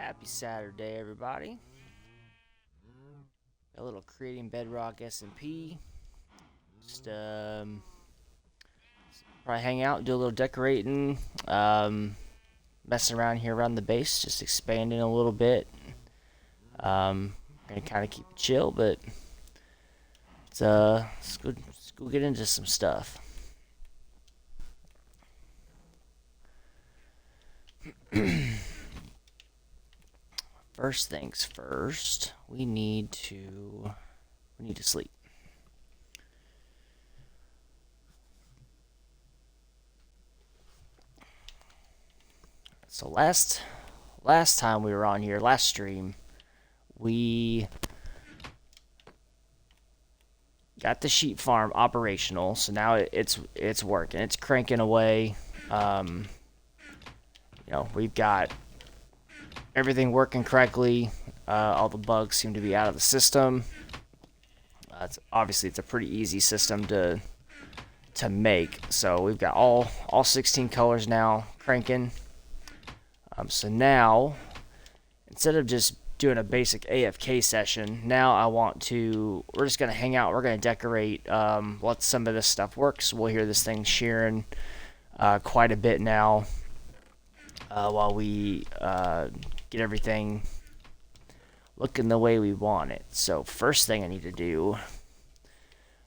Happy Saturday, everybody. A little creating Bedrock SMP. Just probably hang out, do a little decorating, messing around here around the base, just expanding a little bit. Gonna kind of keep it chill, but let's go get into some stuff. First things first, we need to sleep. So last time we were on here, last stream, we got the sheep farm operational. So now it's working. It's cranking away. We've got everything working correctly. All the bugs seem to be out of the system. It's a pretty easy system to make. So we've got all 16 colors now cranking. So now, instead of just doing a basic AFK session, now we're just going to hang out. We're going to decorate, let some of this stuff work. So we'll hear this thing shearing quite a bit now while we get everything looking the way we want it. So first thing I need to do,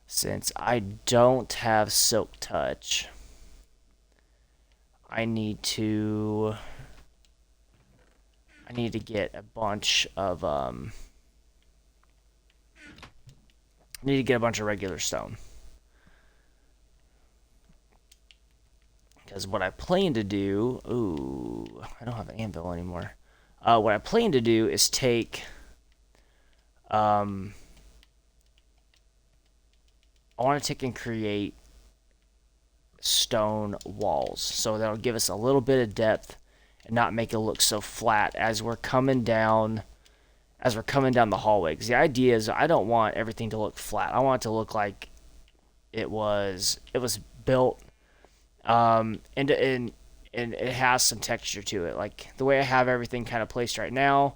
since I don't have Silk Touch, I need to get a bunch of regular stone. Because what I plan to do, I don't have an anvil anymore. What I plan to do is take I want to take and create stone walls. So that'll give us a little bit of depth and not make it look so flat as we're coming down the hallway. Because the idea is I don't want everything to look flat. I want it to look like it was built, and it has some texture to it. Like the way I have everything kind of placed right now,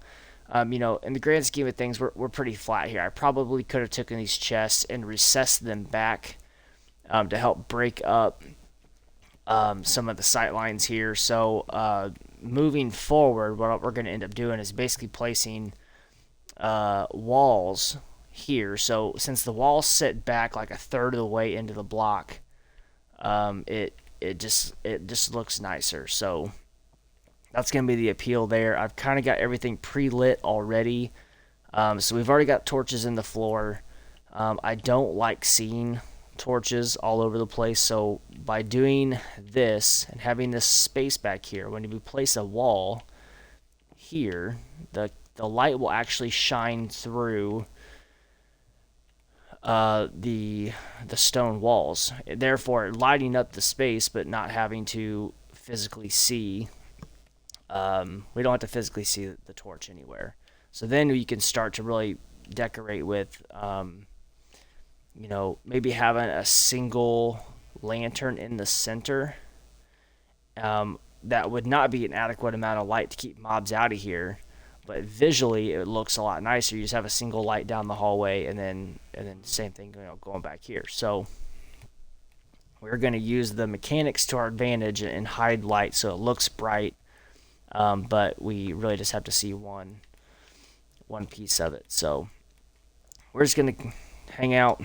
in the grand scheme of things, we're pretty flat here. I probably could have taken these chests and recessed them back to help break up some of the sight lines here. So moving forward, what we're going to end up doing is basically placing walls here. So since the walls sit back like a third of the way into the block, it just looks nicer. So that's going to be the appeal there. I've kind of got everything pre-lit already. So we've already got torches in the floor. I don't like seeing torches all over the place, so by doing this and having this space back here, when we place a wall here, the light will actually shine through the stone walls, therefore lighting up the space but not having to physically see. We don't have to physically see the torch anywhere. So then you can start to really decorate with maybe having a single lantern in the center. That would not be an adequate amount of light to keep mobs out of here, but visually it looks a lot nicer. You just have a single light down the hallway, and then same thing, going back here. So we're going to use the mechanics to our advantage and hide light so it looks bright, but we really just have to see one piece of it. So we're just going to hang out,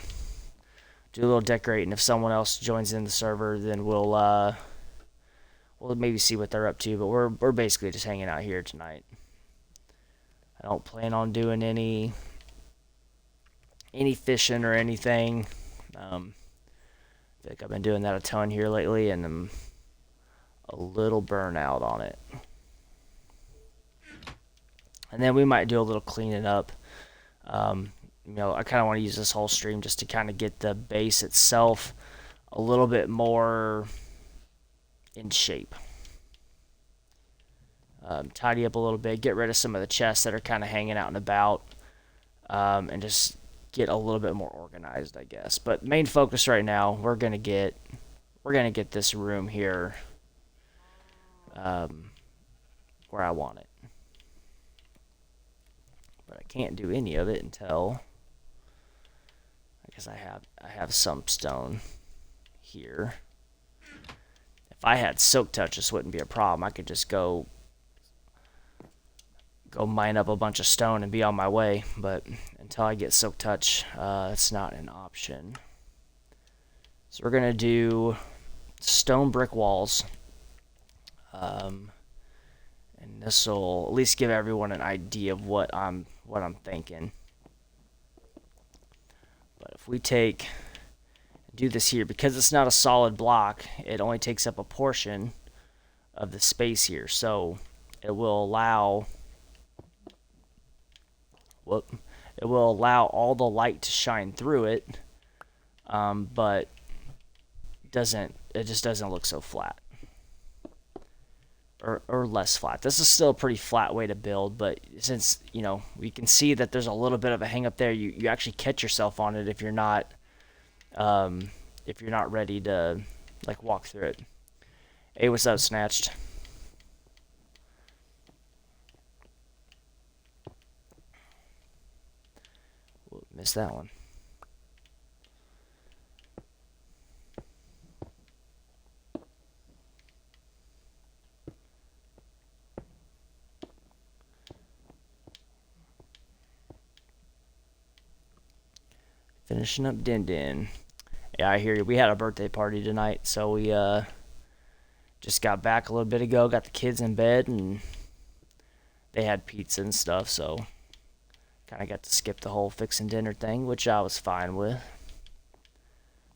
do a little decorating. If someone else joins in the server, then we'll maybe see what they're up to. But we're basically just hanging out here tonight. I don't plan on doing any fishing or anything. I think I've been doing that a ton here lately, and I'm a little burnout on it. And then we might do a little cleaning up. I kind of want to use this whole stream just to kind of get the base itself a little bit more in shape. Tidy up a little bit, get rid of some of the chests that are kind of hanging out and about, and just get a little bit more organized, I guess. But main focus right now, we're gonna get this room here where I want it. I can't do any of it until I guess I have some stone here. If I had silk touch, this wouldn't be a problem. I could just go mine up a bunch of stone and be on my way, but until I get silk touch, that's not an option. So we're gonna do stone brick walls, and this will at least give everyone an idea of what I'm thinking. But if we do this here, because it's not a solid block, it only takes up a portion of the space here, so it will allow all the light to shine through it, but it just doesn't look so flat, or less flat. This is still a pretty flat way to build, but since we can see that there's a little bit of a hang up there, you actually catch yourself on it if you're not ready to like walk through it. Hey, what's up, Snatched? Whoop, missed that one. Finishing up Din Din. Yeah, I hear you. We had a birthday party tonight, so we just got back a little bit ago, got the kids in bed, and they had pizza and stuff, so kind of got to skip the whole fixing dinner thing, which I was fine with.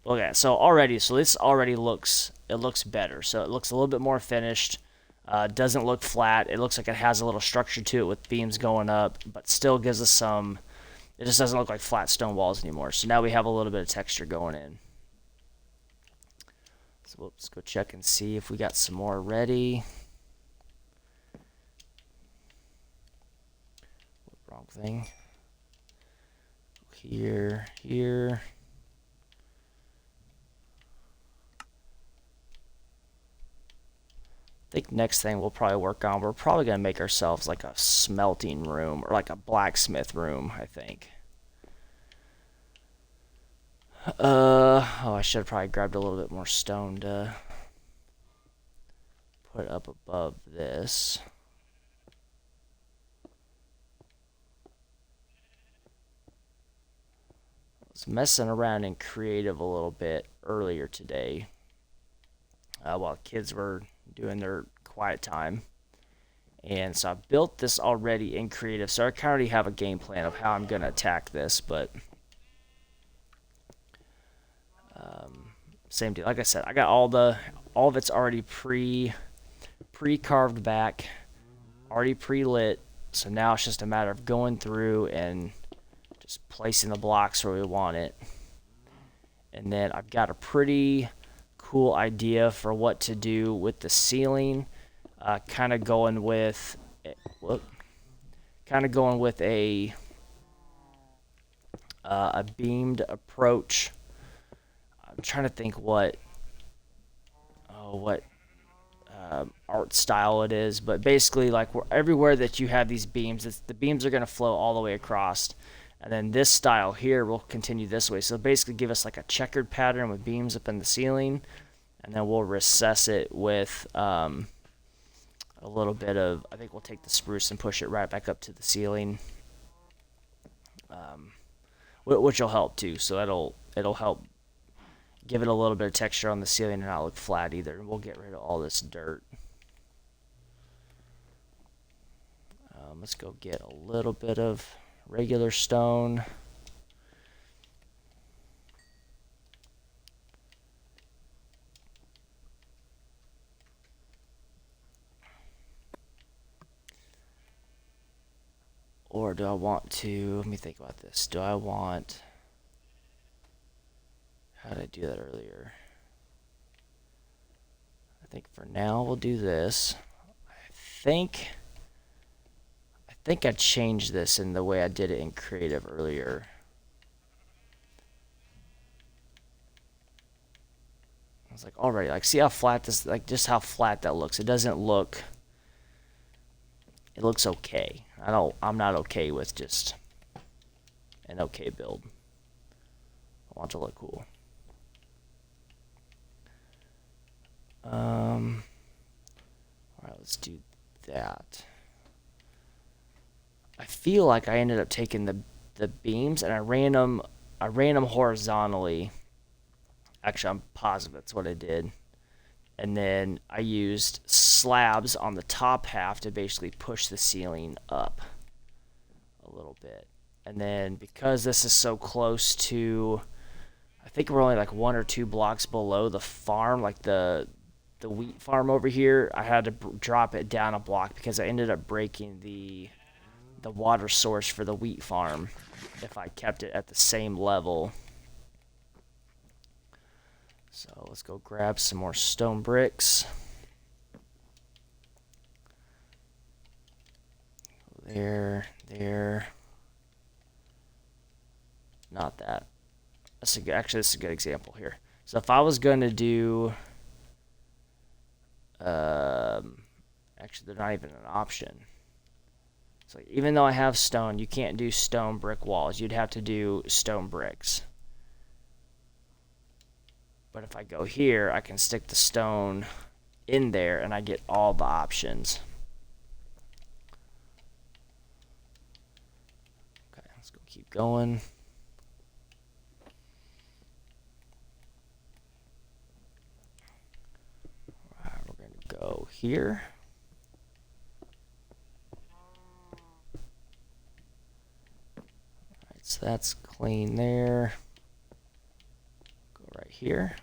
Okay, so this already looks better. So it looks a little bit more finished. Doesn't look flat. It looks like it has a little structure to it with beams going up, but still gives us some. It just doesn't look like flat stone walls anymore. So now we have a little bit of texture going in. So let's go check and see if we got some more ready. Wrong thing. Here. I think next thing we'll probably work on, we're probably going to make ourselves like a smelting room or like a blacksmith room, I think. I should have probably grabbed a little bit more stone to put up above this. I was messing around in creative a little bit earlier today while kids were doing their quiet time, and so I built this already in creative, so I kind of already have a game plan of how I'm gonna attack this, but same deal. Like I said, I got all of it's already pre-carved back, already pre-lit, so now it's just a matter of going through and just placing the blocks where we want it. And then I've got a pretty cool idea for what to do with the ceiling. Kind of going with a beamed approach. I'm trying to think what art style it is, but basically like everywhere that you have these beams, the beams are going to flow all the way across, and then this style here will continue this way. So basically give us like a checkered pattern with beams up in the ceiling, and then we'll recess it with a little bit of, I think we'll take the spruce and push it right back up to the ceiling, which will help too. So it'll help give it a little bit of texture on the ceiling and not look flat either. We'll get rid of all this dirt. Let's go get a little bit of regular stone. Or do I want to, let me think about this. How did I do that earlier? I think for now we'll do this. I think I changed this in the way I did it in creative earlier. I was like, already, like, see how flat this, like, just how flat that looks. It doesn't look it looks okay. I'm not okay with just an okay build. I want it to look cool. All right, let's do that. I feel like I ended up taking the beams and I ran them horizontally. Actually, I'm positive that's what I did. And then I used slabs on the top half to basically push the ceiling up a little bit. And then because this is so close to, I think we're only like 1 or 2 blocks below the farm, like the wheat farm over here, I had to drop it down a block because I ended up breaking the water source for the wheat farm if I kept it at the same level. So let's go grab some more stone bricks. There. Not that. Actually, this is a good example here. So if I was going to do, actually, they're not even an option. So even though I have stone, you can't do stone brick walls. You'd have to do stone bricks. But if I go here, I can stick the stone in there and I get all the options. Okay, let's go keep going. All right, we're going to go here. All right, so that's clean there. Go right here.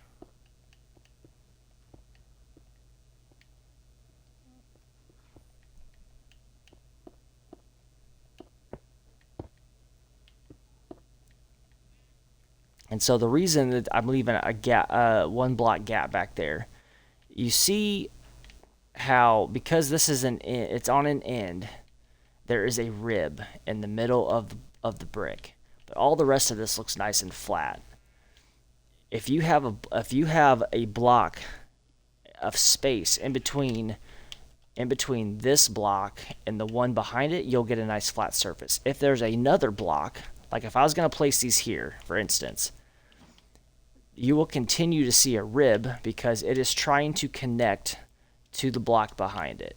And so the reason that I'm leaving a gap, 1 block gap back there, you see how, because this is it's on an end, there is a rib in the middle of the brick, but all the rest of this looks nice and flat. If you have a block of space in between this block and the one behind it, you'll get a nice flat surface. If there's another block, like if I was going to place these here, for instance, you will continue to see a rib because it is trying to connect to the block behind it.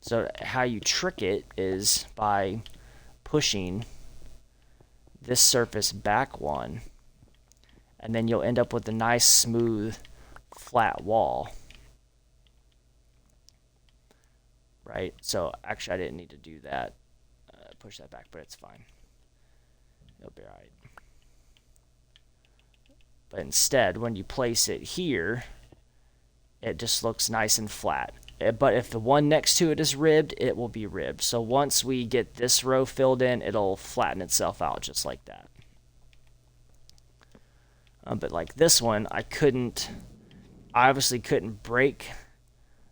So how you trick it is by pushing this surface back 1, and then you'll end up with a nice smooth flat wall. Right? So actually I didn't need to do that. Push that back, but it's fine. It'll be alright. But instead, when you place it here, it just looks nice and flat. But if the one next to it is ribbed, it will be ribbed. So once we get this row filled in, it'll flatten itself out just like that. But like this one, I obviously couldn't break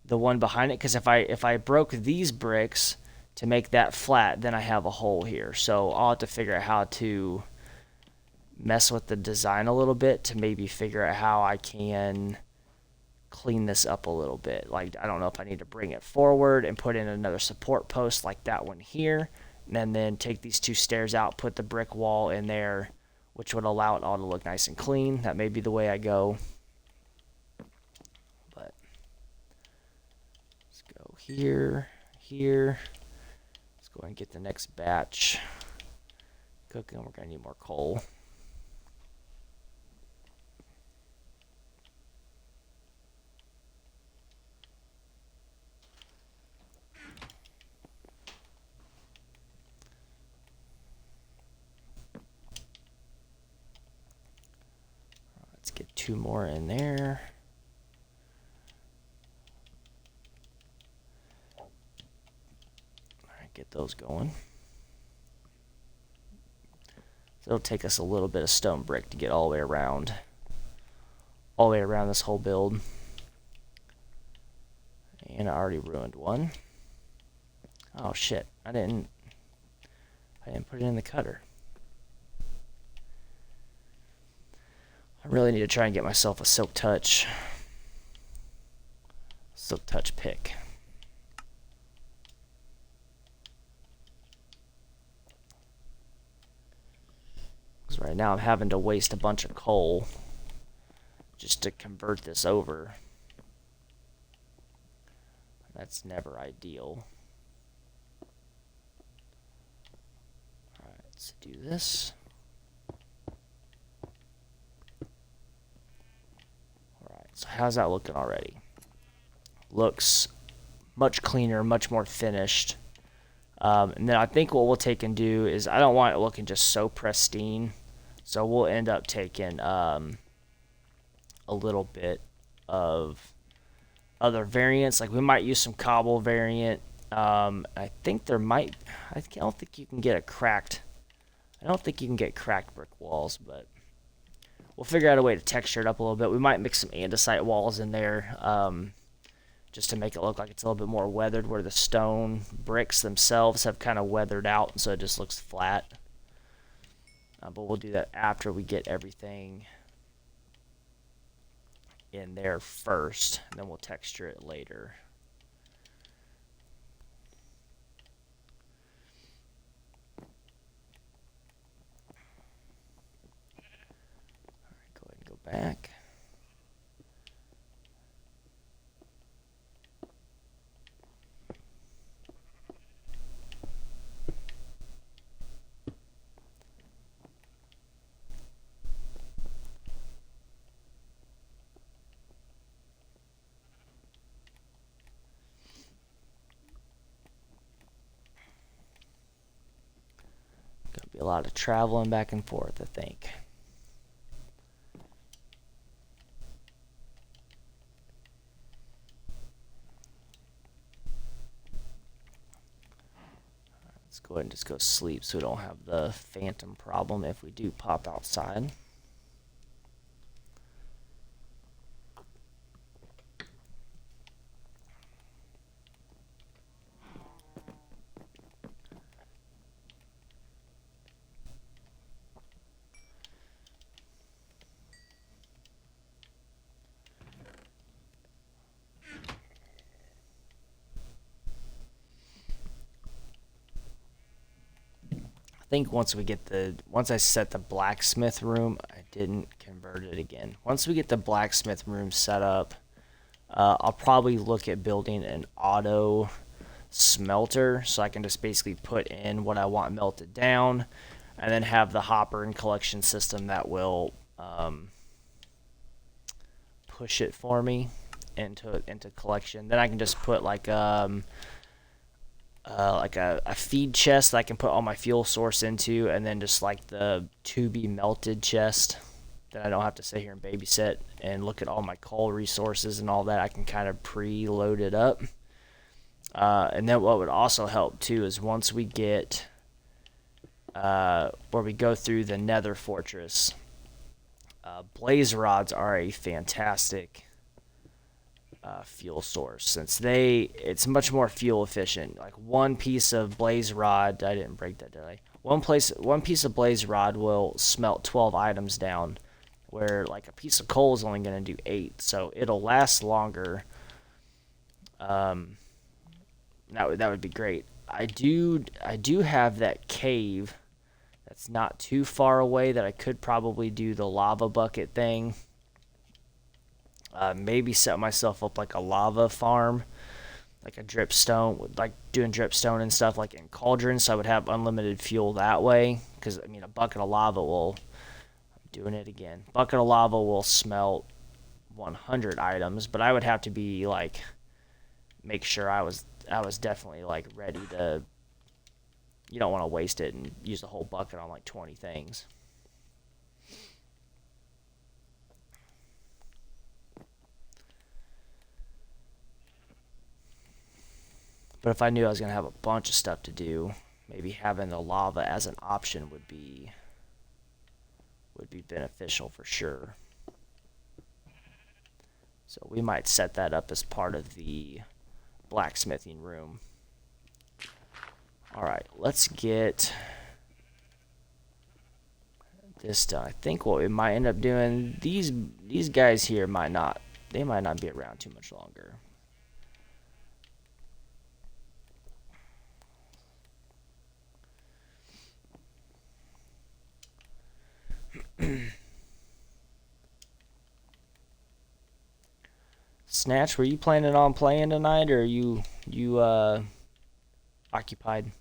the one behind it, because if I broke these bricks to make that flat, then I have a hole here. So I'll have to figure out how to mess with the design a little bit to maybe figure out how I can clean this up a little bit. Like, I don't know if I need to bring it forward and put in another support post like that one here, and then take these 2 stairs out, put the brick wall in there, which would allow it all to look nice and clean. That may be the way I go. But let's go here. Let's go ahead and get the next batch cooking. We're going to need more coal. Let's get 2 more in there. Get those going. So it'll take us a little bit of stone brick to get all the way around this whole build. And I already ruined one. Oh shit, I didn't put it in the cutter. I really need to try and get myself a silk touch pick. Because right now I'm having to waste a bunch of coal just to convert this over. That's never ideal. Alright, let's do this. Alright, so how's that looking already? Looks much cleaner, much more finished. And then I think what we'll take and do is, I don't want it looking just so pristine, so we'll end up taking a little bit of other variants. Like we might use some cobble variant. I think there might, I don't think you can get a cracked, I don't think you can get cracked brick walls, but we'll figure out a way to texture it up a little bit. We might mix some andesite walls in there, just to make it look like it's a little bit more weathered, where the stone bricks themselves have kind of weathered out, so it just looks flat. But we'll do that after we get everything in there first, and then we'll texture it later. Alright, go ahead and go back. Gonna be a lot of traveling back and forth, I think. Let's go ahead and just go sleep so we don't have the phantom problem if we do pop outside. I think once I set the blacksmith room, I didn't convert it again. Once we get the blacksmith room set up, I'll probably look at building an auto smelter, so I can just basically put in what I want melted down, and then have the hopper and collection system that will push it for me into collection. Then I can just put like a feed chest that I can put all my fuel source into, and then just like the to be melted chest that I don't have to sit here and babysit and look at all my coal resources and all that. I can kind of pre-load it up. And then what would also help too is once we get where we go through the Nether Fortress, blaze rods are a fantastic fuel source, since it's much more fuel efficient. Like one piece of blaze rod, I didn't break that, did I? One piece of blaze rod will smelt 12 items down, where like a piece of coal is only going to do 8, so it'll last longer. That would be great. I do have that cave that's not too far away that I could probably do the lava bucket thing. Maybe set myself up like a lava farm, like a dripstone, like doing dripstone and stuff like in cauldrons, so I would have unlimited fuel that way. Because I mean, a bucket of lava will, I'm doing it again, bucket of lava will smelt 100 items, but I would have to be like, make sure I was definitely like ready to. You don't want to waste it and use the whole bucket on like 20 things. But if I knew I was going to have a bunch of stuff to do, maybe having the lava as an option would be beneficial for sure. So we might set that up as part of the blacksmithing room. Alright, let's get this done. I think what we might end up doing, these guys here might not be around too much longer. Snatch, were you planning on playing tonight, or are you occupied?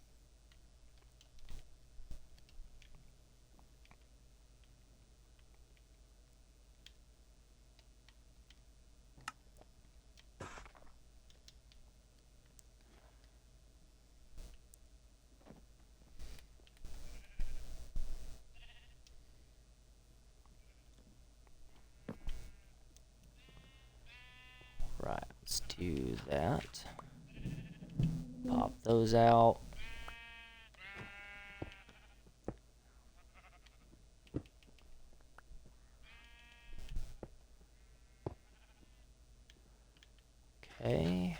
Right, let's do that. Pop those out. Okay.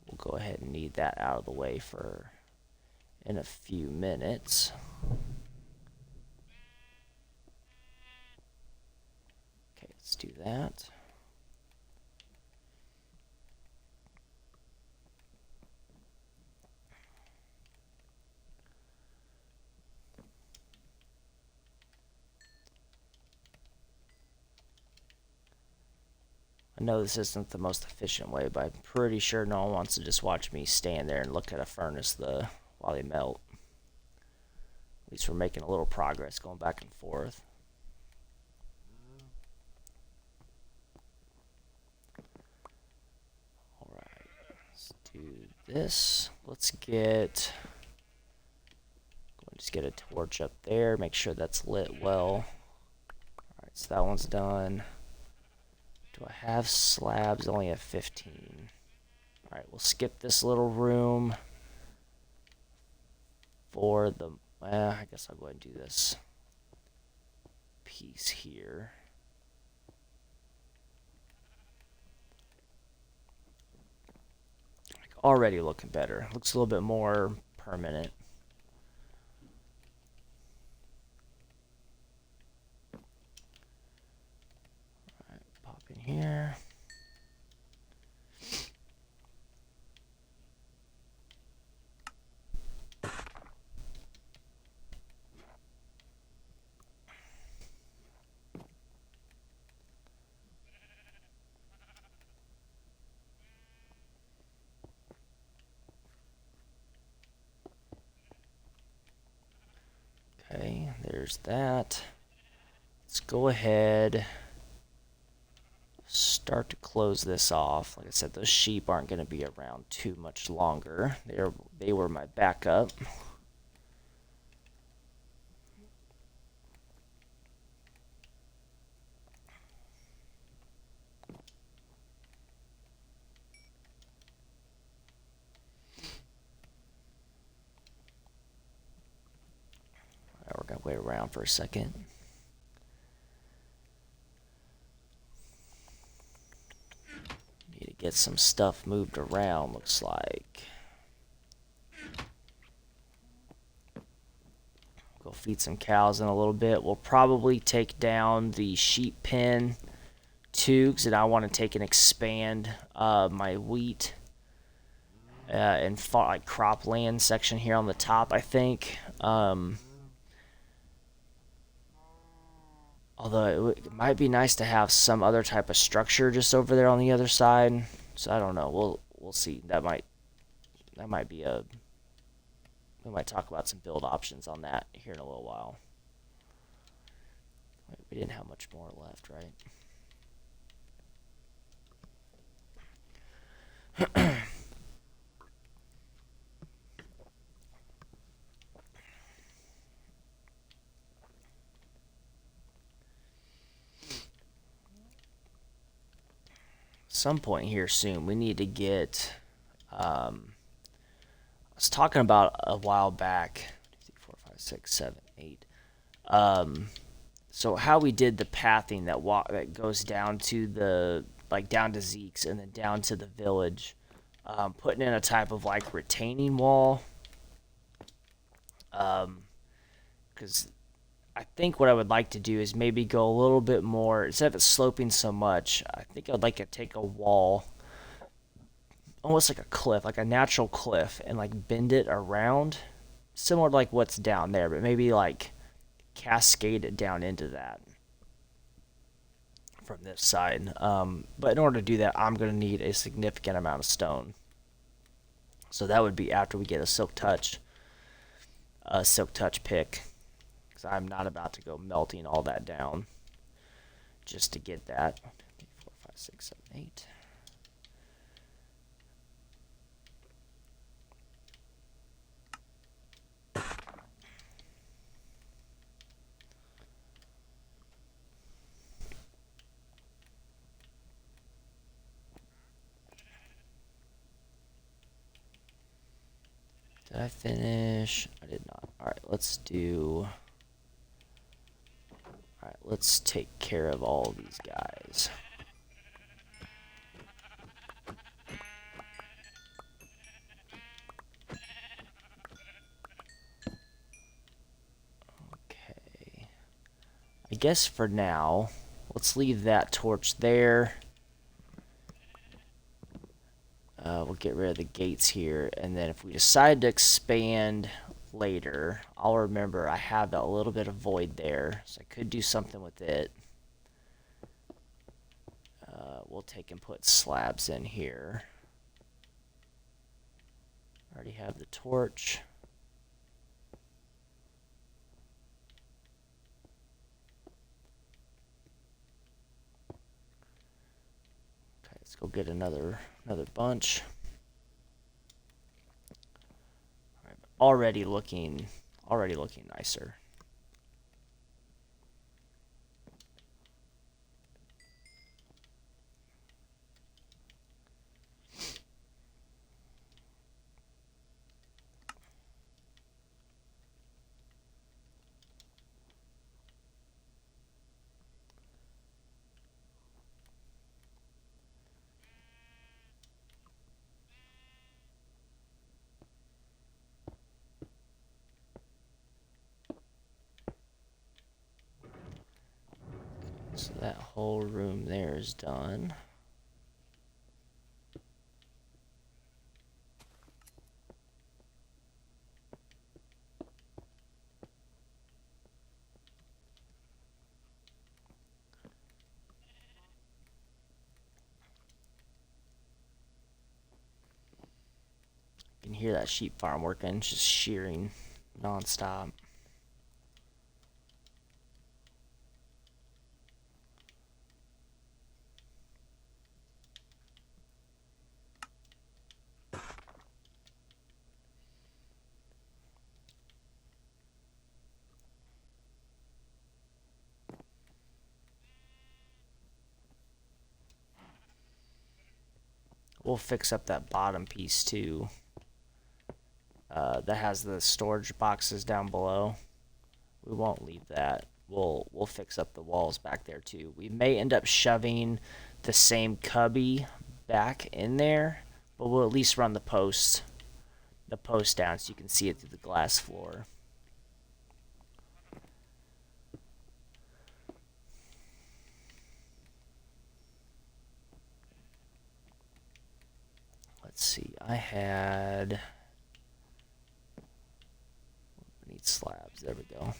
We'll go ahead and need that out of the way for in a few minutes. Okay, let's do that. I know this isn't the most efficient way, but I'm pretty sure no one wants to just watch me stand there and look at a furnace while they melt. At least we're making a little progress going back and forth. Alright, let's do this. Let's just get a torch up there, make sure that's lit well. Alright, so that one's done. Do I have slabs? I only have 15. Alright, we'll skip this little room for the... I guess I'll go ahead and do this piece here. Already looking better. Looks a little bit more permanent. Alright, pop in here. Okay, there's that. Let's go ahead, start to close this off. Like I said, those sheep aren't going to be around too much longer. They were my backup. We're going to wait around for a second. Need to get some stuff moved around, looks like. Go feed some cows in a little bit. We'll probably take down the sheep pen too, because I want to take and expand my wheat and like cropland section here on the top, I think. Although it might be nice to have some other type of structure just over there on the other side. So I don't know. We'll see. That might be a... We might talk about some build options on that here in a little while. Wait, we didn't have much more left, right? Some point here soon we need to get I was talking about a while back 2, 3, 4, 5, 6, 7, 8 so how we did the pathing that goes down to down to Zeke's and then down to the village, putting in a type of like retaining wall Because I think what I would like to do is maybe go a little bit more, instead of it sloping so much, I think I'd like to take a wall, almost like a cliff, like a natural cliff, and like bend it around, similar to like what's down there, but maybe like cascade it down into that from this side. But in order to do that, I'm going to need a significant amount of stone. So that would be after we get a silk touch pick, because I'm not about to go melting all that down just to get that. 4, 5, 6, 7, 8. Did I finish? I did not. Alright, let's do... Alright, let's take care of all of these guys. Okay. I guess for now, let's leave that torch there. We'll get rid of the gates here, and then if we decide to expand later, I'll remember I have that little bit of void there, so I could do something with it. We'll take and put slabs in here. Already have the torch. Okay, let's go get another bunch. All right, already looking nicer. So that whole room there is done. You can hear that sheep farm working, just shearing non-stop. We'll fix up that bottom piece too. That has the storage boxes down below. We won't leave that. We'll fix up the walls back there too. We may end up shoving the same cubby back in there, but we'll at least run the post down so you can see it through the glass floor. Let's see. I need slabs. There we go.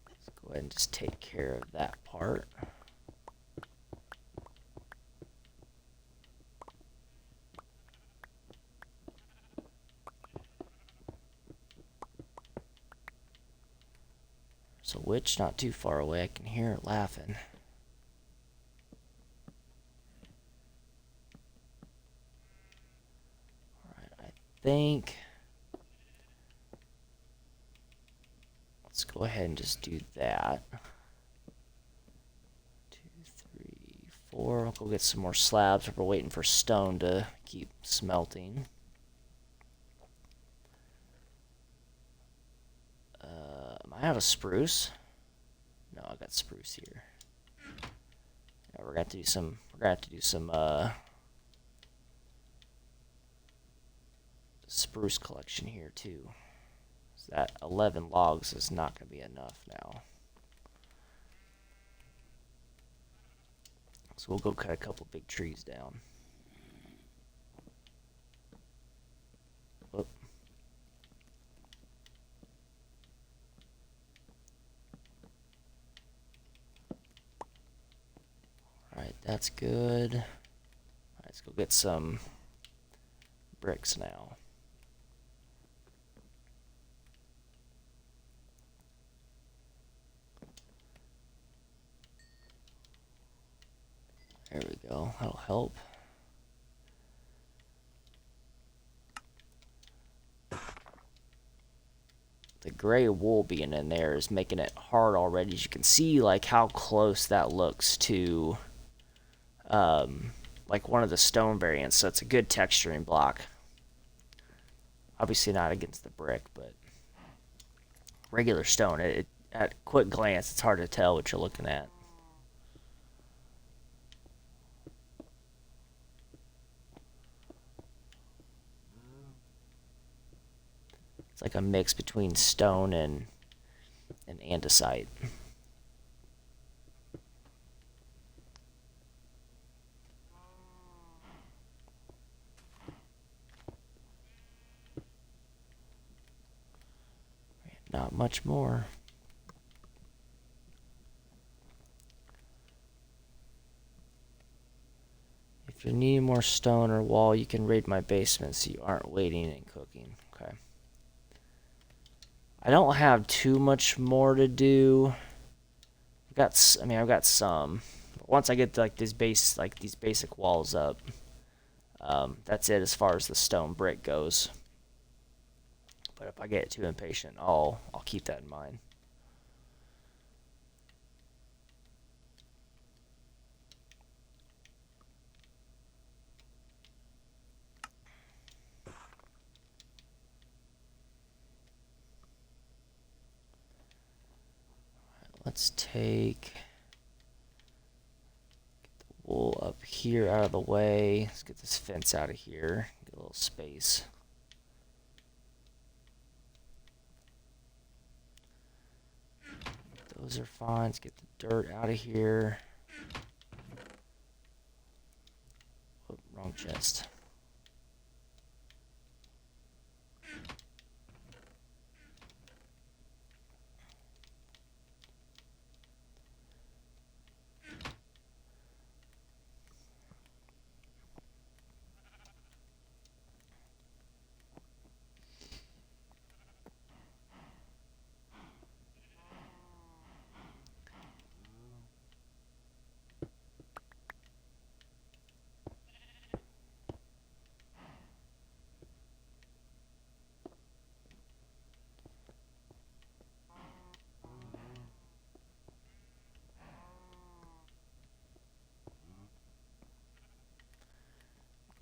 Let's go ahead and just take care of that part. There's a witch not too far away. I can hear her laughing. Think let's go ahead and just do that. 2, 3, 4. I'll go get some more slabs. We're waiting for stone to keep smelting. Am I out of spruce? No, I got spruce here. Yeah, we're gonna have to do some. spruce collection here too. So that 11 logs is not going to be enough now. So we'll go cut a couple big trees down. Whoop. Alright, that's good. Alright, let's go get some bricks now. There we go. That'll help. The gray wool being in there is making it hard already. As you can see, like how close that looks to like one of the stone variants. So it's a good texturing block. Obviously not against the brick, but regular stone. At quick glance, it's hard to tell what you're looking at. It's like a mix between stone and andesite. Not much more. If you're needing more stone or wall, you can raid my basement so you aren't waiting and cooking. Okay. I don't have too much more to do. I've got some. But once I get like these basic walls up, that's it as far as the stone brick goes. But if I get too impatient, I'll keep that in mind. Let's get the wool up here out of the way. Let's get this fence out of here. Get a little space. Those are fine. Let's get the dirt out of here. Oh, wrong chest.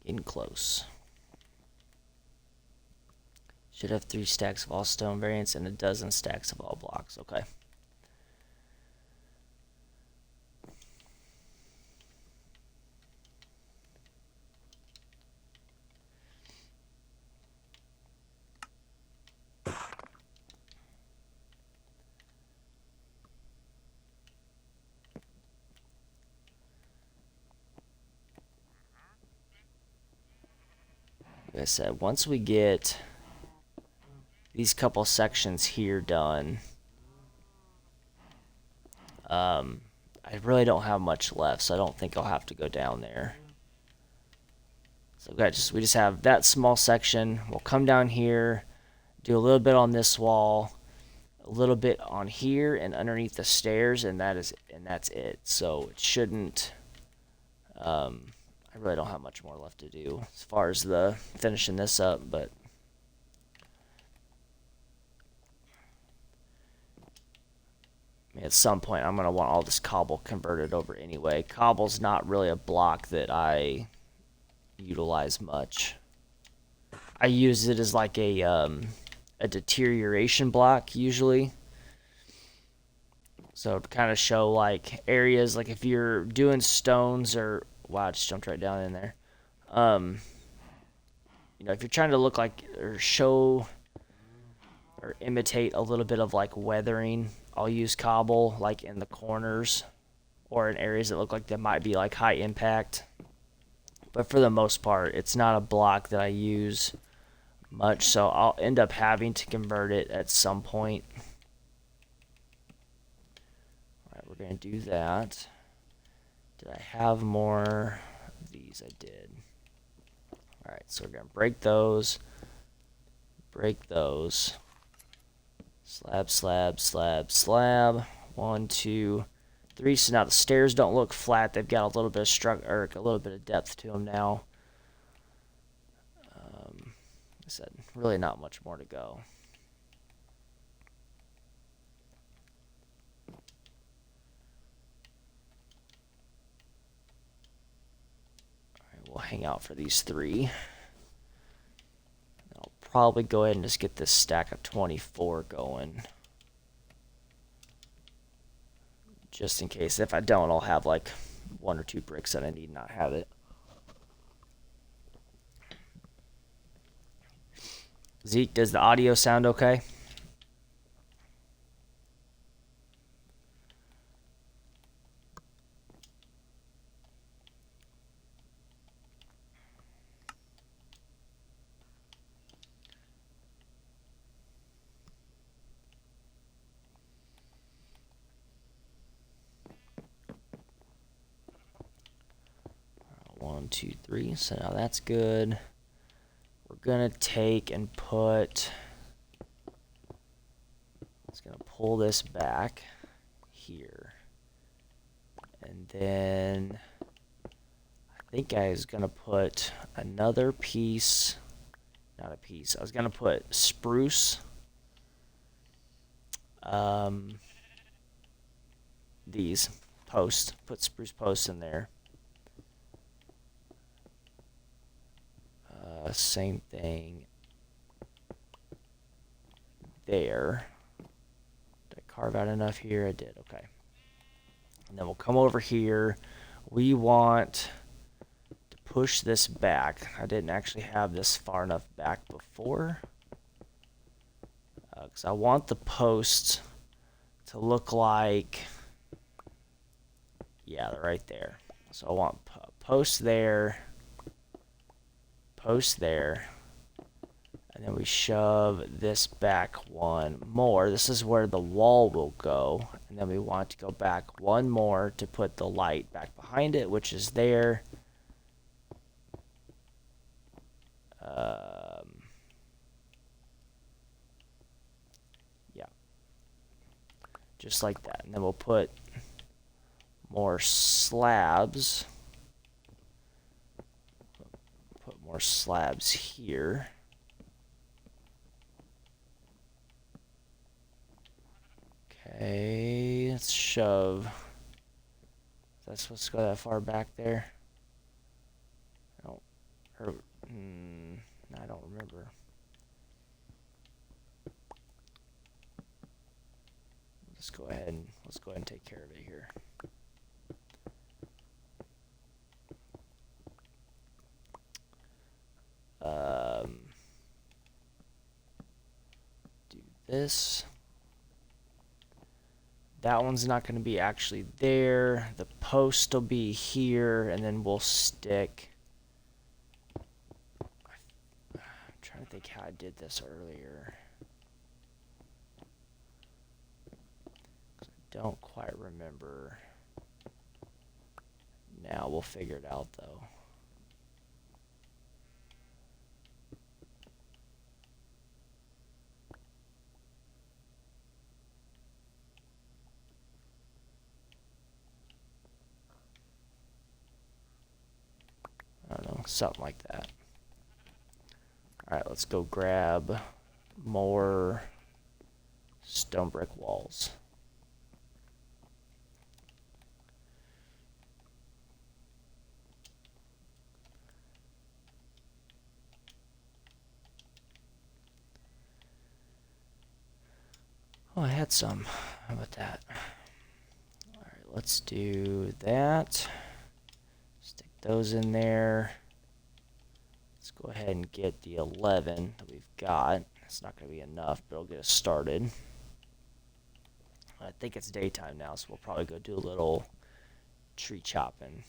Getting close. Should have 3 stacks of all stone variants and a dozen stacks of all blocks. Okay. Like I said, once we get these couple sections here done, I really don't have much left, so I don't think I'll have to go down there. So we just have that small section. We'll come down here, do a little bit on this wall, a little bit on here and underneath the stairs, and that's it. So it shouldn't. I really don't have much more left to do as far as the finishing this up, but I mean, at some point I'm going to want all this cobble converted over anyway. Cobble's not really a block that I utilize much. I use it as like a deterioration block usually. So to kind of show like areas, like if you're doing stones or, wow, I just jumped right down in there. you know, if you're trying to look like or show or imitate a little bit of like weathering, I'll use cobble like in the corners or in areas that look like they might be like high impact. But for the most part, it's not a block that I use much, so I'll end up having to convert it at some point. Alright, we're going to do that. Did I have more of these? I did. Alright, so we're going to break those. Break those. Slab, slab, slab, slab. 1, 2, 3. So now the stairs don't look flat. They've got a little bit of structure, a little bit of depth to them now. Like I said, really not much more to go. Alright, we'll hang out for these 3. I'll probably go ahead and just get this stack of 24 going. Just in case. If I don't, I'll have like 1 or 2 bricks that I need not have it. Zeke, does the audio sound okay? One, 2, 3. So now that's good. We're gonna take and put. It's gonna pull this back here, and then I think I was gonna put another piece. Not a piece. I was gonna put spruce. These posts. Put spruce posts in there. Same thing there. Did I carve out enough here? I did. Okay. And then we'll come over here. We want to push this back. I didn't actually have this far enough back before. Because I want the posts to look like, yeah, they're right there. So I want posts there. Post there, and then we shove this back 1 more. This is where the wall will go, and then we want to go back 1 more to put the light back behind it, which is there. Yeah, just like that, and then we'll put more slabs. More slabs here. Okay, let's shove. Is that supposed to go that far back there? I don't remember. Let's go ahead and take care of it here. Do this. That one's not going to be actually there. The post will be here, and then we'll stick. I'm trying to think how I did this earlier. I don't quite remember. Now we'll figure it out, though. I don't know, something like that. Alright, let's go grab more stone brick walls. Oh, I had some. How about that? Alright, let's do that. Stick those in there. Let's go ahead and get the 11 that we've got. It's not going to be enough, but it'll get us started. I think it's daytime now, so we'll probably go do a little tree chopping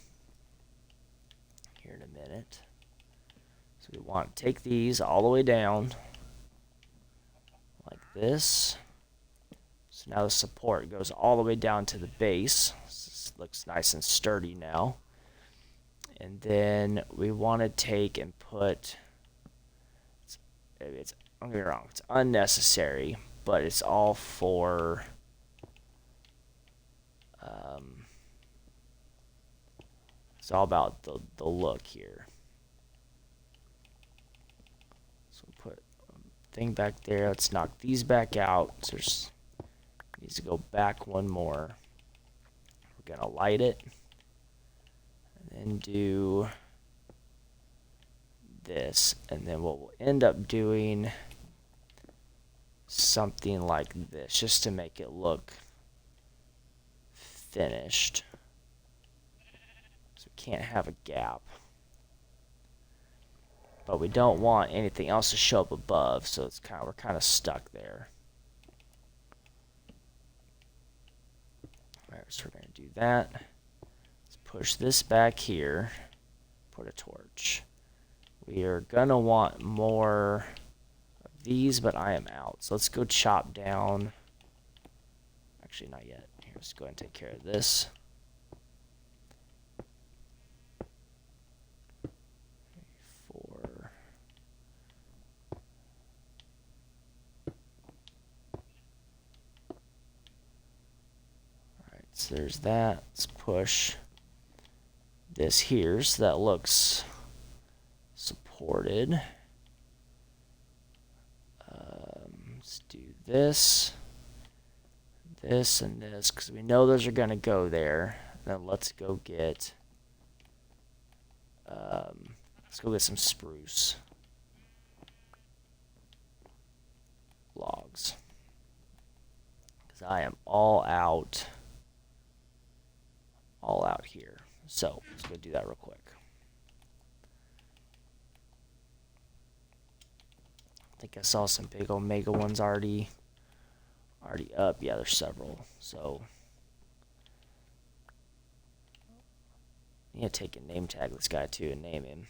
here in a minute. So we want to take these all the way down like this. So now the support goes all the way down to the base. This looks nice and sturdy now. And then we want to take and put, don't get me wrong, it's unnecessary, but it's all for it's all about the look here. So we'll put a thing back there. Let's knock these back out. So there's needs to go back one more. We're gonna light it and then do this, and then what we'll end up doing something like this just to make it look finished. So we can't have a gap, but we don't want anything else to show up above, so it's we're kind of stuck there. Alright, so we're going to do that. Let's push this back here, put a torch. We are going to want more of these, but I am out. So let's go chop down. Actually, not yet. Here, let's go ahead and take care of this. So there's that. Let's push this here so that looks supported. Let's do this, this, and this because we know those are going to go there. Then let's go get some spruce logs because I am all out here. So let's go do that real quick. I think I saw some big omega ones already up. Yeah, there's several. So I need to take a name tag this guy too and name him.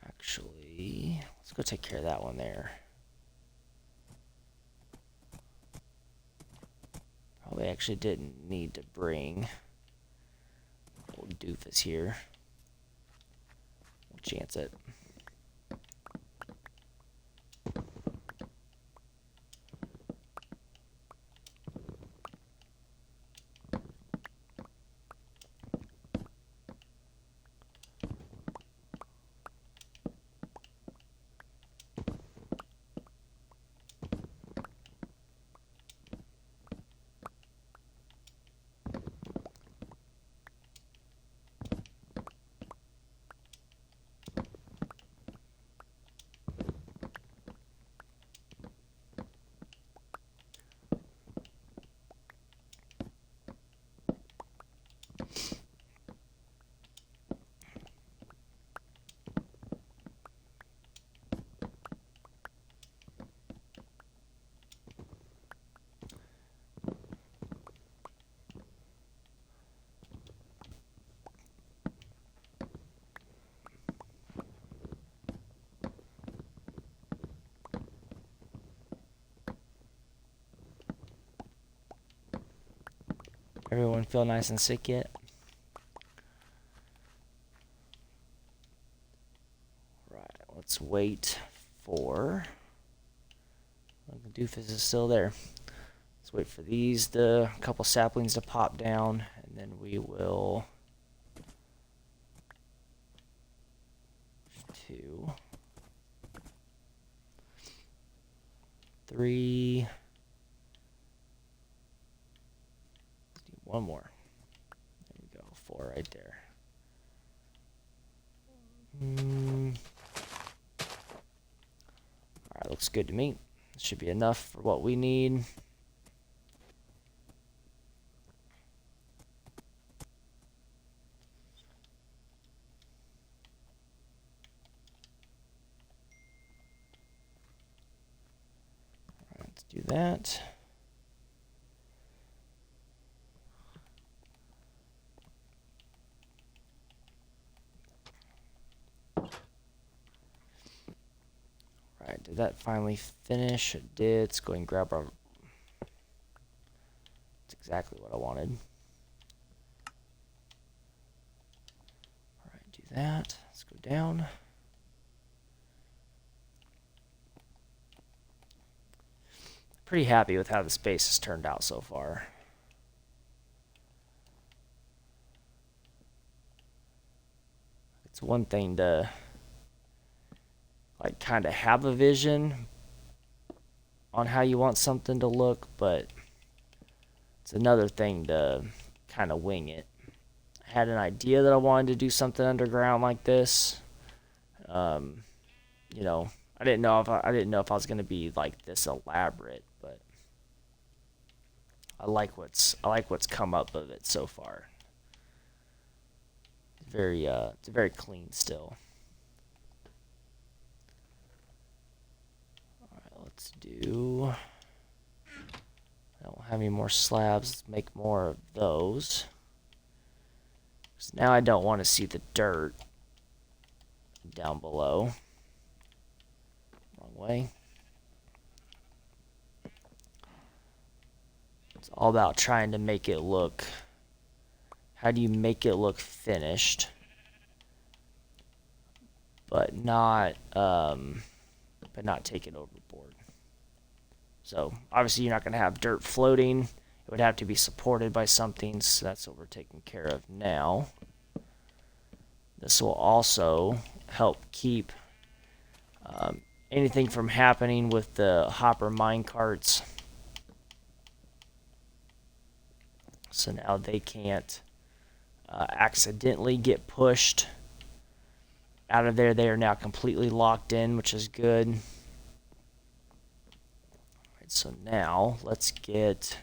Actually, let's go take care of that one there. Probably actually didn't need to bring old doofus here. We'll chance it. Everyone feel nice and sick yet? Right, let's wait for... The doofus is still there. Let's wait for a couple saplings to pop down, and then we will... 2, 3... One more. There we go. 4 right there. Alright, looks good to me. Should be enough for what we need. Let's do that. Alright, did that finally finish? It did. Let's go ahead and grab our... That's exactly what I wanted. Alright, do that. Let's go down. Pretty happy with how the space has turned out so far. It's one thing to like kind of have a vision on how you want something to look, but it's another thing to kind of wing it. I had an idea that I wanted to do something underground like this. You know, I didn't know if I was gonna be like this elaborate, but I like what's come up of it so far. It's very clean still. Alright, let's do... I don't have any more slabs. Let's make more of those. So now I don't want to see the dirt down below. Wrong way. It's all about trying to make it look... How do you make it look finished, but not take it overboard? So obviously you're not going to have dirt floating. It would have to be supported by something, so that's what we're taking care of now. This will also help keep anything from happening with the hopper mine carts. So now they can't accidentally get pushed out of there. They are now completely locked in, which is good. All right, so now let's get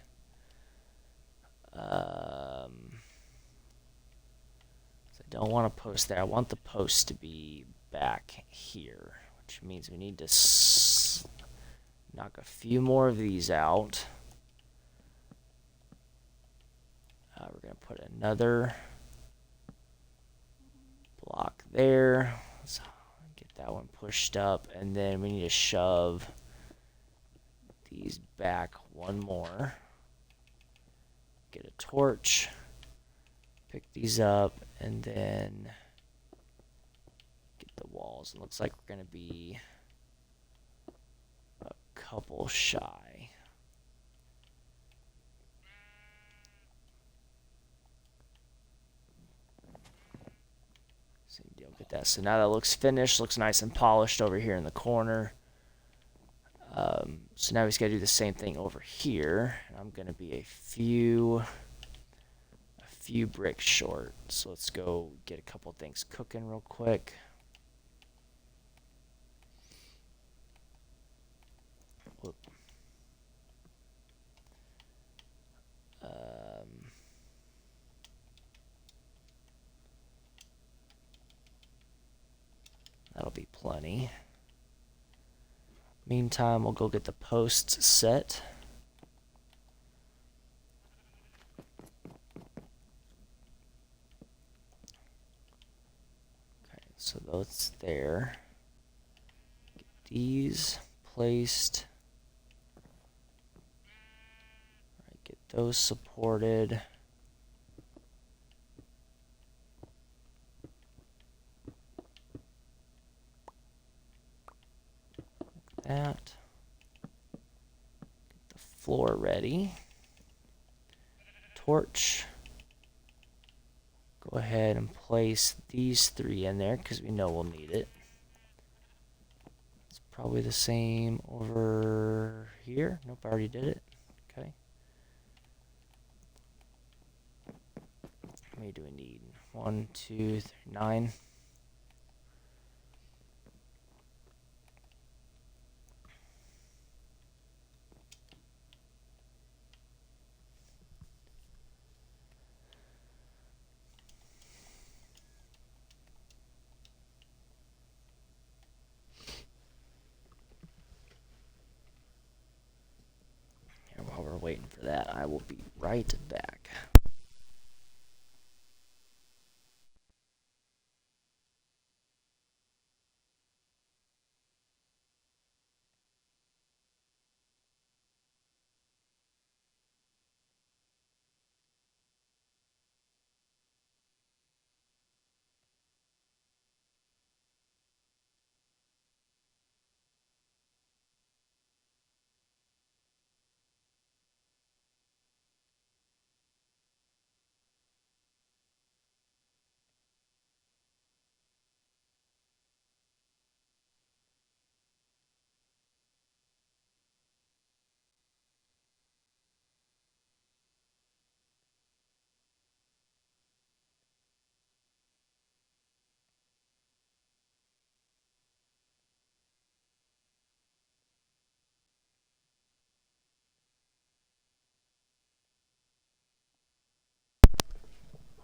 I don't want to post there. I want the post to be back here, which means we need to knock a few more of these out. We're going to put another block there. Let's get that one pushed up, and then we need to shove these back one more. Get a torch, pick these up, and then get the walls. It looks like we're going to be a couple shy. Same deal, get that. So now that looks finished, looks nice and polished over here in the corner. So now we just got to do the same thing over here. I'm going to be a few bricks short. So let's go get a couple things cooking real quick. Whoop. That'll be plenty. Meantime, we'll go get the posts set. Okay, so that's there. Get these placed. All right, get those supported. That. Get the floor ready. Torch. Go ahead and place these three in there because we know we'll need it. It's probably the same over here. Nope, I already did it. Okay. How many do we need? 1, 2, 3, 9. right back.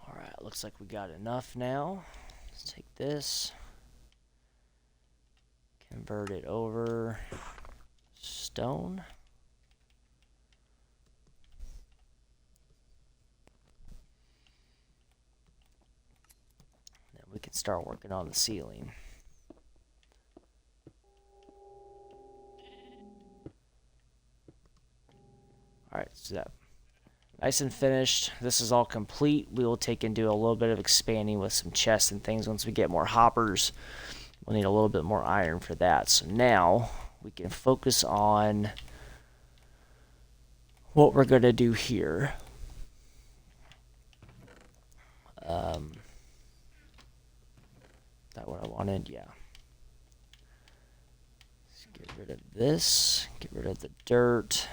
Alright, looks like we got enough now. Let's take this, convert it over stone. Then we can start working on the ceiling. Alright, so that nice and finished. This is all complete. We will take and do a little bit of expanding with some chests and things once we get more hoppers. We'll need a little bit more iron for that. So now we can focus on what we're going to do here. That what I wanted? Yeah. Let's get rid of this. Get rid of the dirt.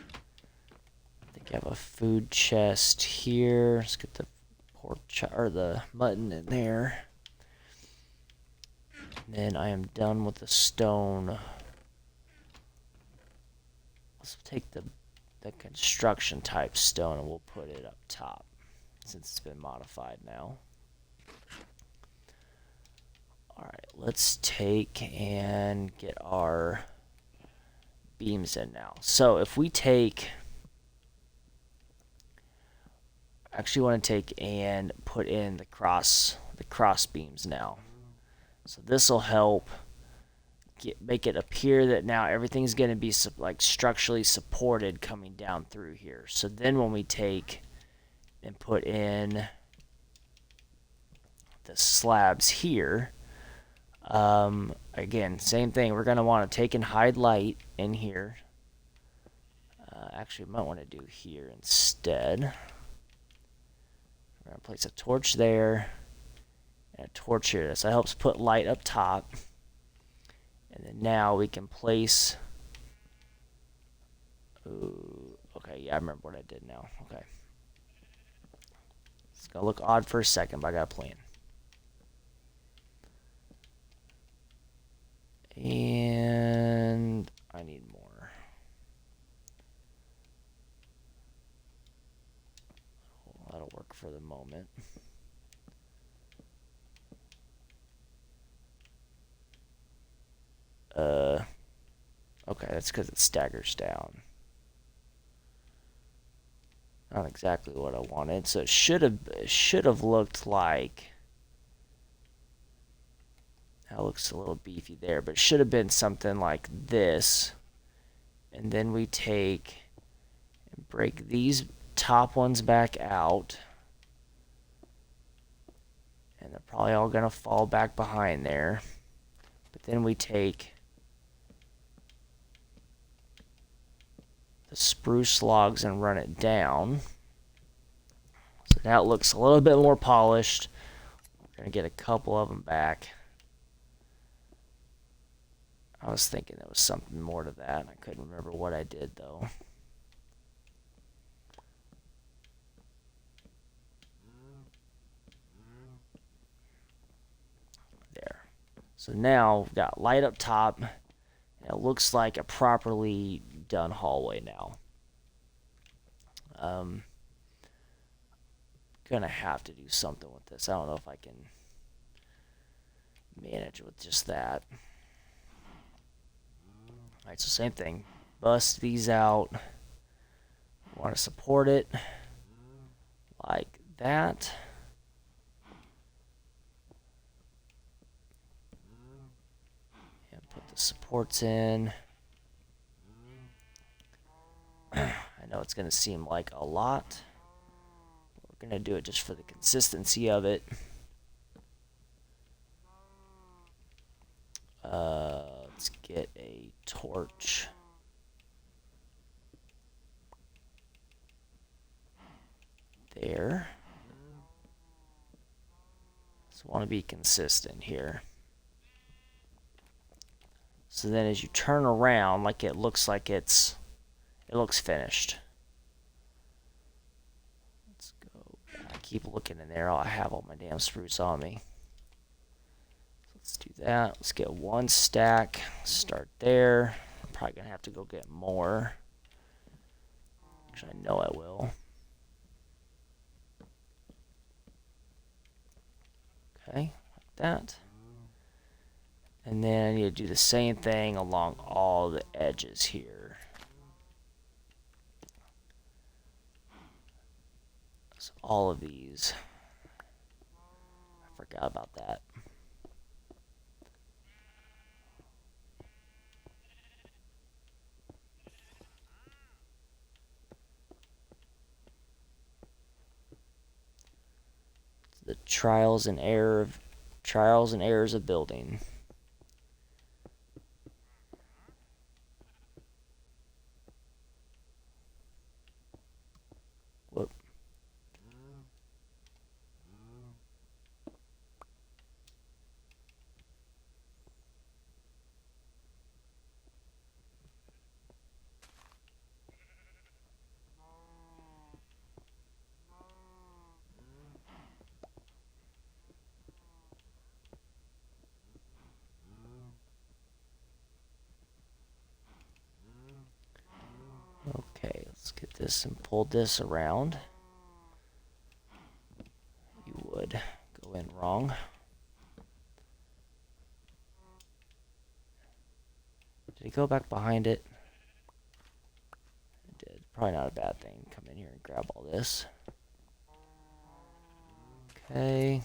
I think I have a food chest here. Let's get the pork or the mutton in there. And then I am done with the stone. Let's take the construction type stone and we'll put it up top since it's been modified now. Alright, let's take and get our beams in now. So if we take, I actually want to take and put in the cross beams now. So this will help make it appear that now everything's going to be like structurally supported coming down through here. So then when we take and put in the slabs here, again, same thing. We're going to want to take and hide light in here. Actually, we might want to do here instead. We're going to place a torch there and a torch here. So that helps put light up top. And then now we can place... Ooh, okay, yeah, I remember what I did now. Okay. It's going to look odd for a second, but I got a plan. And I need more. That'll work for the moment. Okay, that's because it staggers down. Not exactly what I wanted. So it should have looked like... That looks a little beefy there, but it should have been something like this. And then we take and break these top ones back out. And they're probably all going to fall back behind there. But then we take the spruce logs and run it down. So now it looks a little bit more polished. We're going to get a couple of them back. I was thinking there was something more to that. I couldn't remember what I did, though. There. So now we've got light up top. And it looks like a properly done hallway now. Gonna have to do something with this. I don't know if I can manage with just that. Alright, so same thing. Bust these out. Want to support it like that. And put the supports in. I know it's going to seem like a lot. We're going to do it just for the consistency of it. Let's get a torch. There. Just want to be consistent here. So then as you turn around, like it looks finished. Let's go. I keep looking in there. I have all my damn spruce on me. Let's do that. Let's get one stack. Start there. I'm probably going to have to go get more, which I know I will. Okay, like that. And then I need to do the same thing along all the edges here. So all of these. I forgot about that. The trials and errors of building. Whoop. Okay, let's get this and pull this around. You would go in wrong. Did he go back behind it? It did. Probably not a bad thing. Come in here and grab all this. Okay.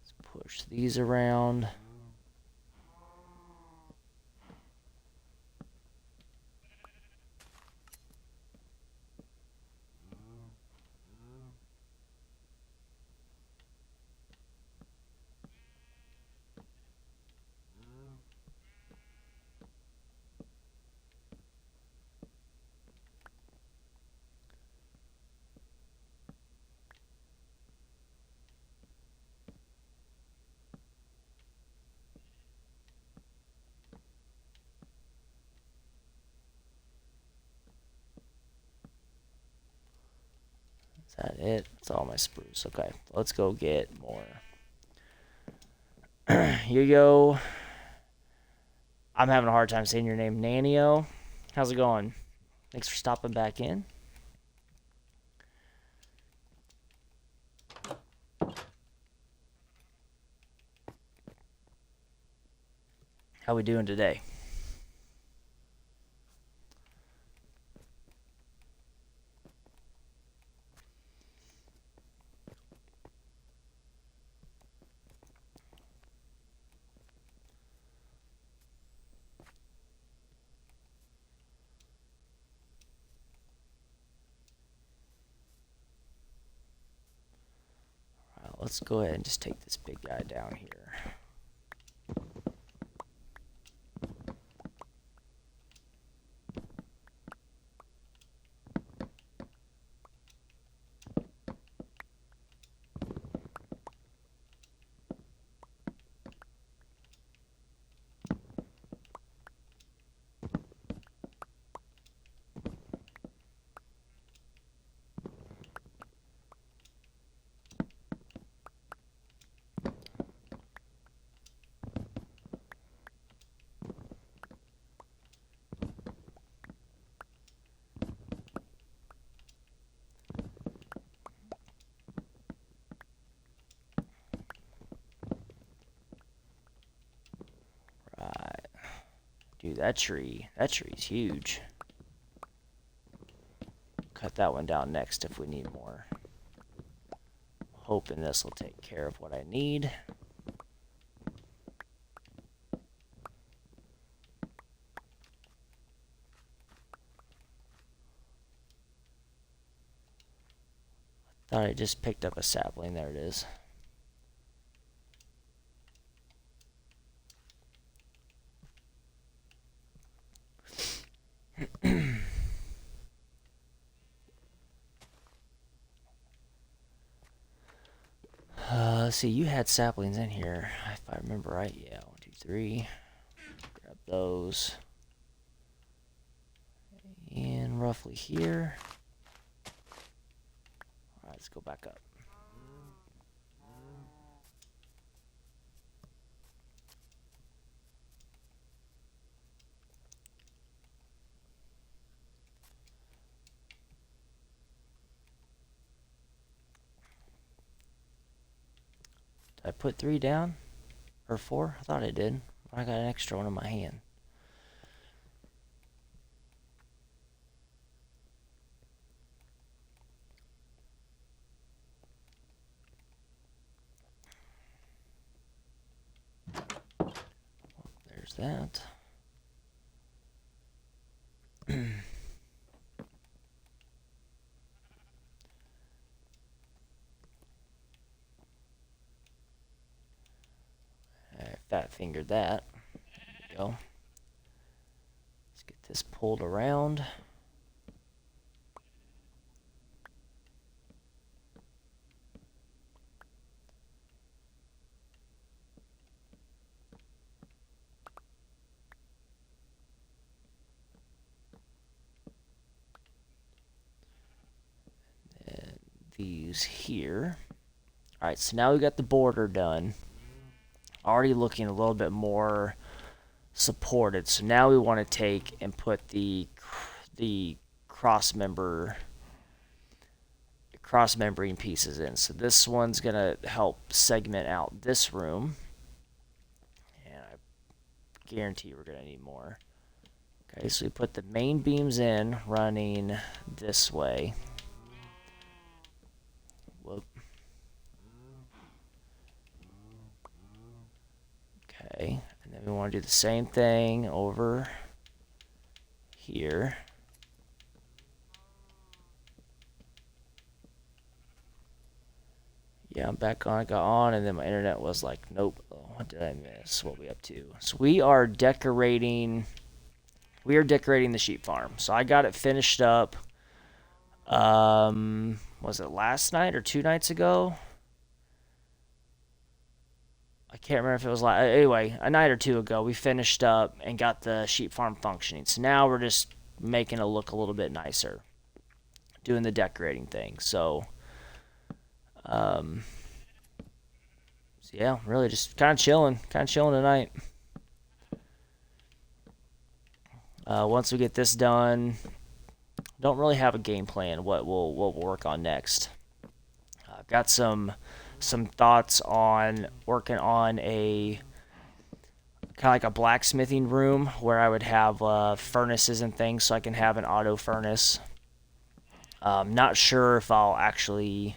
Let's push these around. Is that it? That's all my spruce. Okay, let's go get more. Here you go. I'm having a hard time saying your name, Nanio. How's it going? Thanks for stopping back in. How we doing today? Let's go ahead and just take this big guy down here. Dude, that tree's huge. put that one down next if we need more. Hoping this will take care of what I need. Thought I just picked up a sapling. There it is. Let's see, you had saplings in here, if I remember right. Yeah, 1, 2, 3. Grab those. And roughly here. Alright, let's go back up. Did I put 3 down? Or 4? I thought I did. I got an extra one in my hand. There's that. I fat fingered that. There we go. Let's get this pulled around. And these here. Alright, so now we got the border done. Already looking a little bit more supported. So now we want to take and put the cross-membrane pieces in. So this one's going to help segment out this room. And I guarantee we're going to need more. Okay, so we put the main beams in running this way. Whoop. Okay, and then we want to do the same thing over here. Yeah, I'm back on. I got on, and then my internet was like, nope. Oh, what did I miss? What are we up to? So we are decorating. We are decorating the sheep farm. So I got it finished up. Was it last night or 2 nights ago? I can't remember if it was anyway, a night or 2 ago. We finished up and got the sheep farm functioning. So now we're just making it look a little bit nicer, doing the decorating thing. So yeah, really just kind of chilling tonight. Once we get this done, don't really have a game plan what we'll work on next. I've got some thoughts on working on a kind of like a blacksmithing room where I would have furnaces and things, so I can have an auto furnace. Not sure if I'll actually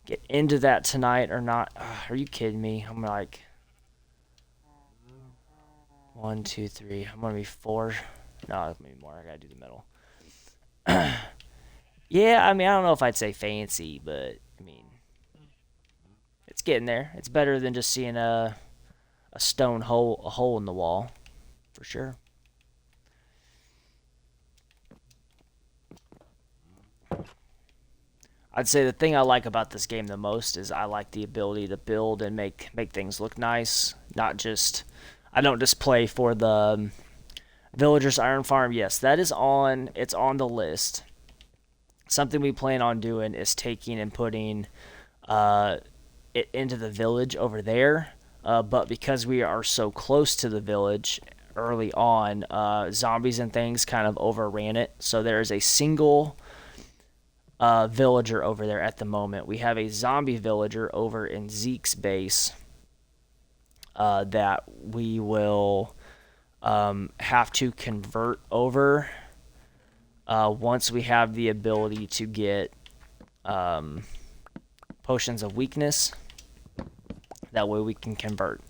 get into that tonight or not. Are you kidding me? I'm like 1, 2, 3. I'm gonna be 4. No, maybe more. I gotta do the middle. Yeah, I mean, I don't know if I'd say fancy, but I mean, it's getting there. It's better than just seeing a stone hole, a hole in the wall, for sure. I'd say the thing I like about this game the most is I like the ability to build and make things look nice. Not just, I don't just play for the Villagers Iron Farm. Yes, that is on. It's on the list. Something we plan on doing is taking and putting it into the village over there. But because we are so close to the village early on, zombies and things kind of overran it. So there is a single villager over there at the moment. We have a zombie villager over in Zeke's base that we will have to convert over once we have the ability to get potions of weakness. That way we can convert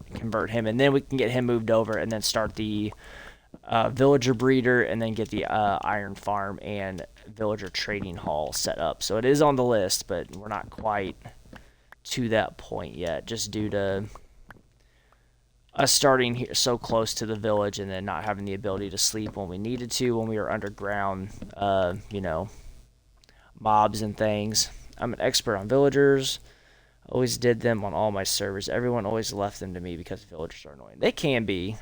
him, and then we can get him moved over, and then start the villager breeder, and then get the iron farm and villager trading hall set up. So it is on the list, but we're not quite to that point yet, just due to us starting here so close to the village, and then not having the ability to sleep when we needed to when we were underground, mobs and things. I'm an expert on villagers. Always did them on all my servers. Everyone always left them to me because villagers are annoying. They can be.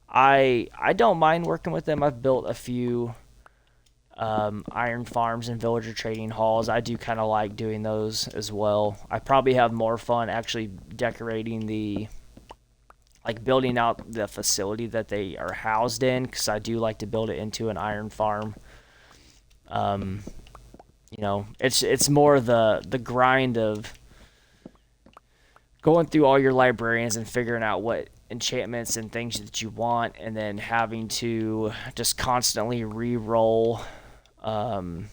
I don't mind working with them. I've built a few iron farms and villager trading halls. I do kind of like doing those as well. I probably have more fun actually decorating building out the facility that they are housed in, because I do like to build it into an iron farm. It's more the grind of going through all your librarians and figuring out what enchantments and things that you want, and then having to just constantly re-roll the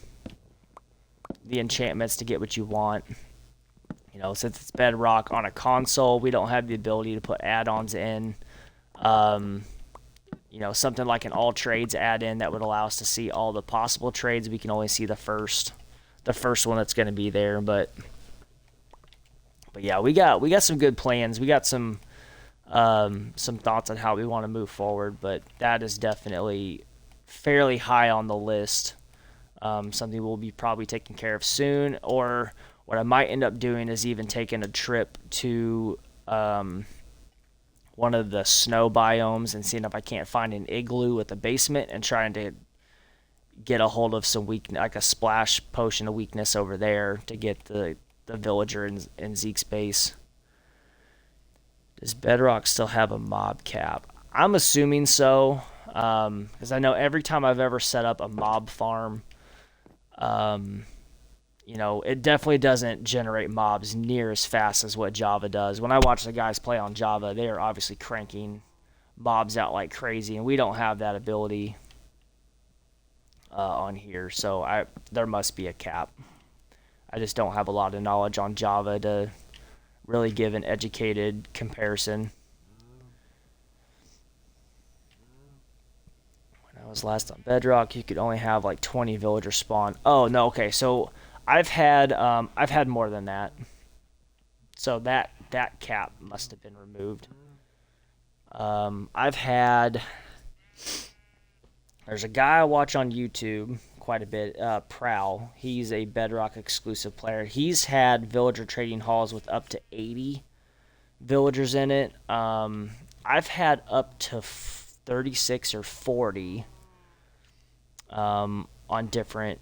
enchantments to get what you want. Since it's Bedrock on a console, we don't have the ability to put add-ons in. Something like an all trades add-in that would allow us to see all the possible trades. We can only see the first one that's going to be there, but yeah, we got some good plans. We got some thoughts on how we want to move forward, but that is definitely fairly high on the list. Something we'll be probably taking care of soon, or what I might end up doing is even taking a trip to one of the snow biomes and seeing if I can't find an igloo with a basement, and trying to get a hold of some weakness, like a splash potion of weakness over there, to get the villager in Zeke's base. Does Bedrock still have a mob cap? I'm assuming so, because I know every time I've ever set up a mob farm, it definitely doesn't generate mobs near as fast as what Java does. When I watch the guys play on Java, they are obviously cranking mobs out like crazy, and we don't have that ability on here, so there must be a cap. I just don't have a lot of knowledge on Java to really give an educated comparison. When I was last on Bedrock, you could only have like 20 villagers spawn. Oh no, okay, so I've had more than that. So that cap must have been removed. There's a guy I watch on YouTube quite a bit, Prowl. He's a Bedrock exclusive player. He's had villager trading halls with up to 80 villagers in it. I've had up to 36 or 40 on different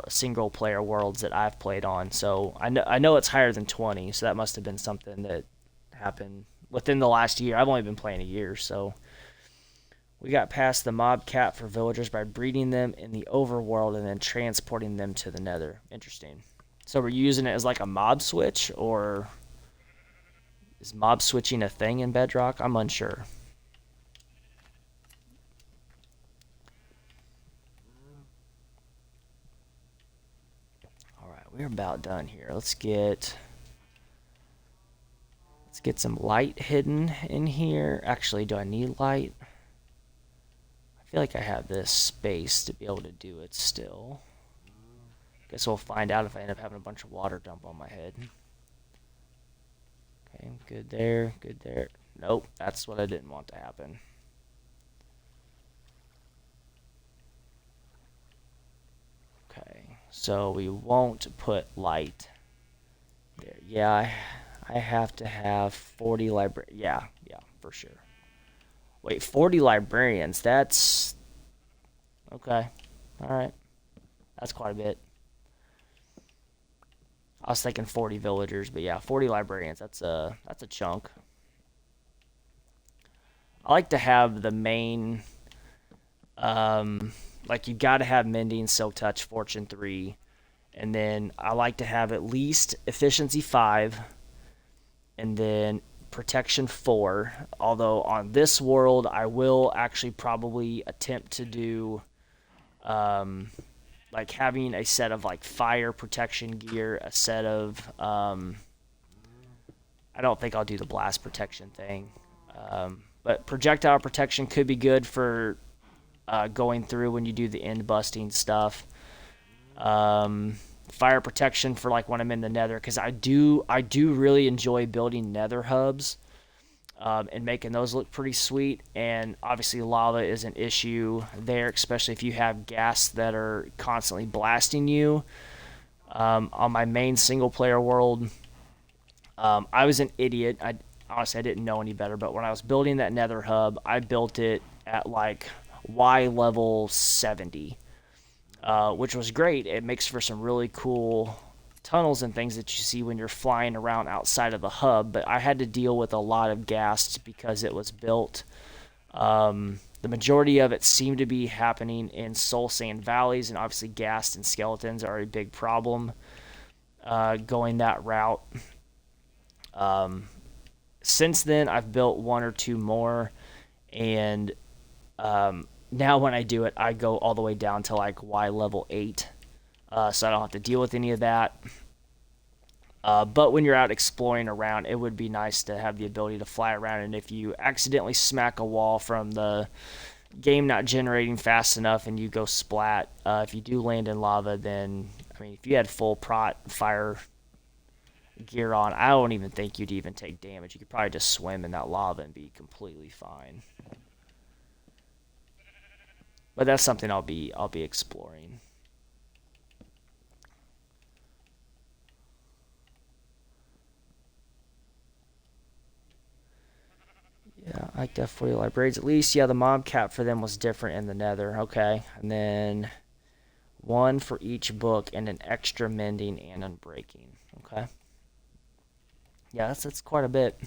single player worlds that I've played on. So I know it's higher than 20. So that must have been something that happened within the last year. I've only been playing a year, so. We got past the mob cap for villagers by breeding them in the overworld and then transporting them to the nether. Interesting. So we're using it as like a mob switch, or is mob switching a thing in Bedrock? I'm unsure. Alright, we're about done here. Let's get some light hidden in here. Actually, do I need light? I feel like I have this space to be able to do it still. Guess we'll find out if I end up having a bunch of water dump on my head. Okay, good there, good there. Nope, that's what I didn't want to happen. Okay, so we won't put light there. Yeah, I have to have 40 yeah, for sure. Wait, 40 librarians, that's... Okay, alright. That's quite a bit. I was thinking 40 villagers, but yeah, 40 librarians, that's a chunk. I like to have the main... you gotta have Mending, Silk Touch, Fortune 3. And then I like to have at least Efficiency 5. And then Protection 4, although on this world I will actually probably attempt to do like having a set of like fire protection gear, a set of I don't think I'll do the blast protection thing, but projectile protection could be good for going through when you do the end busting stuff. Fire protection for like when I'm in the nether, because I do really enjoy building nether hubs, and making those look pretty sweet. And obviously lava is an issue there, especially if you have gas that are constantly blasting you. On my main single player world, I was an idiot. I didn't know any better, but when I was building that nether hub, I built it at like Y level 70, which was great. It makes for some really cool tunnels and things that you see when you're flying around outside of the hub. But I had to deal with a lot of gas because it was built. The majority of it seemed to be happening in soul sand valleys, and obviously ghast and skeletons are a big problem going that route. Since then, I've built one or two more, and now when I do it, I go all the way down to like Y level 8, so I don't have to deal with any of that. But when you're out exploring around, it would be nice to have the ability to fly around, and if you accidentally smack a wall from the game not generating fast enough and you go splat, if you do land in lava, then, I mean, if you had full prot fire gear on, I don't even think you'd even take damage. You could probably just swim in that lava and be completely fine. But that's something I'll be exploring. Yeah, I like that for you librarians. At least, yeah, the mob cap for them was different in the nether. Okay. And then one for each book and an extra mending and unbreaking. Okay. Yeah, that's quite a bit.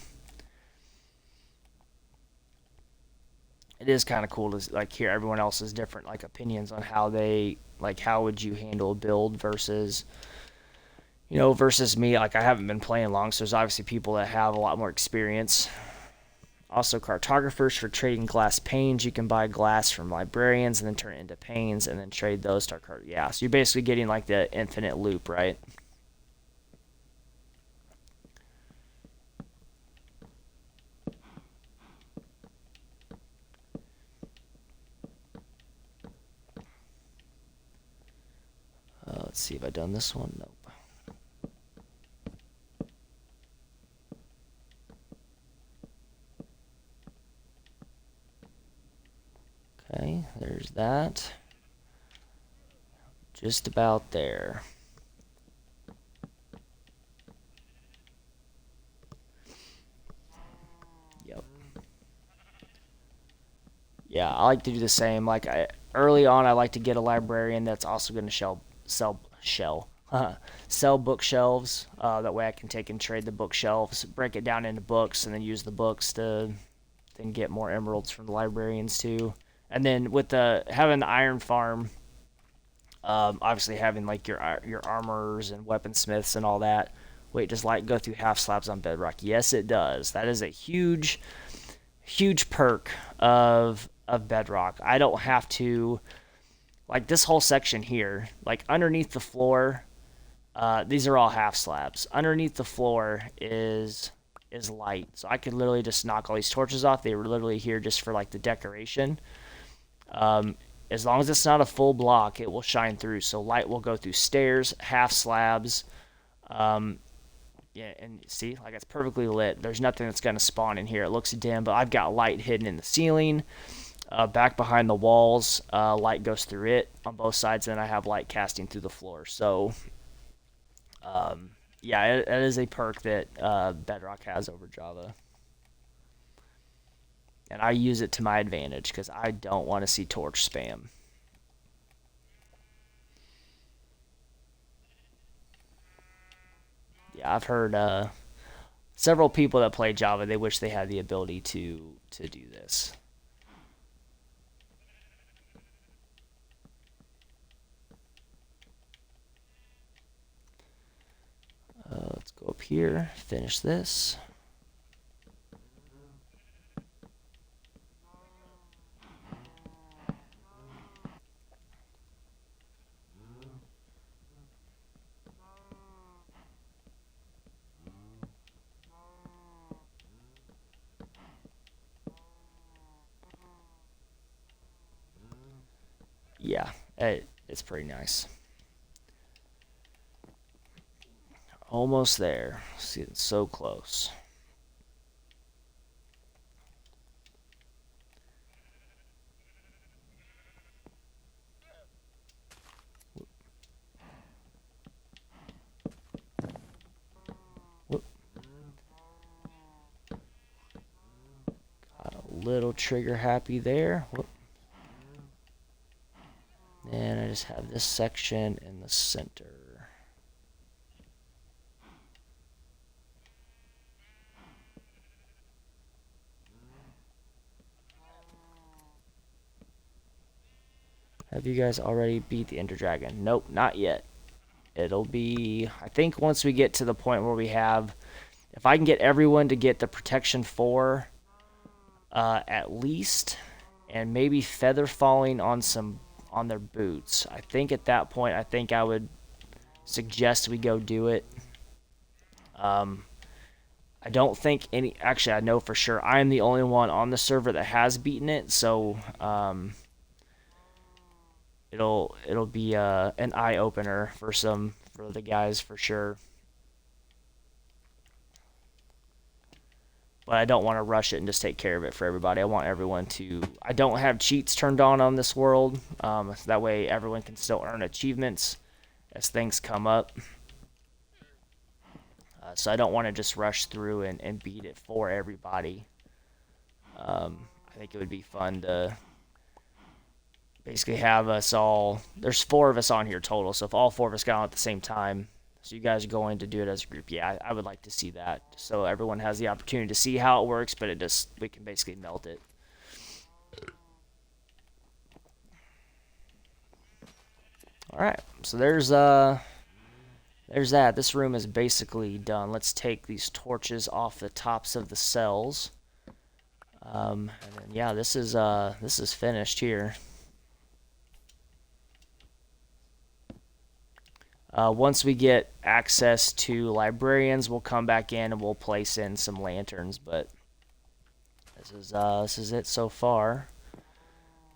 It is kind of cool to like hear everyone else's different like opinions on how they like how would you handle a build versus versus me. Like, I haven't been playing long, so there's obviously people that have a lot more experience. Also, cartographers for trading glass panes. You can buy glass from librarians and then turn it into panes and then trade those to yeah, so you're basically getting like the infinite loop, right? Let's see if I've done this one. Nope. Okay, there's that. Just about there. Yep. Yeah, I like to do the same. Like, early on, I like to get a librarian that's also going to sell bookshelves. That way I can take and trade the bookshelves, break it down into books, and then use the books to then get more emeralds from the librarians too. And then with having the iron farm, obviously having like your armorers and weaponsmiths and all that. Wait, does light go through half slabs on bedrock? Yes, it does. That is a huge perk of bedrock. I don't have to, like, this whole section here, like underneath the floor. These are all half slabs. Underneath the floor is light, so I could literally just knock all these torches off. They were literally here just for like the decoration. As long as it's not a full block, it will shine through. So light will go through stairs, half slabs. Yeah, and see, like, it's perfectly lit. There's nothing that's going to spawn in here. It looks dim, but I've got light hidden in the ceiling. Back behind the walls, light goes through it on both sides, and I have light casting through the floor. So, yeah, it is a perk that Bedrock has over Java. And I use it to my advantage because I don't want to see torch spam. Yeah, I've heard several people that play Java, they wish they had the ability to do this. Let's go up here, finish this. It's pretty nice. Almost there. See, it's so close. Whoop. Got a little trigger happy there. Whoop. And I just have this section in the center. Have you guys already beat the Ender Dragon? Nope, not yet. It'll be, I think once we get to the point where we have, if I can get everyone to get the protection 4 at least, and maybe feather falling on their boots. I think at that point, I think I would suggest we go do it. I don't think any, actually I know for sure I am the only one on the server that has beaten it, so it'll be an eye opener for the guys for sure. But I don't want to rush it and just take care of it for everybody. I want everyone to. I don't have cheats turned on this world, so that way everyone can still earn achievements as things come up. So I don't want to just rush through and beat it for everybody. I think it would be fun to basically have us all. There's 4 of us on here total, so if all 4 of us got on at the same time, so you guys are going to do it as a group, yeah, I would like to see that. So everyone has the opportunity to see how it works, but we can basically melt it. All right, so there's that. This room is basically done. Let's take these torches off the tops of the cells. And then, yeah, this is finished here. Once we get access to librarians, we'll come back in and we'll place in some lanterns. But this is it so far.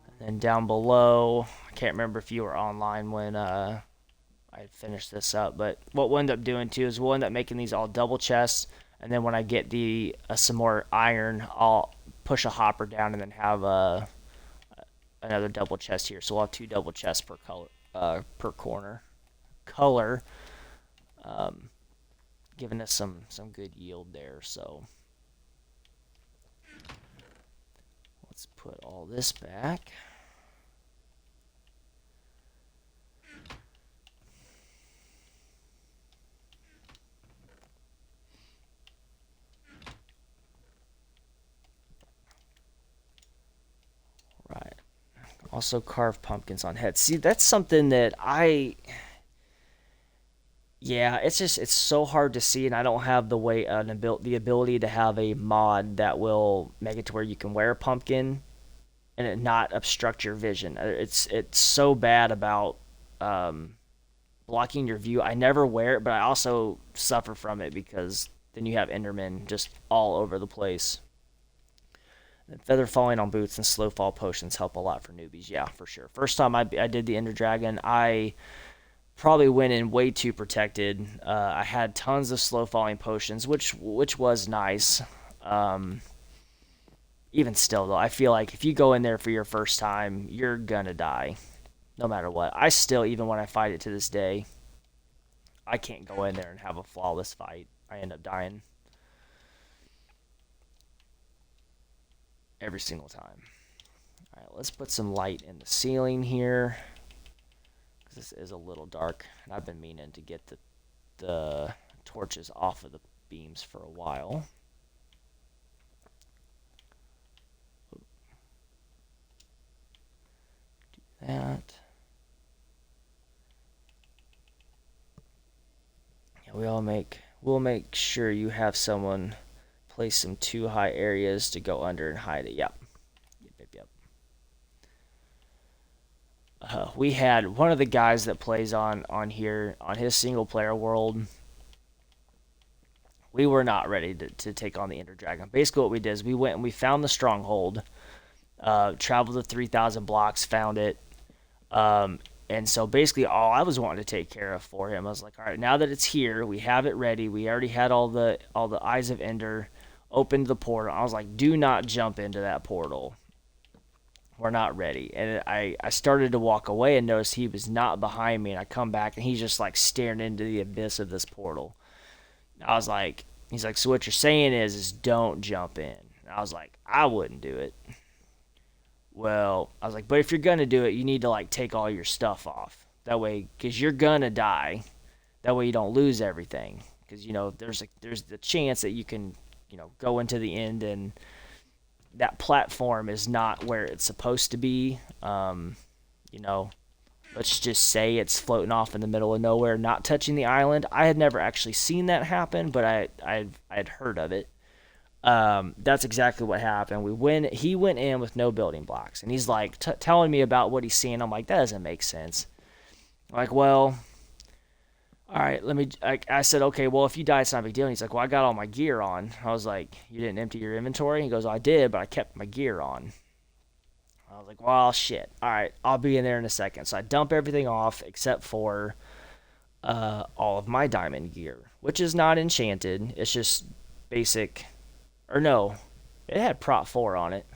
And then down below, I can't remember if you were online when I finished this up. But what we'll end up doing too is we'll end up making these all double chests. And then when I get some more iron, I'll push a hopper down and then have another double chest here. So we'll have 2 double chests per corner. Color, giving us some good yield there. So let's put all this back. Right. Also carve pumpkins on heads. See, that's something that yeah, it's so hard to see, and I don't have the ability to have a mod that will make it to where you can wear a pumpkin and it not obstruct your vision. It's so bad about blocking your view. I never wear it, but I also suffer from it because then you have Endermen just all over the place. And feather falling on boots and slow fall potions help a lot for newbies. Yeah, for sure. First time I did the Ender Dragon, I probably went in way too protected. I had tons of slow falling potions, which was nice. Even still, though, I feel like if you go in there for your first time, you're gonna die, no matter what. I still, even when I fight it to this day, I can't go in there and have a flawless fight. I end up dying every single time. All right, let's put some light in the ceiling here. This is a little dark, and I've been meaning to get the torches off of the beams for a while. Do that. Yeah, we'll make sure you have someone place some 2 high areas to go under and hide it. Yep. We had one of the guys that plays on here on his single player world. We were not ready to take on the Ender Dragon. Basically, what we did is we went and we found the stronghold, traveled the 3,000 blocks, found it. And so basically, all I was wanting to take care of for him, I was like, all right, now that it's here, we have it ready. We already had all the Eyes of Ender, opened the portal. I was like, do not jump into that portal. We're not ready. And I started to walk away and noticed he was not behind me. And I come back and he's just like staring into the abyss of this portal. I was like, he's like, so what you're saying is don't jump in. And I was like, I wouldn't do it. Well, I was like, but if you're gonna do it, you need to like take all your stuff off. That way, because you're gonna die. That way you don't lose everything. Because there's the chance that you can go into the end and that platform is not where it's supposed to be. You know, let's just say it's floating off in the middle of nowhere, not touching the island. I had never actually seen that happen, but I had heard of it. That's exactly what happened. He went in with no building blocks, and he's like telling me about what he's seeing. I'm like, that doesn't make sense. I'm like, well, all right, I said, okay, well, if you die, it's not a big deal. And he's like, well, I got all my gear on. I was like, you didn't empty your inventory? He goes, I did, but I kept my gear on. I was like, well, shit. All right, I'll be in there in a second. So I dump everything off except for all of my diamond gear, which is not enchanted. It's just basic. Or no, it had Prot 4 on it.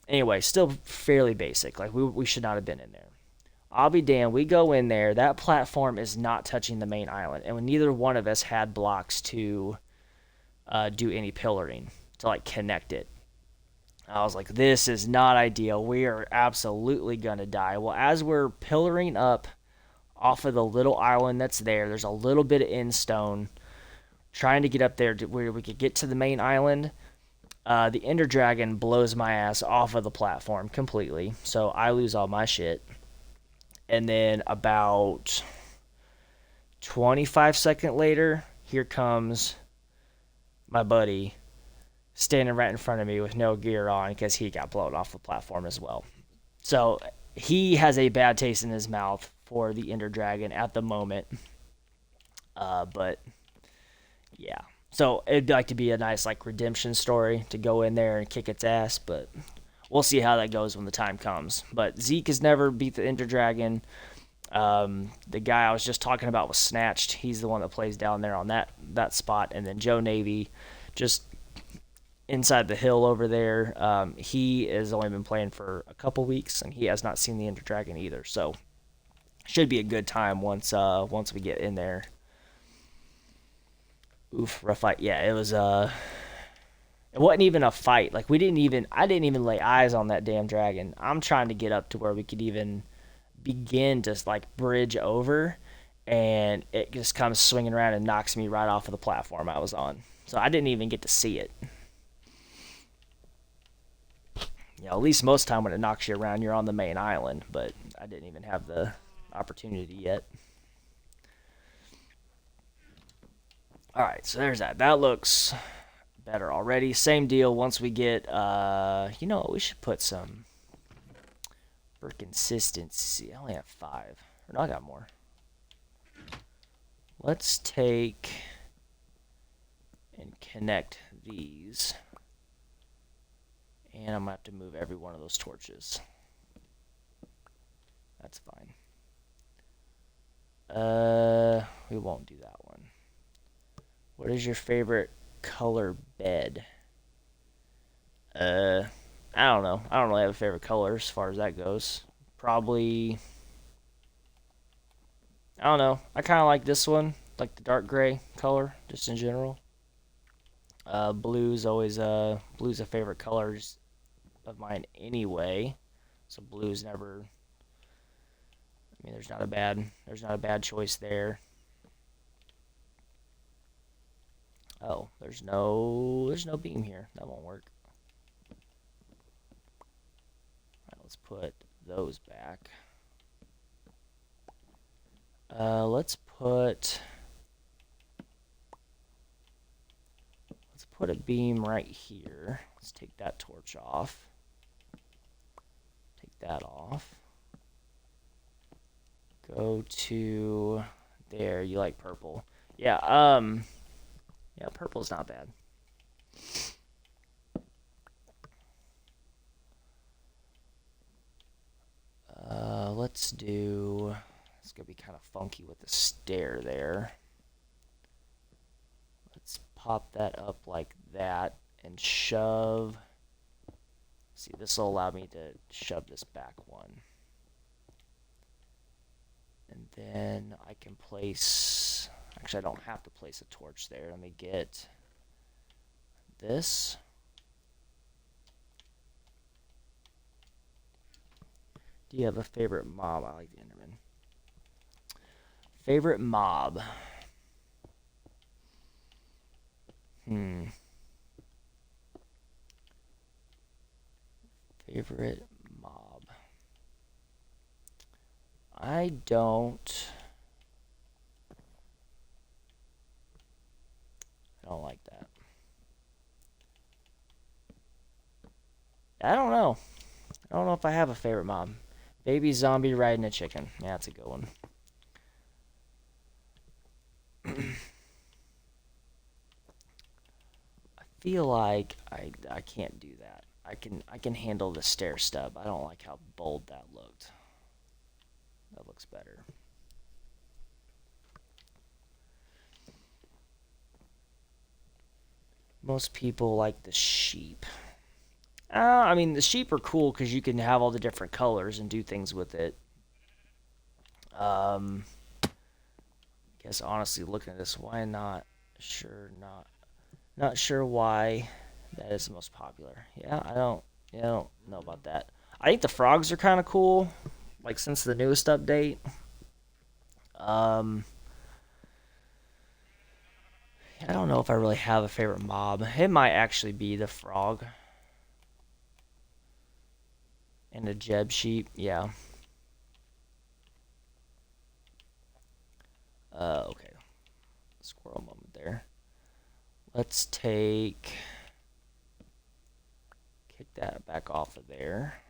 Anyway, still fairly basic. Like, we should not have been in there. I'll be damned. We go in there. That platform is not touching the main island. And neither one of us had blocks to do any pillaring to, like, connect it. I was like, this is not ideal. We are absolutely going to die. Well, as we're pillaring up off of the little island that's there's a little bit of end stone trying to get up there to where we could get to the main island. The Ender Dragon blows my ass off of the platform completely, so I lose all my shit. And then about 25 seconds later, here comes my buddy standing right in front of me with no gear on because he got blown off the platform as well. So he has a bad taste in his mouth for the Ender Dragon at the moment. But yeah. So it'd like to be a nice like redemption story to go in there and kick its ass, but we'll see how that goes when the time comes. But Zeke has never beat the Ender Dragon. The guy I was just talking about was Snatched. He's the one that plays down there on that spot. And then Joe Navy, just inside the hill over there, he has only been playing for a couple weeks, and he has not seen the Ender Dragon either. So should be a good time once we get in there. Oof, rough fight. Yeah, it was it wasn't even a fight. Like I didn't even lay eyes on that damn dragon. I'm trying to get up to where we could even begin to like bridge over, and it just comes swinging around and knocks me right off of the platform I was on. So I didn't even get to see it. At least most of the time when it knocks you around, you're on the main island, but I didn't even have the opportunity yet. Alright, so there's that. That looks better already. Same deal once we get, you know what, we should put some for consistency. I only have 5. Or no, I got more. Let's take and connect these. And I'm going to have to move every one of those torches. That's fine. We won't do that one. What is your favorite color bed? I don't know. I don't really have a favorite color as far as that goes. Probably, I don't know. I kind of like this one, like the dark gray color, just in general. Blue's a favorite color of mine anyway. So blue's never. I mean, there's not a bad choice there. Oh, there's no beam here. That won't work. Alright, let's put those back. Let's put a beam right here. Let's take that torch off. Take that off. Go to there. You like purple. Yeah, yeah, purple's not bad. let's do, it's going to be kind of funky with the stair there. Let's pop that up like that and shove. See, this will allow me to shove this back one. And then I can place, actually I don't have to place a torch there. Let me get this. Do you have a favorite mob? I like the Enderman. Favorite mob? Favorite mob. I don't like that. I don't know. I don't know if I have a favorite mob. Baby zombie riding a chicken. Yeah, that's a good one. I feel like I can't do that. I can handle the stair stub. I don't like how bold that looked. That looks better. Most people like the sheep. I mean, the sheep are cool because you can have all the different colors and do things with it. Guess honestly, looking at this, why not? Not sure why that is the most popular. Yeah, I don't know about that. I think the frogs are kind of cool, like since the newest update. I don't know if I really have a favorite mob. It might actually be the frog. And the Jeb sheep, yeah. Okay. Squirrel moment there. Let's kick that back off of there.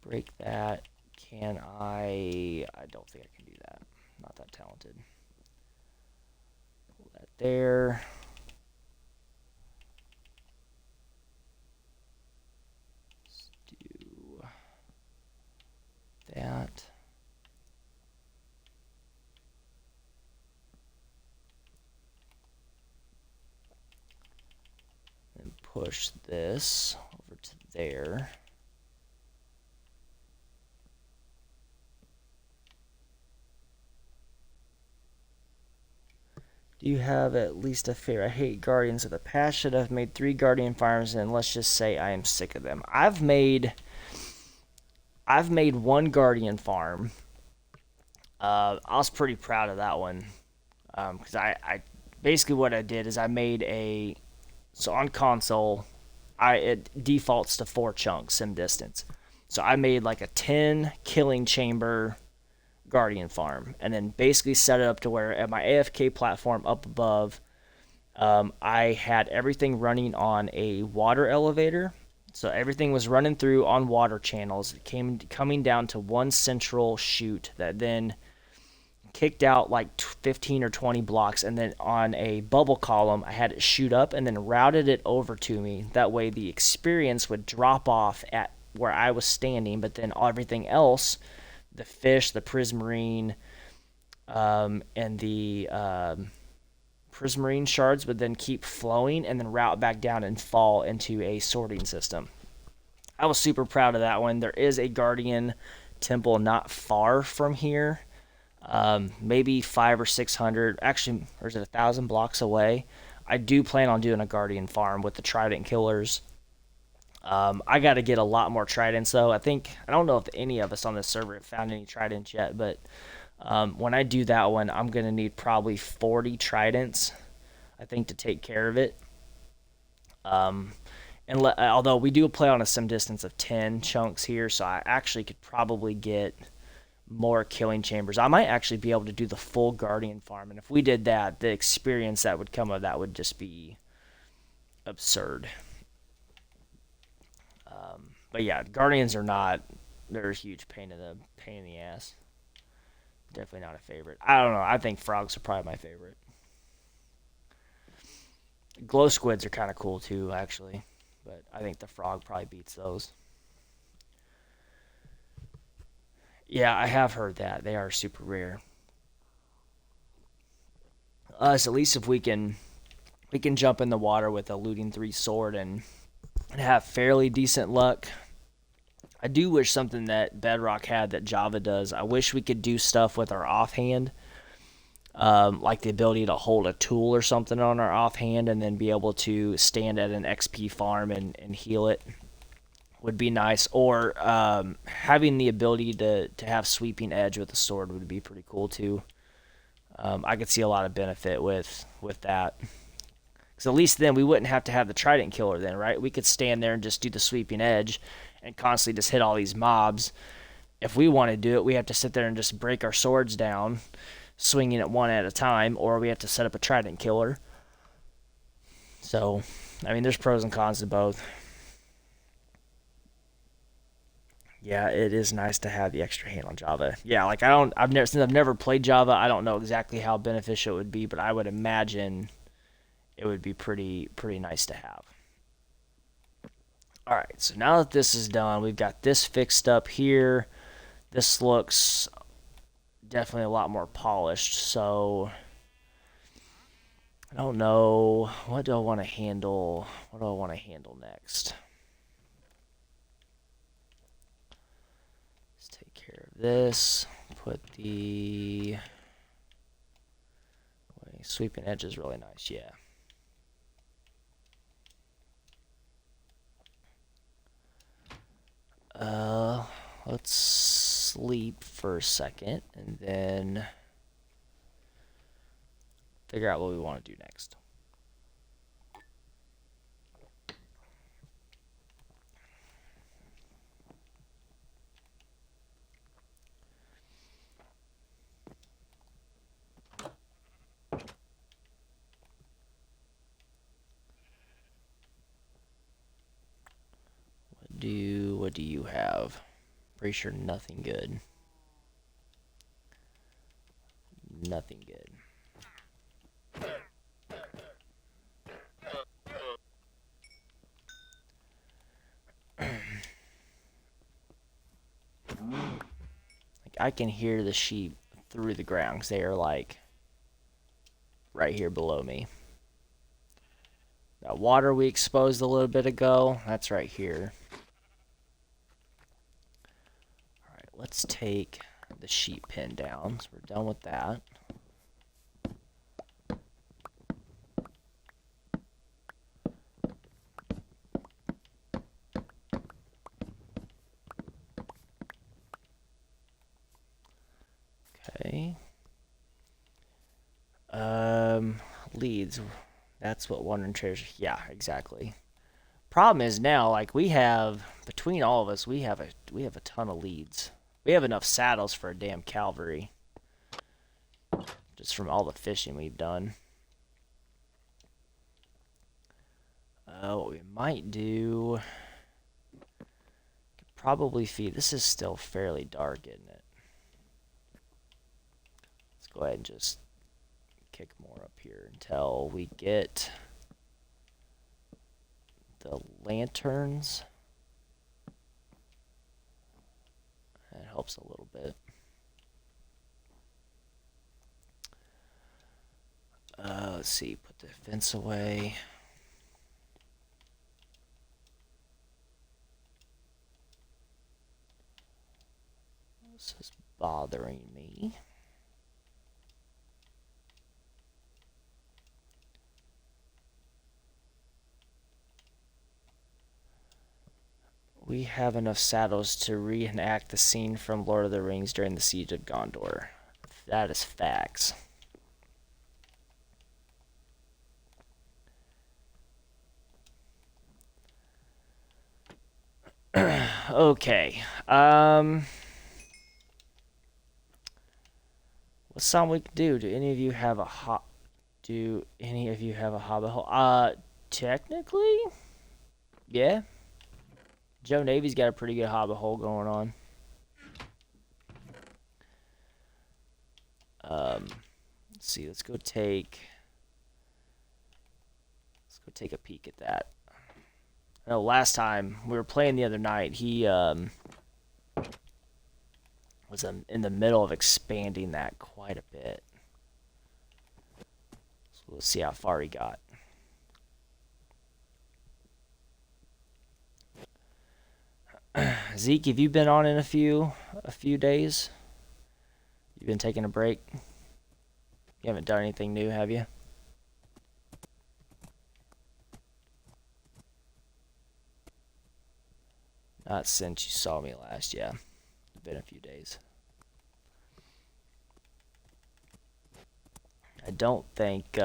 Break that. Can I don't think I can do that. I'm not that talented. Pull that there. Let's do that. Then push this over to there. Do you have at least a favorite? I hate guardians of the passion. I've made 3 guardian farms, and let's just say I am sick of them. I've made 1 guardian farm. I was pretty proud of that one because I basically what I did is I made so on console it defaults to 4 chunks sim distance. So I made like a 10 killing chamber guardian farm, and then basically set it up to where at my AFK platform up above, I had everything running on a water elevator. So everything was running through on water channels, coming down to one central chute that then kicked out like 15 or 20 blocks, and then on a bubble column I had it shoot up and then routed it over to me. That way the experience would drop off at where I was standing, but then everything else, the fish, the prismarine, and the prismarine shards would then keep flowing and then route back down and fall into a sorting system. I was super proud of that one. There is a guardian temple not far from here, maybe 500 or 600, actually, or is it 1,000 blocks away. I do plan on doing a guardian farm with the trident killers. I got to get a lot more tridents though. I don't know if any of us on this server have found any tridents yet, but when I do that one, I'm gonna need probably 40 tridents, I think, to take care of it. Although we do play on a sim distance of 10 chunks here, so I actually could probably get more killing chambers. I might actually be able to do the full guardian farm, and if we did that, the experience that would come of that would just be absurd. But yeah, guardians are not, they're a huge pain in the ass. Definitely not a favorite. I don't know. I think frogs are probably my favorite. Glow squids are kind of cool too, actually, but I think the frog probably beats those. Yeah, I have heard that. They are super rare. Us, at least if we can jump in the water with a looting 3 sword and have fairly decent luck. I do wish something that Bedrock had that Java does. I wish we could do stuff with our offhand, like the ability to hold a tool or something on our offhand and then be able to stand at an XP farm and heal it would be nice. Or having the ability to have sweeping edge with a sword would be pretty cool too. I could see a lot of benefit with that. Because at least then we wouldn't have to have the trident killer then, right? We could stand there and just do the sweeping edge and constantly just hit all these mobs. If we want to do it, we have to sit there and just break our swords down, swinging it one at a time, or we have to set up a trident killer. So, I mean, there's pros and cons to both. Yeah, it is nice to have the extra hand on Java. Yeah, like since I've never played Java, I don't know exactly how beneficial it would be, but I would imagine it would be pretty nice to have. All right, so now that this is done, we've got this fixed up here. This looks definitely a lot more polished, so I don't know, what do I want to handle? What do I want to handle next? Let's take care of this. Put the sweeping edge is really nice, yeah. Let's sleep for a second and then figure out what we want to do next. What do you have? Pretty sure nothing good. Nothing good. Like I can hear the sheep through the ground because they are like right here below me. That water we exposed a little bit ago, that's right here. Alright, let's take the sheep pen down. So we're done with that. Okay. Leads. That's what wandering treasure. Yeah, exactly. Problem is now, like we have between all of us, we have a ton of leads. We have enough saddles for a damn cavalry, just from all the fishing we've done. What we might do, could probably feed. This is still fairly dark, isn't it? Let's go ahead and just kick more up here until we get the lanterns. That helps a little bit. Let's see, put the fence away. This is bothering me. We have enough saddles to reenact the scene from Lord of the Rings during the Siege of Gondor. That is facts. Okay. What's something we can do? Do any of you have a hobbit hole? Technically, yeah. Joe Navy's got a pretty good hobbit hole going on. Let's see. Let's go take a peek at that. I know last time we were playing the other night, he Was in the middle of expanding that quite a bit. So we'll see how far he got. Zeke, have you been on in a few days? You've been taking a break? You haven't done anything new, have you? Not since you saw me last, yeah. It's been a few days. I don't think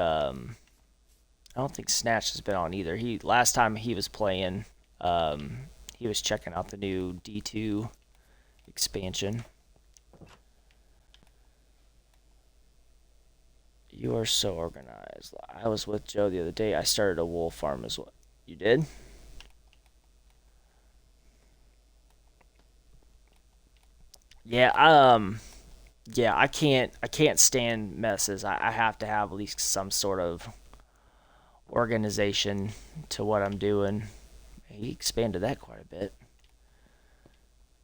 Snatch has been on either. Last time he was playing, he was checking out the new D2 expansion. You are so organized. I was with Joe the other day. I started a wool farm as well. You did? Yeah, yeah, I can't stand messes. I have to have at least some sort of organization to what I'm doing. He expanded that quite a bit.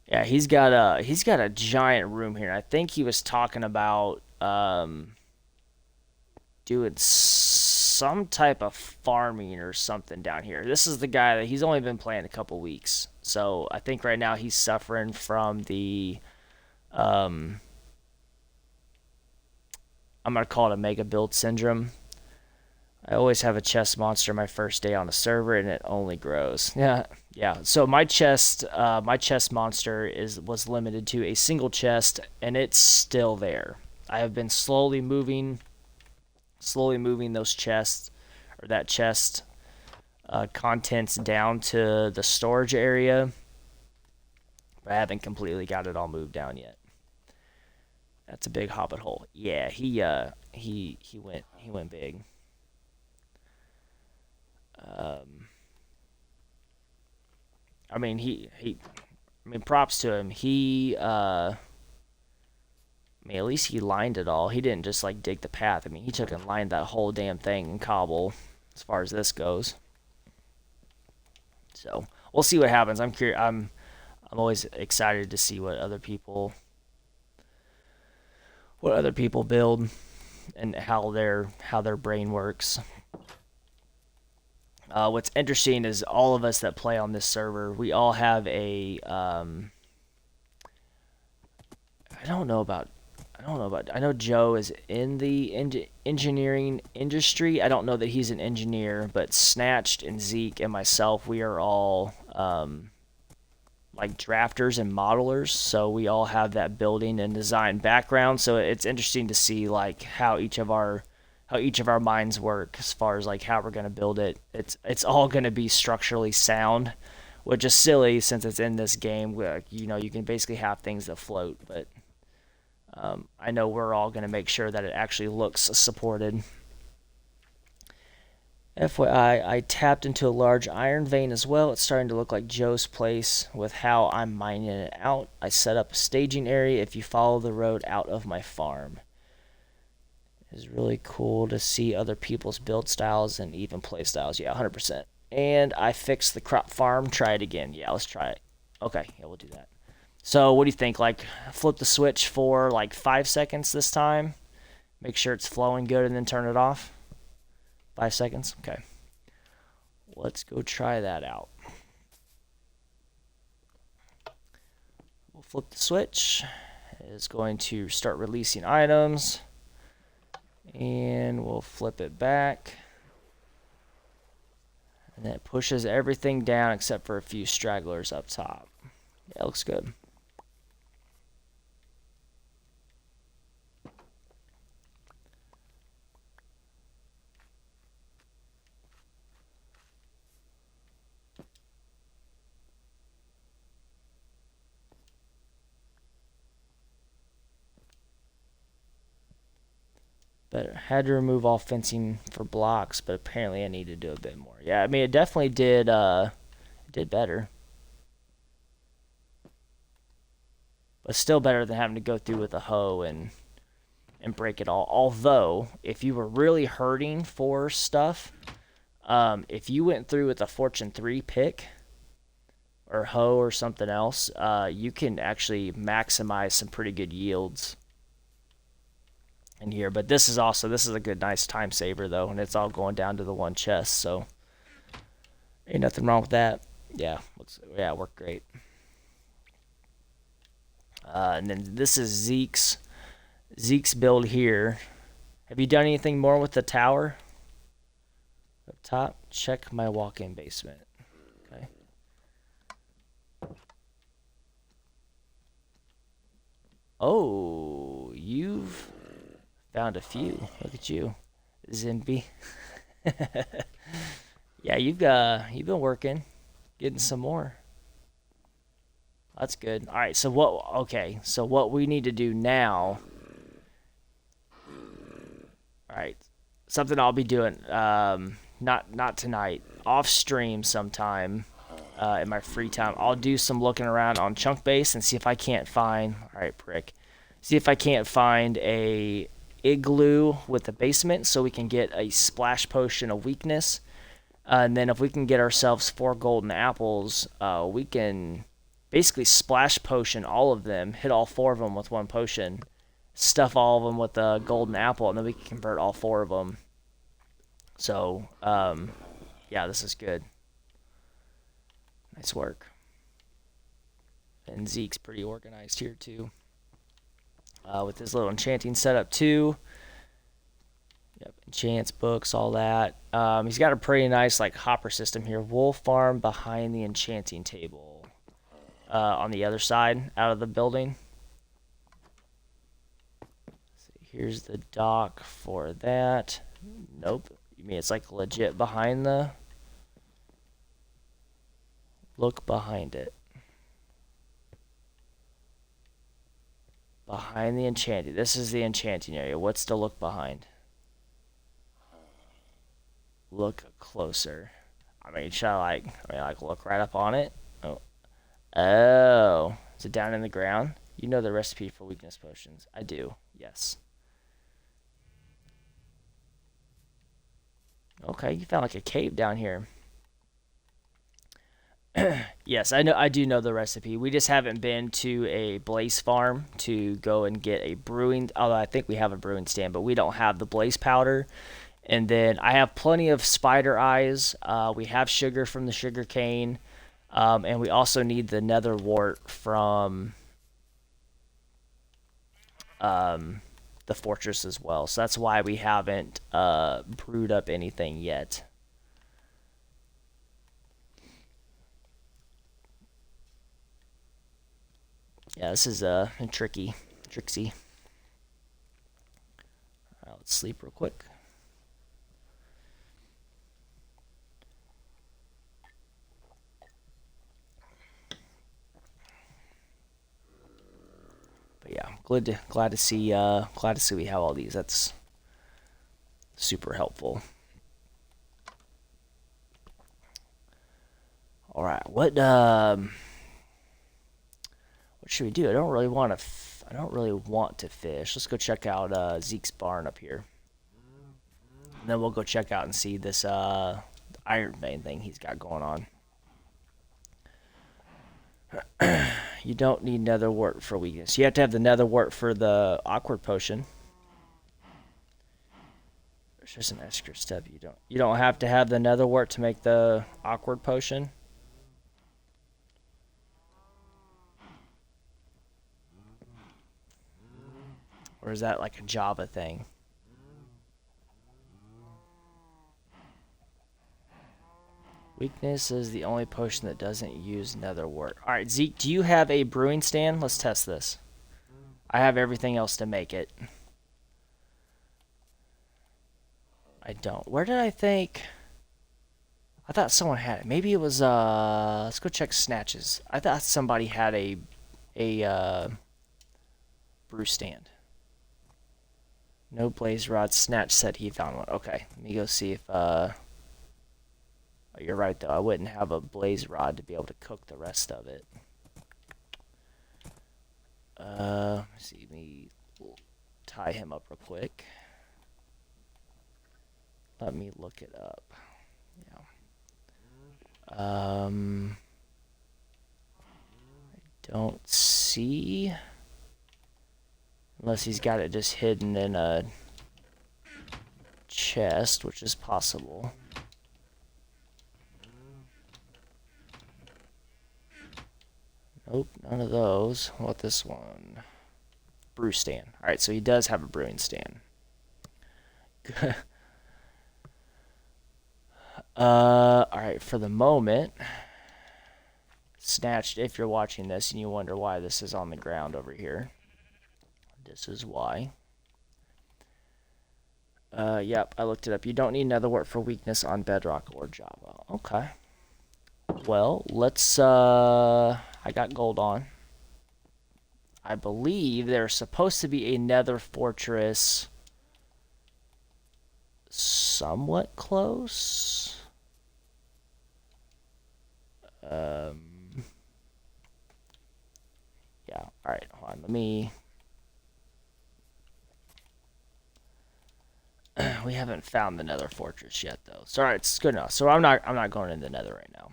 Yeah, he's got a giant room here. I think he was talking about doing some type of farming or something down here. This is the guy that he's only been playing a couple weeks. So I think right now he's suffering from the um I'm gonna call it a mega build syndrome. I always have a chest monster my first day on the server, and it only grows. Yeah, yeah. So my chest monster was limited to a single chest, and it's still there. I have been slowly moving those chests, or that chest contents down to the storage area, but I haven't completely got it all moved down yet. That's a big hobbit hole. Yeah, he went big. Um, I mean I mean, props to him. I mean, at least he lined it all. He didn't just like dig the path. I mean, he took and lined that whole damn thing in cobble, as far as this goes. So we'll see what happens. I'm curious. I'm always excited to see what other people build and how their brain works. What's interesting is all of us that play on this server, we all have a I don't know about I know Joe is in the engineering industry. I don't know that he's an engineer, but Snatched and Zeke and myself, we are all like drafters and modelers, so we all have that building and design background. So it's interesting to see like how each of our minds work as far as like how we're going to build it. It's all going to be structurally sound, which is silly since it's in this game where you can basically have things that float, but I know we're all going to make sure that it actually looks supported. FYI, I tapped into a large iron vein as well. It's starting to look like Joe's place with how I'm mining it out. I set up a staging area if you follow the road out of my farm. It's really cool to see other people's build styles and even play styles. Yeah, 100%. And I fixed the crop farm. Try it again. Yeah, let's try it. Okay, yeah, we'll do that. So what do you think? Like, flip the switch for like 5 seconds this time. Make sure it's flowing good and then turn it off. 5 seconds? Okay. Let's go try that out. We'll flip the switch. It's going to start releasing items. And we'll flip it back. And then it pushes everything down except for a few stragglers up top. Yeah, it looks good. But had to remove all fencing for blocks, but apparently I need to do a bit more. Yeah, I mean it definitely did better. But still better than having to go through with a hoe and break it all. Although, if you were really hurting for stuff, if you went through with a Fortune 3 pick, or hoe or something else, you can actually maximize some pretty good yields in here. But this is a good nice time saver though, and it's all going down to the one chest, so ain't nothing wrong with that. Yeah, worked great. And then this is Zeke's build here. Have you done anything more with the tower? Up top, check my walk-in basement. Okay. Oh, you've found a few. Look at you, Zimby. Yeah, you've been working, getting some more. That's good. All right, so what we need to do now. All right, something I'll be doing. Not tonight. Off stream sometime. In my free time, I'll do some looking around on Chunk Base and see if I can't find. All right, prick. See if I can't find a igloo with a basement, so we can get a splash potion of weakness. And then if we can get ourselves 4 golden apples, we can basically splash potion all of them, hit all 4 of them with 1 potion, stuff all of them with a golden apple, and then we can convert all 4 of them. So, yeah, this is good. Nice work. And Zeke's pretty organized here too, with his little enchanting setup too. Yep, enchants, books, all that. He's got a pretty nice like hopper system here. Wool farm behind the enchanting table, on the other side out of the building. So here's the dock for that. Nope. You mean it's like legit behind the... Look behind it. Behind the enchanting. This is the enchanting area. What's to look behind? Look closer. I mean, should I like look right up on it? Oh. Oh. Is it down in the ground? You know the recipe for weakness potions. I do. Yes. Okay, you found like a cave down here. Yes, I do know the recipe. We just haven't been to a blaze farm to go and get a brewing, although I think we have a brewing stand, but we don't have the blaze powder. And then I have plenty of spider eyes. We have sugar from the sugar cane. And we also need the nether wart from the fortress as well. So that's why we haven't brewed up anything yet. Yeah, this is tricksy. All right, let's sleep real quick. But yeah, glad to see we have all these. That's super helpful. All right, what should we do? I don't really want to fish. Let's go check out Zeke's barn up here. And then we'll go check out and see this iron vein thing he's got going on. You don't need nether wart for weakness. You have to have the nether wart for the awkward potion. There's just an extra step. You don't have to have the nether wart to make the awkward potion. Or is that like a Java thing? Weakness is the only potion that doesn't use nether wart. Alright, Zeke, do you have a brewing stand? Let's test this. I have everything else to make it. I don't. Where did I think... I thought someone had it. Maybe it was, let's go check snatches. I thought somebody had a brew stand. No blaze rod. Snatch said he found one. Okay, let me go see if, oh, you're right, though. I wouldn't have a blaze rod to be able to cook the rest of it. Let's see. Let me tie him up real quick. Let me look it up. Yeah. Unless he's got it just hidden in a chest, which is possible. Nope, none of those. What this one? Brew stand. Alright, so he does have a brewing stand. Alright, for the moment, Snatched, if you're watching this and you wonder why this is on the ground over here, this is why. Yep, I looked it up. You don't need netherwort for weakness on Bedrock or Java. Okay. Well, let's, I got gold on. I believe there's supposed to be a nether fortress somewhat close. Yeah, alright, hold on, let me... We haven't found the nether fortress yet, though. So, alright, it's good enough. So I'm not going in the nether right now.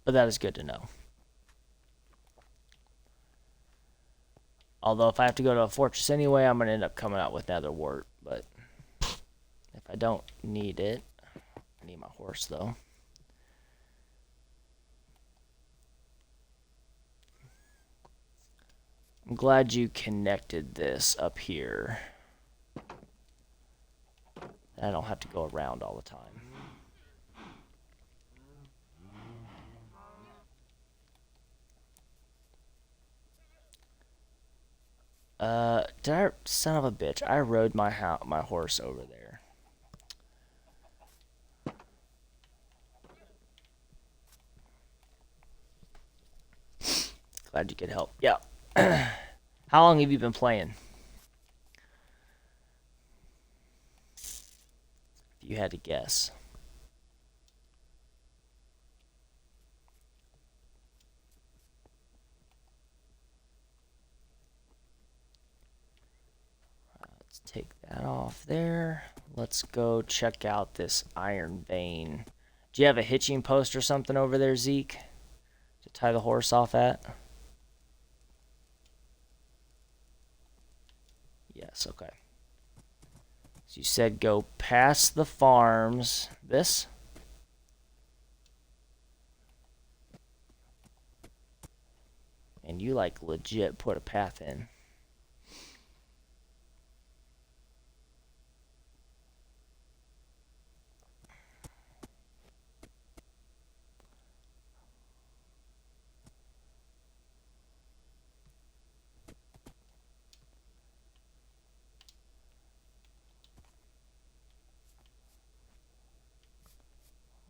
But that is good to know. Although if I have to go to a fortress anyway, I'm going to end up coming out with nether wart. But if I don't need it, I need my horse, though. I'm glad you connected this up here. I don't have to go around all the time. Son of a bitch, I rode my horse over there. Glad you could help. Yeah. How long have you been playing? If you had to guess. Let's take that off there. Let's go check out this iron vein. Do you have a hitching post or something over there, Zeke, to tie the horse off at? Yes, okay. So you said go past the farms. This? And you like legit put a path in.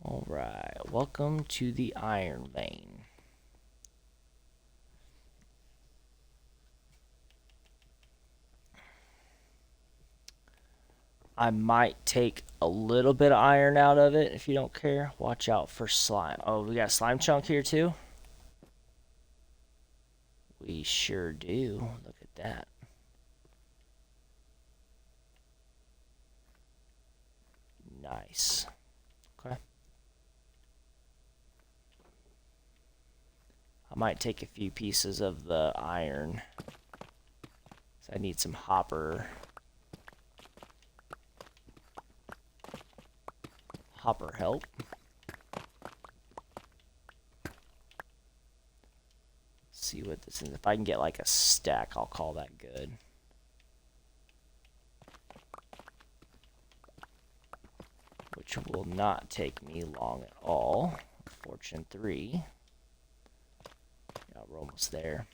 Alright, welcome to the iron vein. I might take a little bit of iron out of it if you don't care. Watch out for slime. Oh, we got a slime chunk here too? We sure do. Look at that. Nice. Okay. I might take a few pieces of the iron. So I need some hopper help. See what this is. If I can get like a stack, I'll call that good. Which will not take me long at all. Fortune 3. Yeah, we're almost there.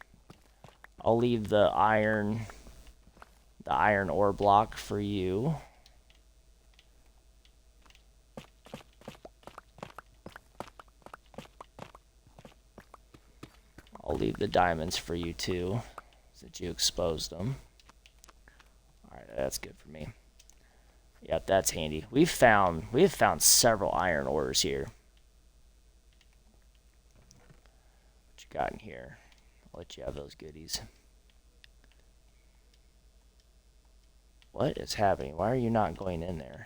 I'll leave the iron ore block for you. I'll leave the diamonds for you too, since you exposed them. Alright, that's good for me. Yep, that's handy. We've found several iron ores here. What you got in here? I'll let you have those goodies. What is happening? Why are you not going in there?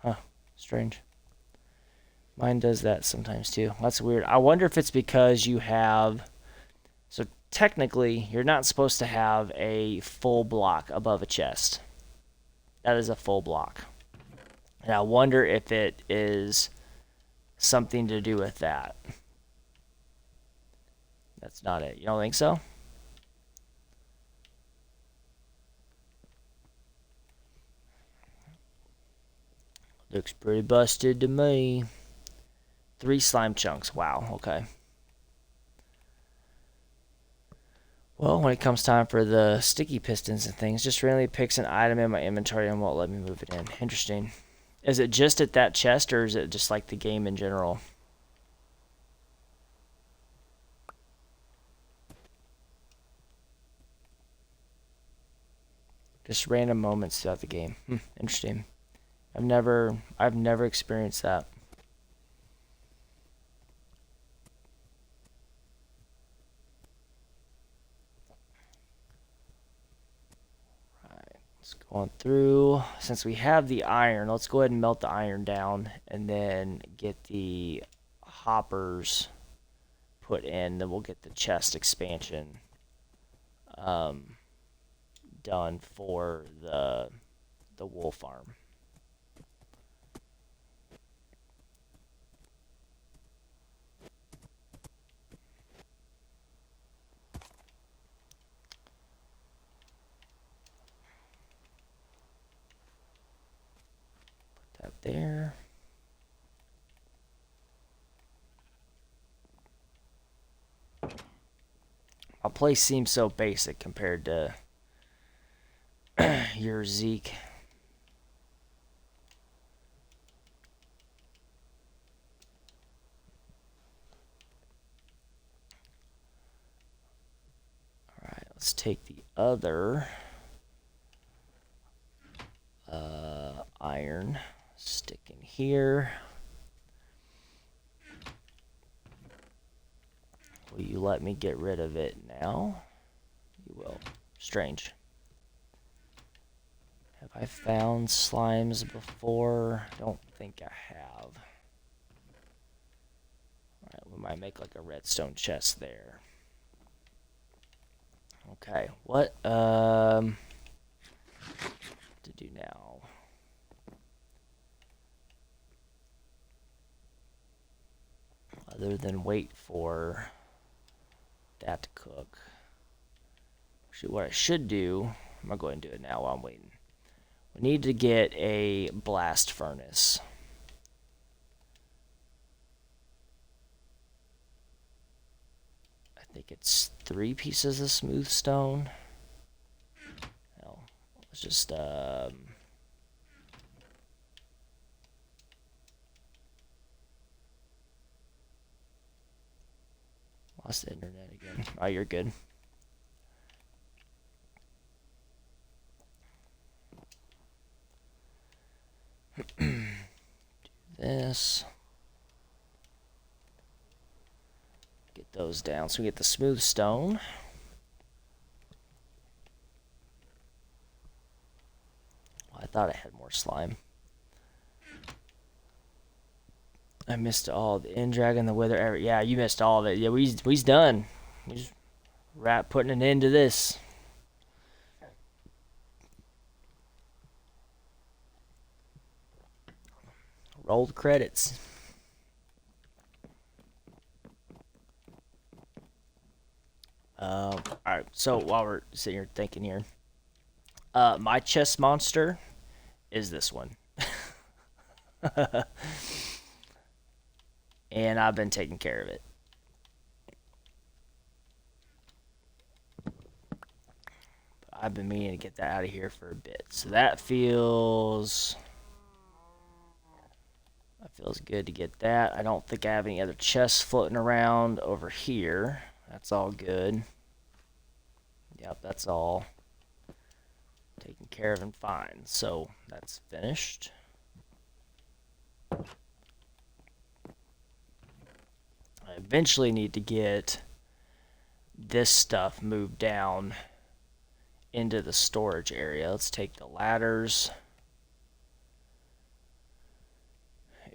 Huh, strange. Mine does that sometimes too. That's weird. I wonder if it's because you have... So technically, you're not supposed to have a full block above a chest. That is a full block. And I wonder if it is something to do with that. That's not it. You don't think so? Looks pretty busted to me. 3 slime chunks. Wow, okay. Well, when it comes time for the sticky pistons and things, just randomly picks an item in my inventory and won't let me move it in. Interesting. Is it just at that chest, or is it just like the game in general? Just random moments throughout the game. Interesting. I've never experienced that. Going through, since we have the iron, let's go ahead and melt the iron down and then get the hoppers put in. Then we'll get the chest expansion done for the wool farm. There. My place seems so basic compared to your Zeke. Alright, let's take the other iron. Stick in here. Will you let me get rid of it now? You will. Strange. Have I found slimes before? Don't think I have. Alright, we might make like a redstone chest there. Okay, what to do now? Other than wait for that to cook. Actually, what I should do, I'm gonna go ahead and do it now while I'm waiting. We need to get a blast furnace. I think it's 3 pieces of smooth stone. Well, let's just lost the internet again. Oh, you're good. Do this. Get those down. So we get the smooth stone. Well, I thought I had more slime. I missed all the end dragon, the wither. Yeah, you missed all of it. Yeah, we's done. We's putting an end to this. Roll the credits. Alright, so while we're sitting here thinking here, my chest monster is this one. And I've been taking care of it. I've been meaning to get that out of here for a bit. So that feels good to get that. I don't think I have any other chests floating around over here. That's all good. Yep, that's all taken care of and fine. So that's finished. I eventually need to get this stuff moved down into the storage area. Let's take the ladders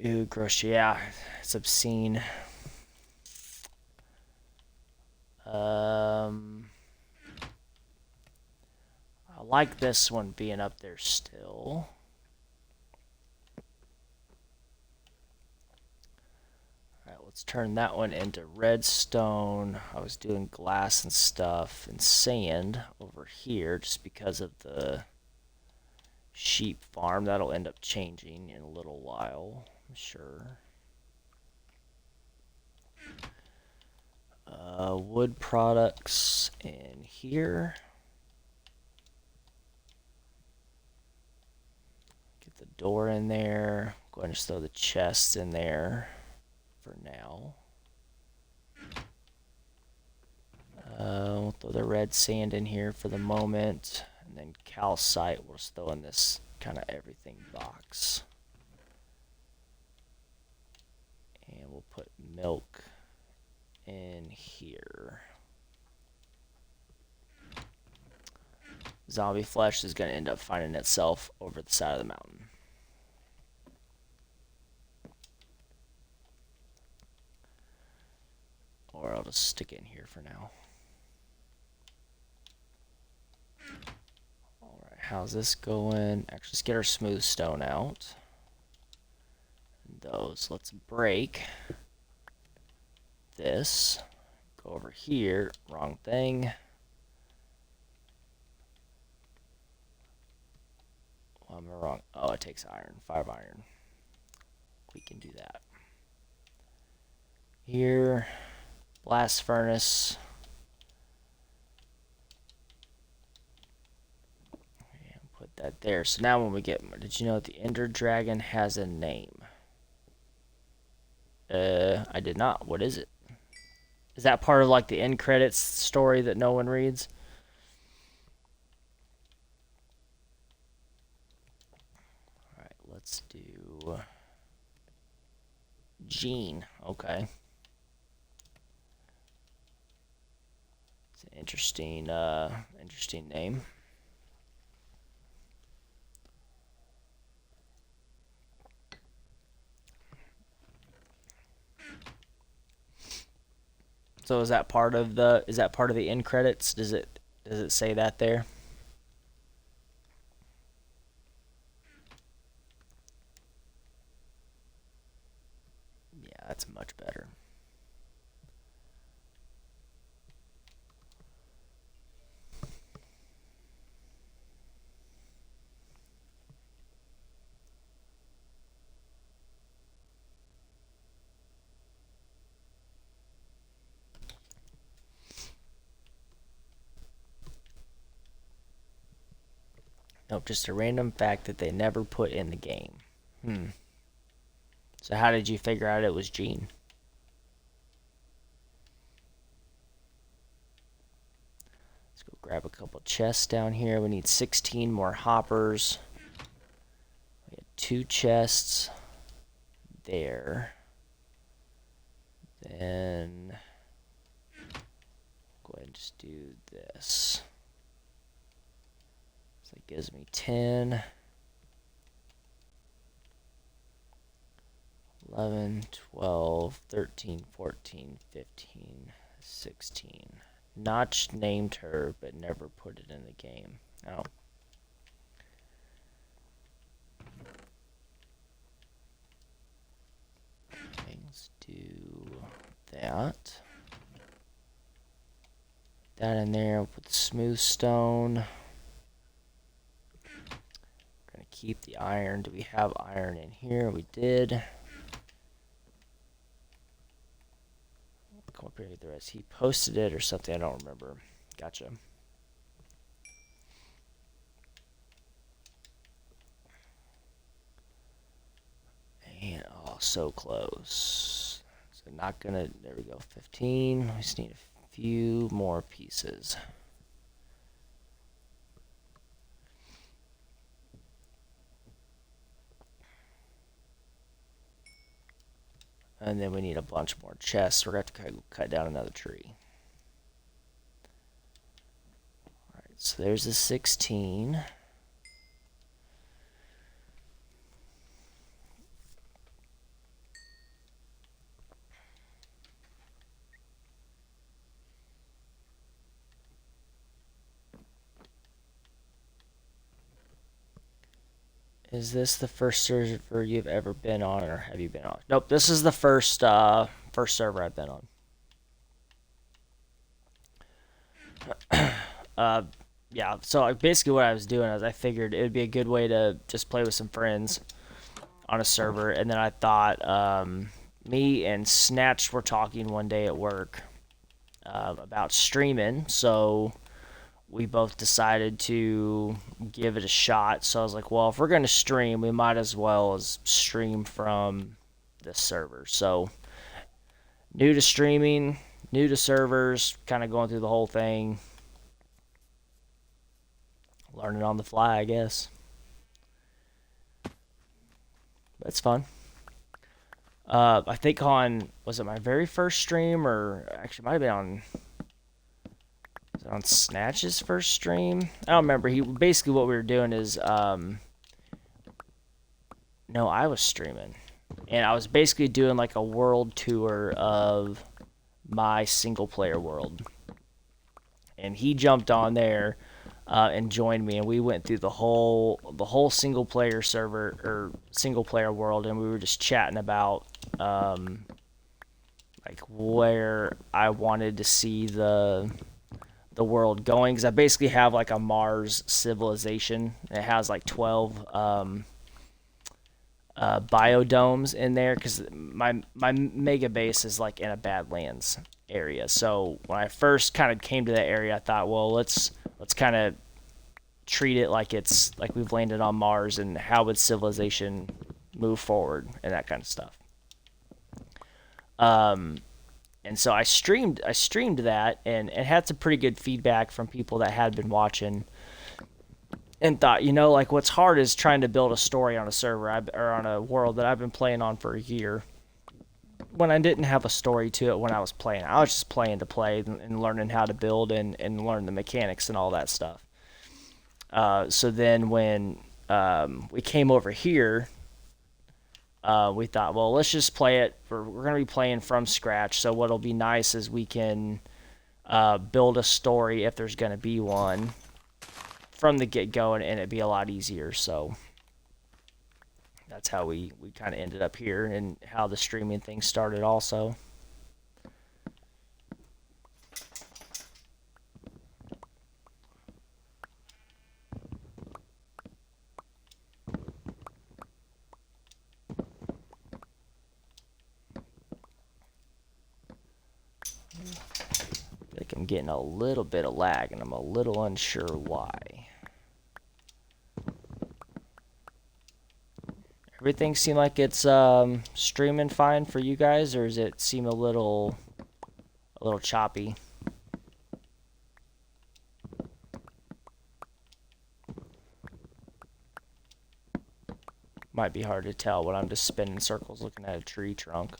Ooh, gross. Yeah, it's obscene. I like this one being up there still. Alright, let's turn that one into redstone. I was doing glass and stuff and sand over here just because of the sheep farm. That'll end up changing in a little while, I'm sure. Wood products in here. Get the door in there. Go ahead and just throw the chest in there for now. We'll throw the red sand in here for the moment. And then calcite we'll just throw in this kind of everything box. And we'll put milk in here. Zombie flesh is going to end up finding itself over the side of the mountain. Or I'll just stick it in here for now. Alright, how's this going? Actually, let's get our smooth stone out. And those, let's break this. Go over here, wrong thing. Well, I'm wrong. Oh, it takes iron, 5 iron. We can do that. Here, blast furnace. And put that there. So now when we get, did you know that the Ender Dragon has a name? I did not. What is it? Is that part of like the end credits story that no one reads? Alright, let's do Gene. Okay. It's an interesting name. So is that part of the end credits? Does it say that there? Yeah, that's much better. Nope, just a random fact that they never put in the game. So how did you figure out it was Gene? Let's go grab a couple chests down here. We need 16 more hoppers. We had 2 chests there. Then go ahead and just do this. So that gives me 10, 11, 12, 13, 14, 15, 16. Notch named her, but never put it in the game. Oh. Okay, let's do that. That in there. We'll put smooth stone. We're gonna keep the iron. Do we have iron in here? We did. Come up here with the rest. He posted it or something. I don't remember. Gotcha. And oh, so close. So not gonna. There we go. 15. We just need a few more pieces. And then we need a bunch more chests. We're going to have to cut down another tree. Alright, so there's the 16. Is this the first server you've ever been on, or have you been on? Nope, this is the first first server I've been on. Yeah, so basically what I was doing is I figured it would be a good way to just play with some friends on a server, and then I thought me and Snatch were talking one day at work about streaming, so we both decided to give it a shot. So I was like, well, if we're going to stream, we might as well as stream from this server. So new to streaming, new to servers, kind of going through the whole thing, learning on the fly, I guess. That's fun. I think was it my very first stream, or actually might have been on Snatch's first stream? I don't remember. Basically what we were doing is, no, I was streaming, and I was basically doing like a world tour of my single player world, and he jumped on there and joined me, and we went through the whole single player server or single player world, and we were just chatting about like where I wanted to see the world going, because I basically have like a Mars civilization. It has like 12 biodomes in there, because my mega base is like in a Badlands area. So when I first kind of came to that area, I thought, well, let's kind of treat it like it's like we've landed on Mars, and how would civilization move forward and that kind of stuff. Um, and so I streamed that, and it had some pretty good feedback from people that had been watching, and thought, like what's hard is trying to build a story on a server or on a world that I've been playing on for a year, when I didn't have a story to it when I was playing. I was just playing to play and learning how to build and learn the mechanics and all that stuff. So then when we came over here, we thought, well, let's just play it. We're going to be playing from scratch. So what'll be nice is we can build a story, if there's going to be one, from the get-go, and it'd be a lot easier. So that's how we kind of ended up here, and how the streaming thing started also. I think I'm getting a little bit of lag, and I'm a little unsure why. Everything seem like it's streaming fine for you guys, or does it seem a little choppy? Might be hard to tell when I'm just spinning circles looking at a tree trunk.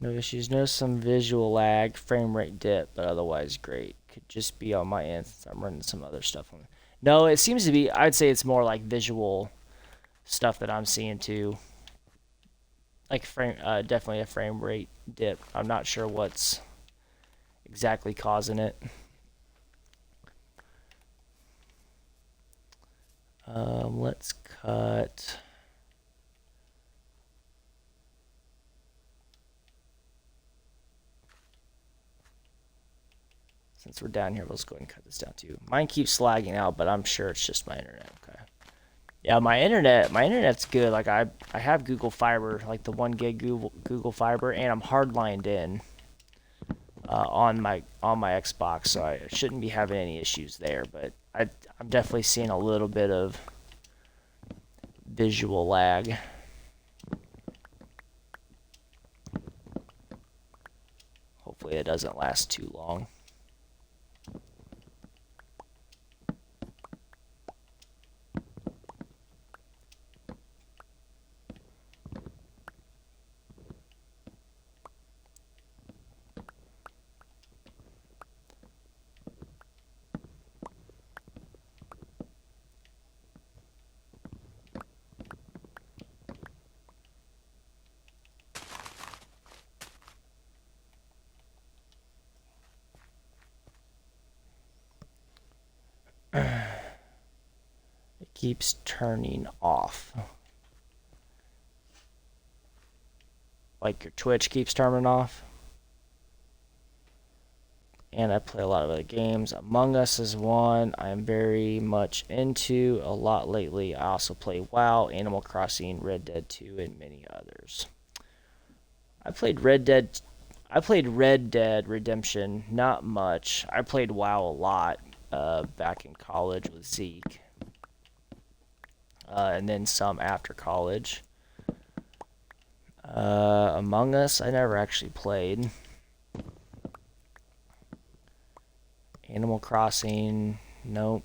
No issues. No, some visual lag, frame rate dip, but otherwise great. Could just be on my end since I'm running some other stuff on. No, it seems to be. I'd say it's more like visual stuff that I'm seeing too. Like definitely a frame rate dip. I'm not sure what's exactly causing it. Let's cut. Since we're down here, let's go ahead and cut this down too. Mine keeps lagging out, but I'm sure it's just my internet. Okay. Yeah, my internet's good. Like I have Google Fiber, like the 1 gig Google Fiber, and I'm hardlined in on my Xbox, so I shouldn't be having any issues there. But I'm definitely seeing a little bit of visual lag. Hopefully it doesn't last too long. keeps turning off. Like your Twitch keeps turning off. And I play a lot of other games. Among Us is one I'm very much into a lot lately. I also play WoW, Animal Crossing, Red Dead 2, and many others. I played Red Dead Redemption, not much. I played WoW a lot back in college with Zeke. And then some after college. Among Us, I never actually played. Animal Crossing, nope.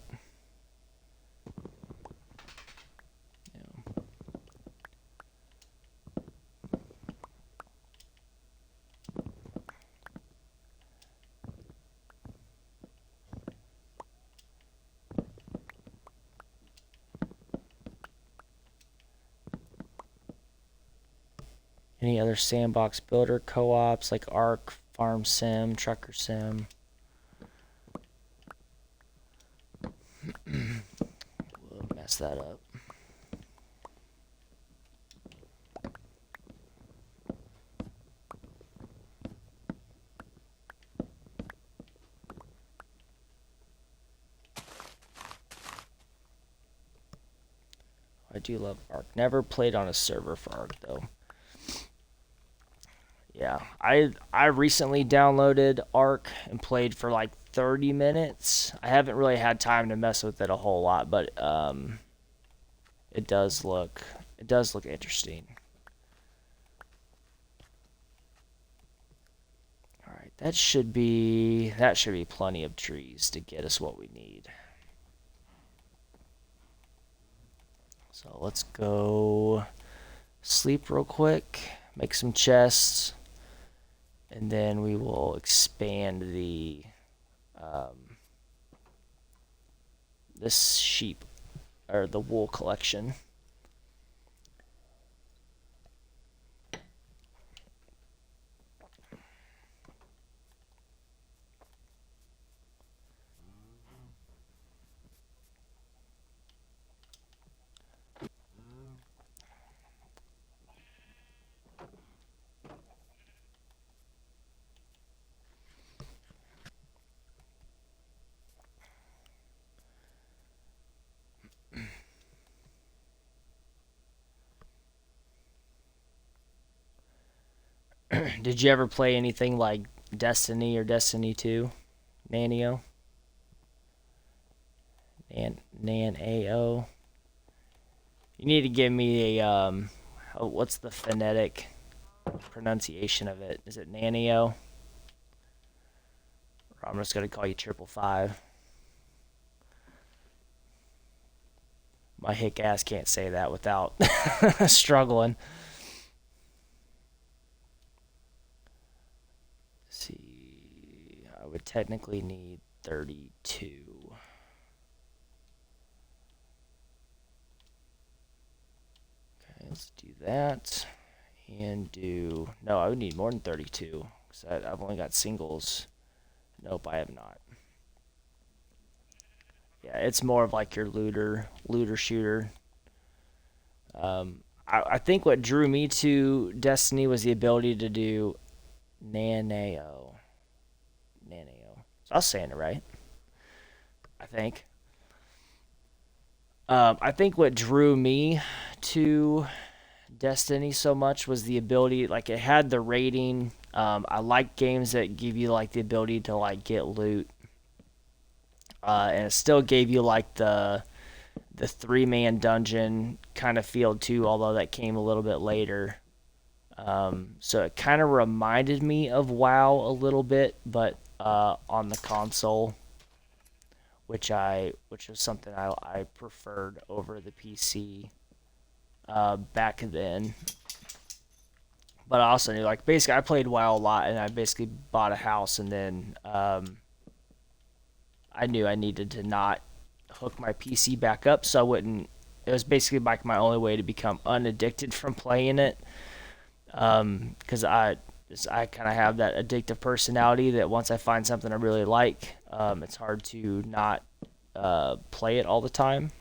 Any other sandbox builder co-ops like Ark, Farm Sim, Trucker Sim? We'll mess that up. I do love Ark. Never played on a server for Ark though. Yeah, I recently downloaded Ark and played for like 30 minutes. I haven't really had time to mess with it a whole lot, but it does look interesting. All right, that should be plenty of trees to get us what we need. So let's go sleep real quick, make some chests, and then we will expand the this sheep or the wool collection. Did you ever play anything like Destiny or Destiny 2? Nanio? Nan-A-O? You need to give me a, what's the phonetic pronunciation of it? Is it Nanio? Or I'm just going to call you 555. My hick ass can't say that without struggling. Let's see, I would technically need 32. Okay, let's do that. And do, no, I would need more than 32 because I've only got singles. Nope, I have not. Yeah, it's more of like your looter shooter. I think what drew me to Destiny was the ability to do Naneo. So I was saying it right, I think. I think what drew me to Destiny so much was the ability, like it had the rating. I like games that give you like the ability to like get loot. And it still gave you like the 3-man dungeon kind of feel too, although that came a little bit later. So it kind of reminded me of WoW a little bit, but on the console, which was something I preferred over the PC back then. But I also knew, like, basically I played WoW a lot, and I basically bought a house, and then I knew I needed to not hook my PC back up, so I wouldn't. It was basically like my only way to become unaddicted from playing it, because I kind of have that addictive personality that once I find something I really like, it's hard to not play it all the time.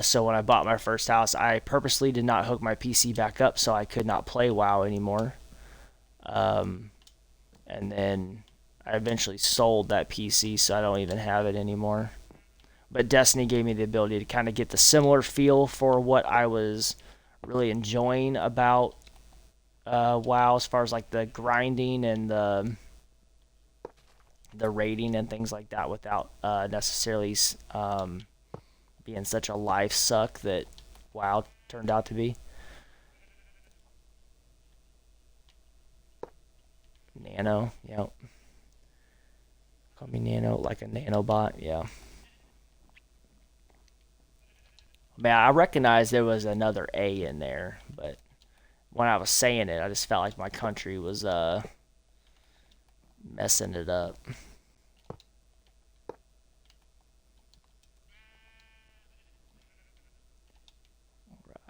So when I bought my first house, I purposely did not hook my PC back up so I could not play WoW anymore. Um, and then I eventually sold that PC, so I don't even have it anymore. But Destiny gave me the ability to kind of get the similar feel for what I was really enjoying about WoW, as far as like the grinding and the rating and things like that, without necessarily being such a life suck that WoW turned out to be. Nano, yeah. Call me Nano, like a nanobot, yeah. Man, I recognized there was another A in there, but when I was saying it, I just felt like my country was messing it up.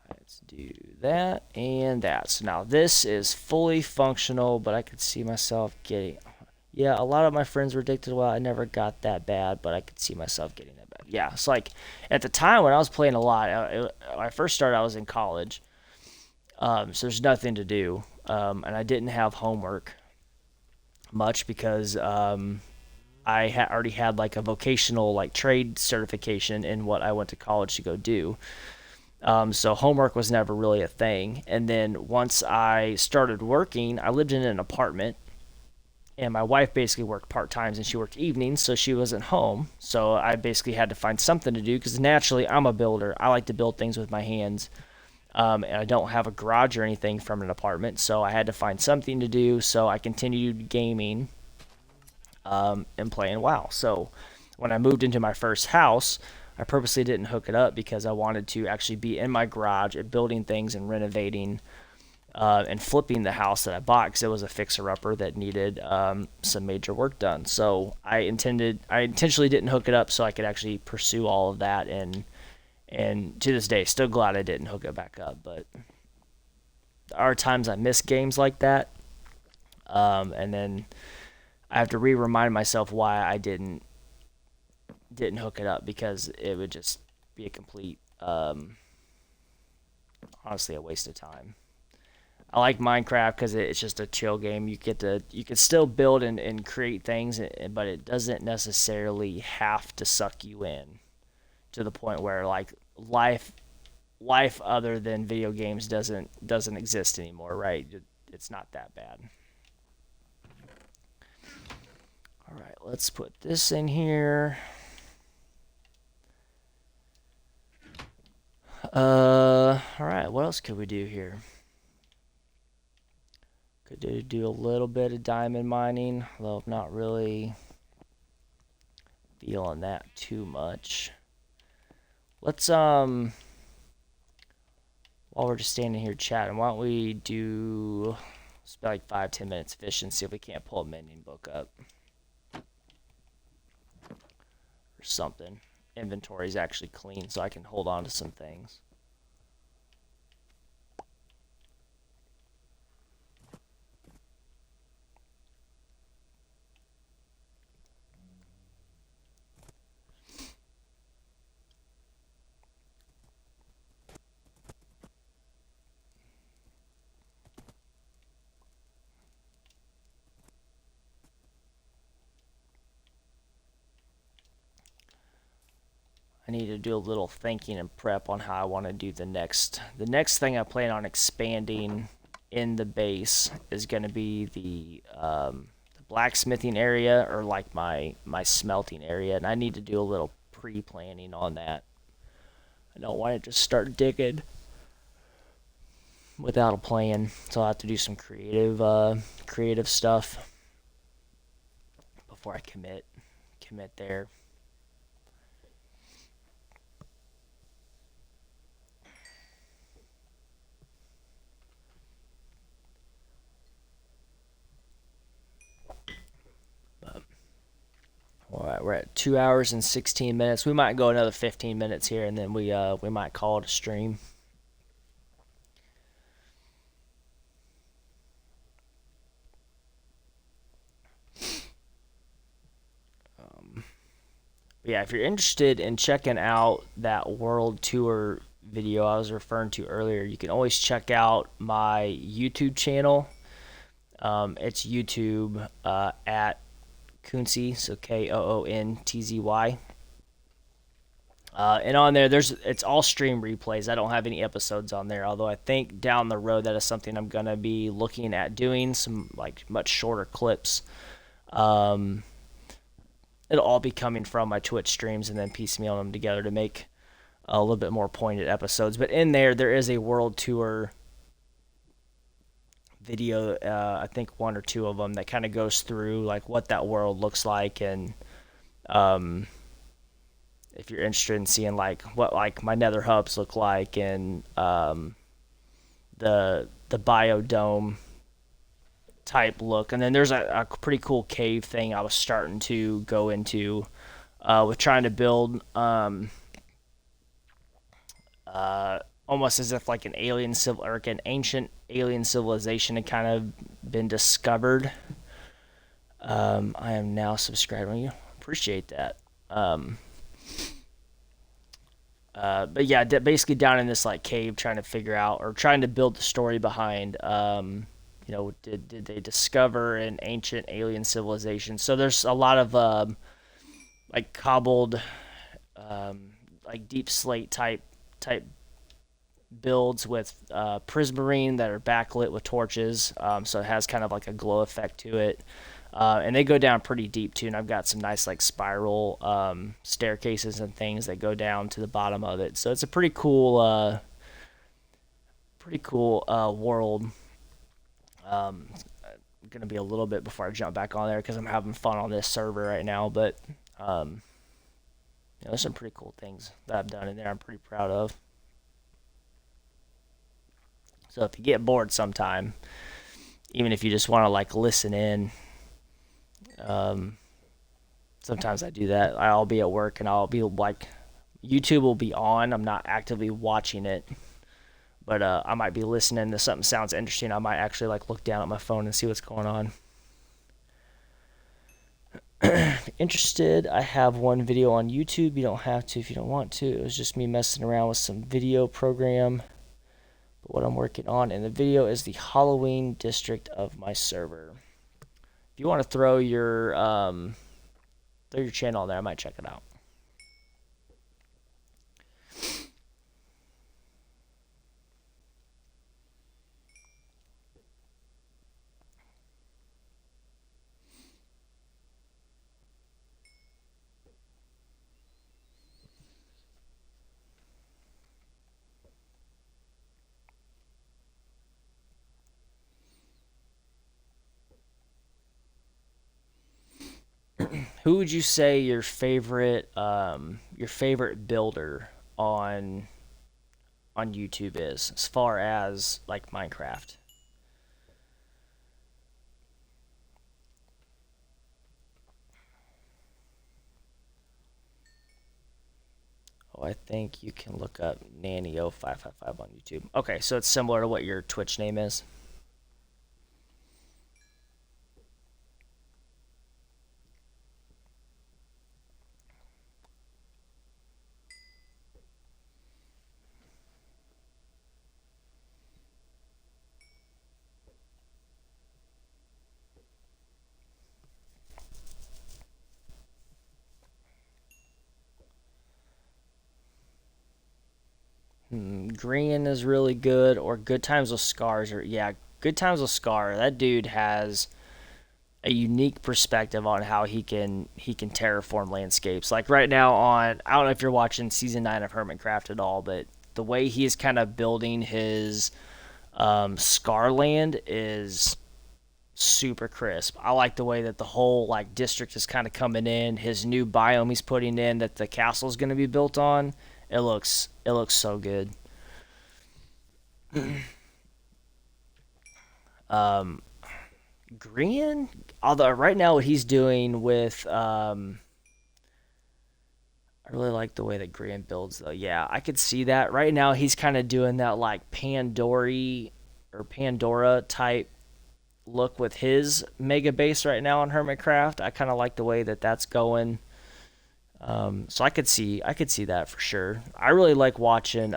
Let's do that and that. So now this is fully functional, but I could see myself getting. Yeah, a lot of my friends were addicted. Well, I never got that bad, but I could see myself getting that bad. Yeah, it's like at the time when I was playing a lot. When I first started, I was in college, so there's nothing to do, and I didn't have homework much because already had like a vocational like trade certification in what I went to college to go do. So homework was never really a thing. And then once I started working, I lived in an apartment, and my wife basically worked part times and she worked evenings, so she wasn't home. So I basically had to find something to do because naturally I'm a builder. I like to build things with my hands. And I don't have a garage or anything from an apartment, so I had to find something to do. So I continued gaming and playing WoW. So when I moved into my first house, I purposely didn't hook it up because I wanted to actually be in my garage and building things and renovating and flipping the house that I bought because it was a fixer-upper that needed some major work done. So I intentionally didn't hook it up so I could actually pursue all of that, and to this day, still glad I didn't hook it back up. But there are times I miss games like that, and then I have to remind myself why I didn't hook it up because it would just be a complete, honestly, a waste of time. I like Minecraft because it's just a chill game. You can still build and create things, but it doesn't necessarily have to suck you in to the point where like life other than video games doesn't exist anymore, right? It's not that bad. All right, let's put this in here. All right, what else could we do here? Could do a little bit of diamond mining, although I'm not really feeling that too much. Let's while we're just standing here chatting, why don't we do spend like 5-10 minutes fishing, see if we can't pull a mending book up or something. Inventory is actually clean, so I can hold on to some things. I need to do a little thinking and prep on how I want to do the next thing I plan on expanding in the base is going to be the blacksmithing area, or like my smelting area, and I need to do a little pre-planning on that. I don't want to just start digging without a plan, so I'll have to do some creative stuff before I commit there. All right, we're at 2 hours and 16 minutes. We might go another 15 minutes here, and then we might call it a stream. Yeah, if you're interested in checking out that world tour video I was referring to earlier, you can always check out my YouTube channel. It's YouTube at Koontzzy, so Koontzy. And on there, it's all stream replays. I don't have any episodes on there, although I think down the road that is something I'm gonna be looking at doing, some like much shorter clips. Um, it'll all be coming from my Twitch streams and then piecemealing them together to make a little bit more pointed episodes. But in there is a world tour video. I think one or two of them that kind of goes through like what that world looks like, and um, if you're interested in seeing like what like my nether hubs look like, and the biodome type look. And then there's a pretty cool cave thing I was starting to go into with trying to build almost as if like an alien civil or like an ancient alien civilization had kind of been discovered. I am now subscribed on you. Appreciate that. But yeah, basically down in this like cave, trying to figure out or trying to build the story behind. Did they discover an ancient alien civilization? So there's a lot of like cobbled, like deep slate type builds with prismarine that are backlit with torches. So it has kind of like a glow effect to it. And they go down pretty deep too, and I've got some nice like spiral staircases and things that go down to the bottom of it. So it's a pretty cool world. Gonna be a little bit before I jump back on there because I'm having fun on this server right now. But there's some pretty cool things that I've done in there. I'm pretty proud of. So if you get bored sometime, even if you just want to like listen in. Sometimes I do that. I'll be at work and I'll be like, YouTube will be on. I'm not actively watching it, but I might be listening to something sounds interesting. I might actually like look down at my phone and see what's going on. If you're interested, I have one video on YouTube. You don't have to if you don't want to. It was just me messing around with some video program. But what I'm working on in the video is the Halloween district of my server. If you want to throw your channel on there, I might check it out. Who would you say your favorite builder on YouTube is, as far as like Minecraft? Oh, I think you can look up Nanny0555 on YouTube. Okay, so it's similar to what your Twitch name is. Green is really good, or Good Times with Scars, or yeah, Good Times with Scar. That dude has a unique perspective on how he can terraform landscapes. Like right now on, I don't know if you're watching season 9 of Hermitcraft at all, but the way he is kind of building his Scarland is super crisp. I like the way that the whole like district is kind of coming in. His new biome he's putting in that the castle is going to be built on. It looks so good. Um, Green, although right now what he's doing with I really like the way that Green builds though. Yeah, I could see that. Right now he's kind of doing that like Pandora type look with his mega base right now on Hermitcraft. I kind of like the way that that's going. So I could see that for sure. I really like watching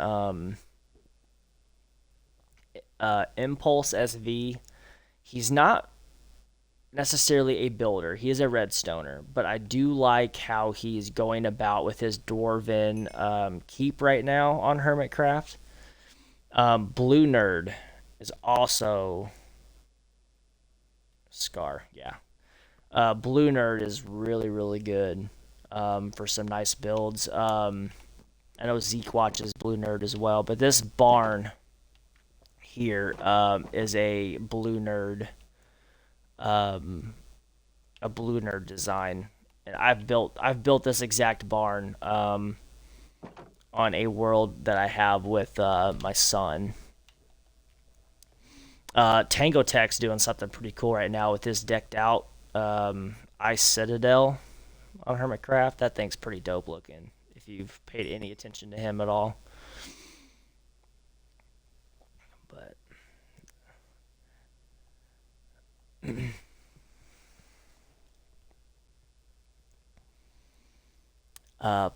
Impulse SV. He's not necessarily a builder. He is a redstoner, but I do like how he's going about with his dwarven keep right now on Hermitcraft. Blue Nerd is also Scar. Yeah. Blue Nerd is really good for some nice builds. I know Zeke watches Blue Nerd as well, but this barn here is um, a Blue Nerd design, and I've built this exact barn on a world that I have with my son. Tango Tech's doing something pretty cool right now with his decked out Ice Citadel on Hermitcraft. That thing's pretty dope looking. If you've paid any attention to him at all, but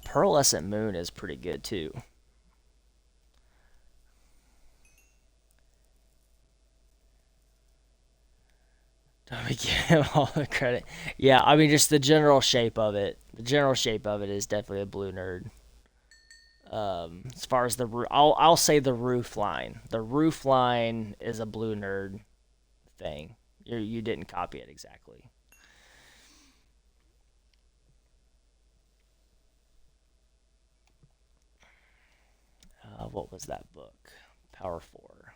Pearlescent Moon is pretty good too. Don't we give him all the credit? Yeah, I mean just the general shape of it. The general shape of it is definitely a Blue Nerd. As far as the roof, I'll say the roof line. The roof line is a Blue Nerd thing. You didn't copy it exactly. What was that book? Power Four.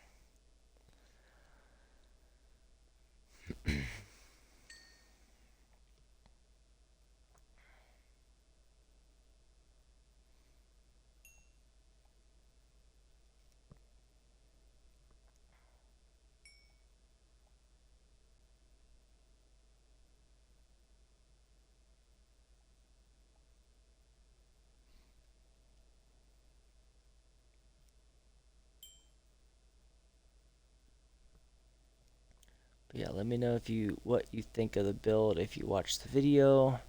But yeah, let me know if you what you think of the build if you watch the video.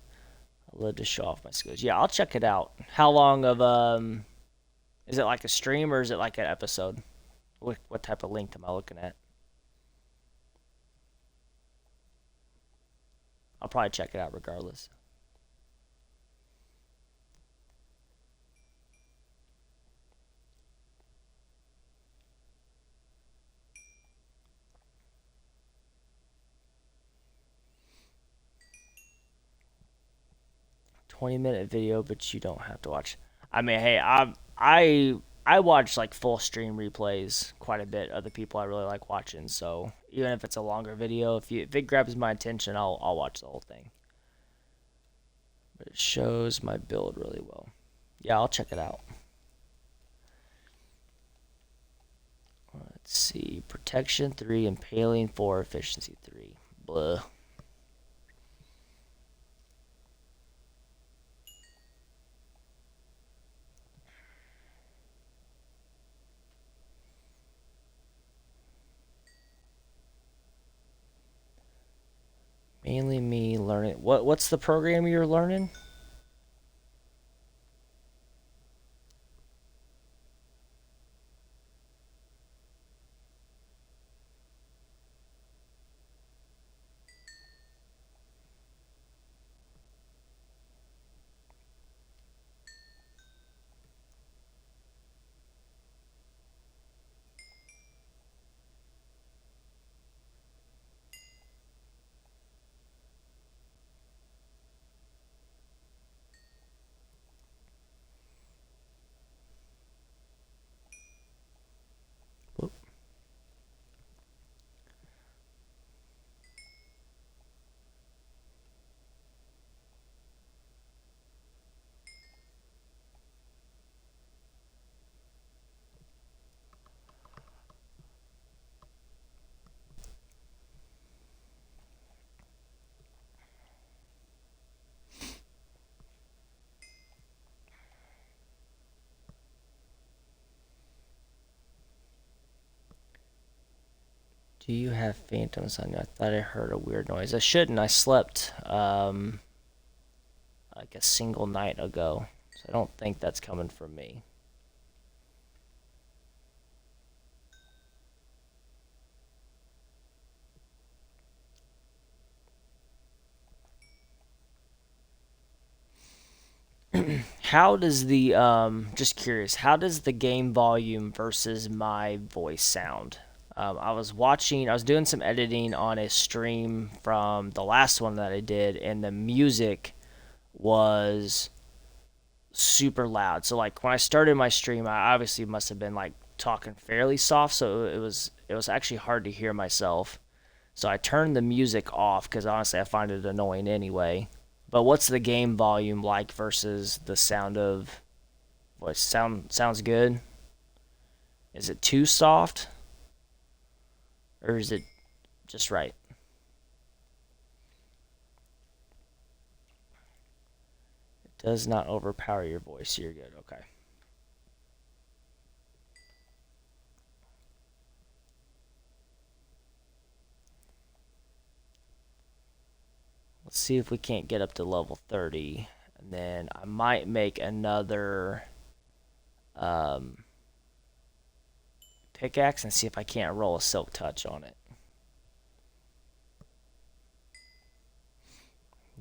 I'd love to show off my skills. Yeah, I'll check it out. How long of is it like a stream or is it like an episode? What type of length am I looking at? I'll probably check it out regardless. 20-minute video, but you don't have to watch. I mean, hey, I watch like full stream replays quite a bit of the people I really like watching. So even if it's a longer video, if it grabs my attention, I'll watch the whole thing. But it shows my build really well. Yeah, I'll check it out. Let's see, protection 3, impaling 4, efficiency 3. Blah. Mainly me learning. What's the program you're learning? Whoop. Do you have phantoms on you? I thought I heard a weird noise. I shouldn't. I slept like a single night ago. So I don't think that's coming from me. How does the just curious, how does the game volume versus my voice sound? I was doing some editing on a stream from the last one that I did, and the music was super loud. So like when I started my stream, I obviously must have been like talking fairly soft, so it was actually hard to hear myself. So I turned the music off because honestly I find it annoying anyway. But what's the game volume like versus the sound of what sounds good? Is it too soft or is it just right? It does not overpower your voice. You're good. Okay. Let's see if we can't get up to level 30. And then I might make another pickaxe and see if I can't roll a silk touch on it.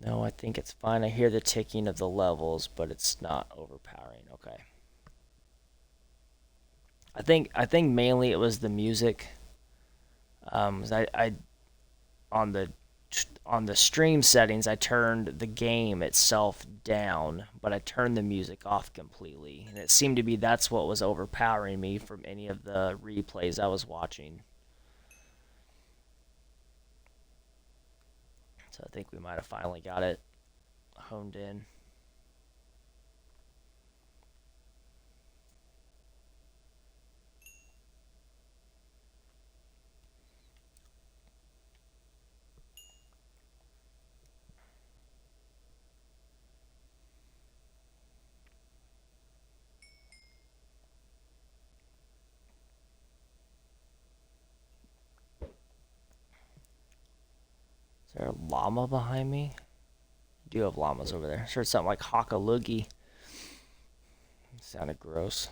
No, I think it's fine. I hear the ticking of the levels, but it's not overpowering. Okay. I think mainly it was the music. I on the on the stream settings, I turned the game itself down, but I turned the music off completely. And it seemed to be that's what was overpowering me from any of the replays I was watching. So I think we might have finally got it honed in. Is there a llama behind me? I do have llamas over there. Sure, it's something like Hockaloogie. It sounded gross.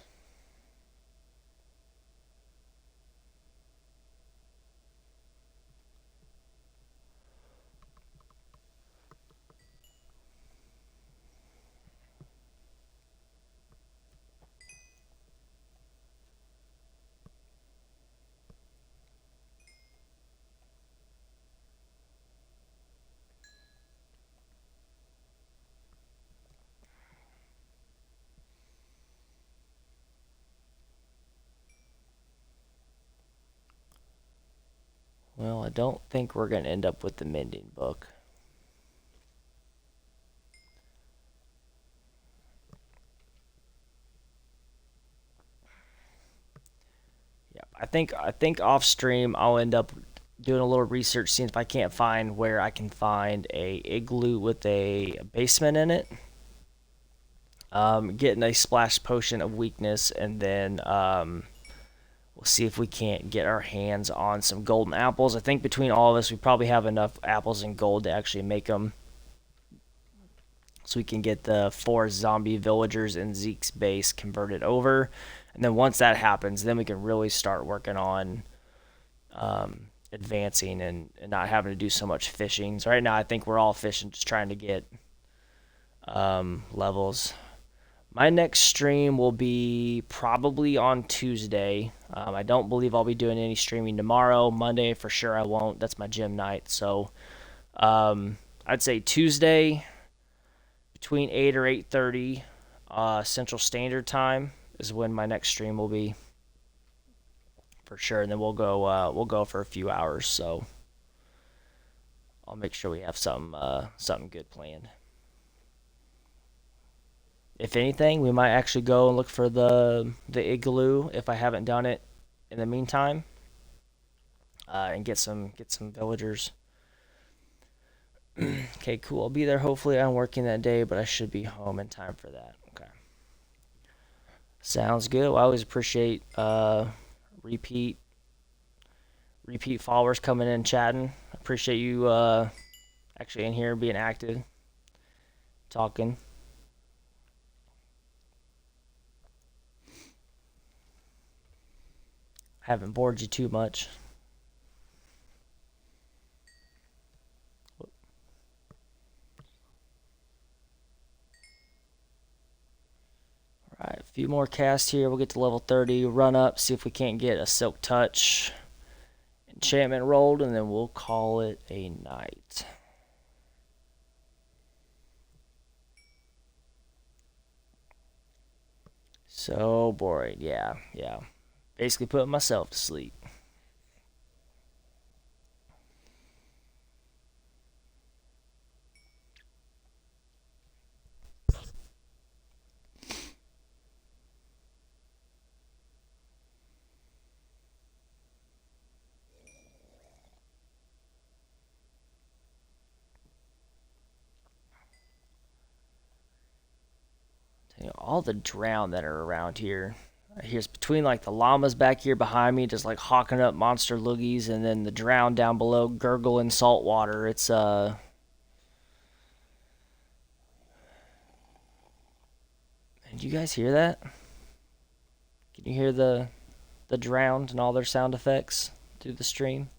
Well, I don't think we're going to end up with the mending book. Yeah, I think off stream I'll end up doing a little research, seeing if I can't find where I can find a igloo with a basement in it. Getting a splash potion of weakness, and then we'll see if we can't get our hands on some golden apples. I think between all of us, we probably have enough apples and gold to actually make them. So we can get the 4 zombie villagers in Zeke's base converted over. And then once that happens, then we can really start working on advancing and not having to do so much fishing. So right now I think we're all fishing, just trying to get levels. My next stream will be probably on Tuesday. I don't believe I'll be doing any streaming tomorrow. Monday for sure I won't. That's my gym night. So I'd say Tuesday between 8 or 8:30 Central Standard Time is when my next stream will be for sure. And then we'll go for a few hours. So I'll make sure we have something good planned. If anything, we might actually go and look for the igloo if I haven't done it in the meantime, and get some villagers. Okay, cool. I'll be there. Hopefully, I'm working that day, but I should be home in time for that. Okay, sounds good. Well, I always appreciate repeat followers coming in chatting. Appreciate you actually in here being active. talking. Haven't bored you too much. Alright, a few more casts here. We'll get to level 30. Run up, see if we can't get a Silk Touch enchantment rolled, and then we'll call it a night. So boring. Yeah. Basically putting myself to sleep. All the drown that are around here. Here's between like the llamas back here behind me, just like hawking up monster loogies, and then the drown down below gurgling salt water. It's Did you guys hear that? Can you hear the drowned and all their sound effects through the stream?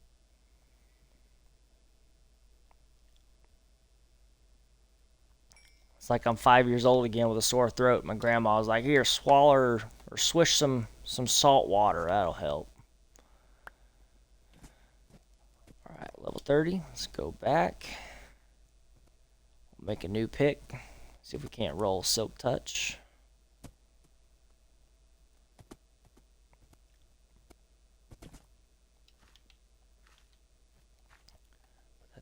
It's like I'm 5 years old again with a sore throat. My grandma was like, "Here, swallow or swish some salt water. That'll help." All right, level 30. Let's go back. Make a new pick. See if we can't roll Silk Touch.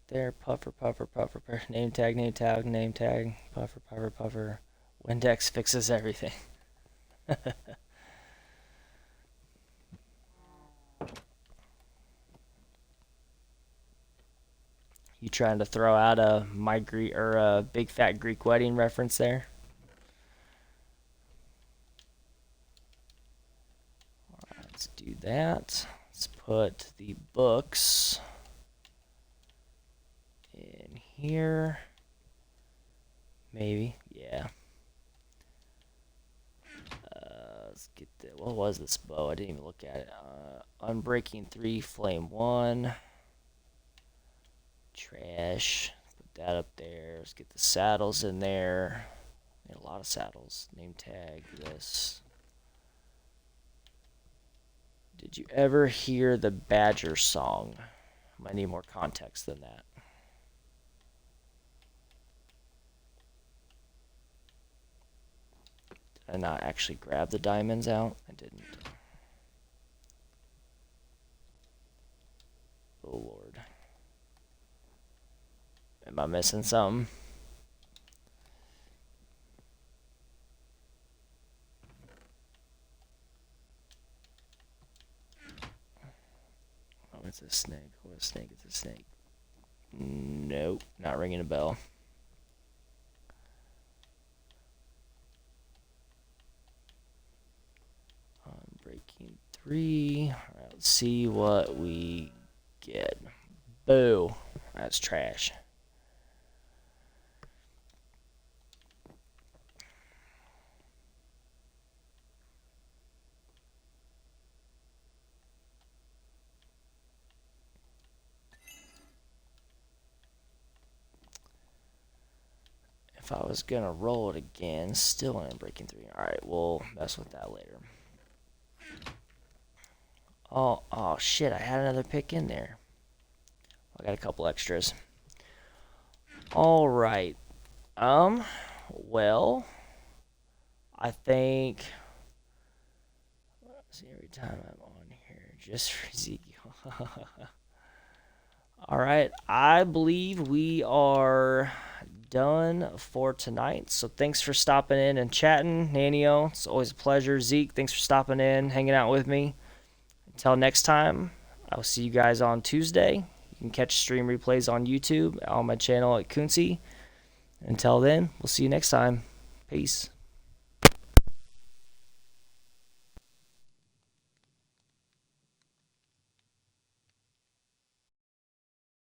There, puffer, name tag, puffer. Windex fixes everything. You trying to throw out a big fat Greek wedding reference there? All right, let's do that. Let's put the books in here. Maybe, yeah. Let's get the, what was this bow? I didn't even look at it. Unbreaking 3, Flame 1. Trash. Put that up there. Let's get the saddles in there. A lot of saddles. Name tag, this. Did you ever hear the Badger song? I need more context than that. Did I not actually grab the diamonds out? I didn't. Oh Lord. Am I missing something? Oh, it's a snake. What a snake. It's a snake. Nope. Not ringing a bell. Breaking 3. Alright, let's see what we get. Boo. That's trash. If I was gonna roll it again, still in breaking 3. Alright, we'll mess with that later. Oh shit, I had another pick in there. I got a couple extras. Alright. Well, I think, see, every time I'm on here, just for Ezekiel. Alright, I believe we are done for tonight. So thanks for stopping in and chatting, Nanio. It's always a pleasure. Zeke, thanks for stopping in, hanging out with me. Until next time, I'll see you guys on Tuesday. You can catch stream replays on YouTube on my channel at Kunzi. Until then, we'll see you next time. Peace.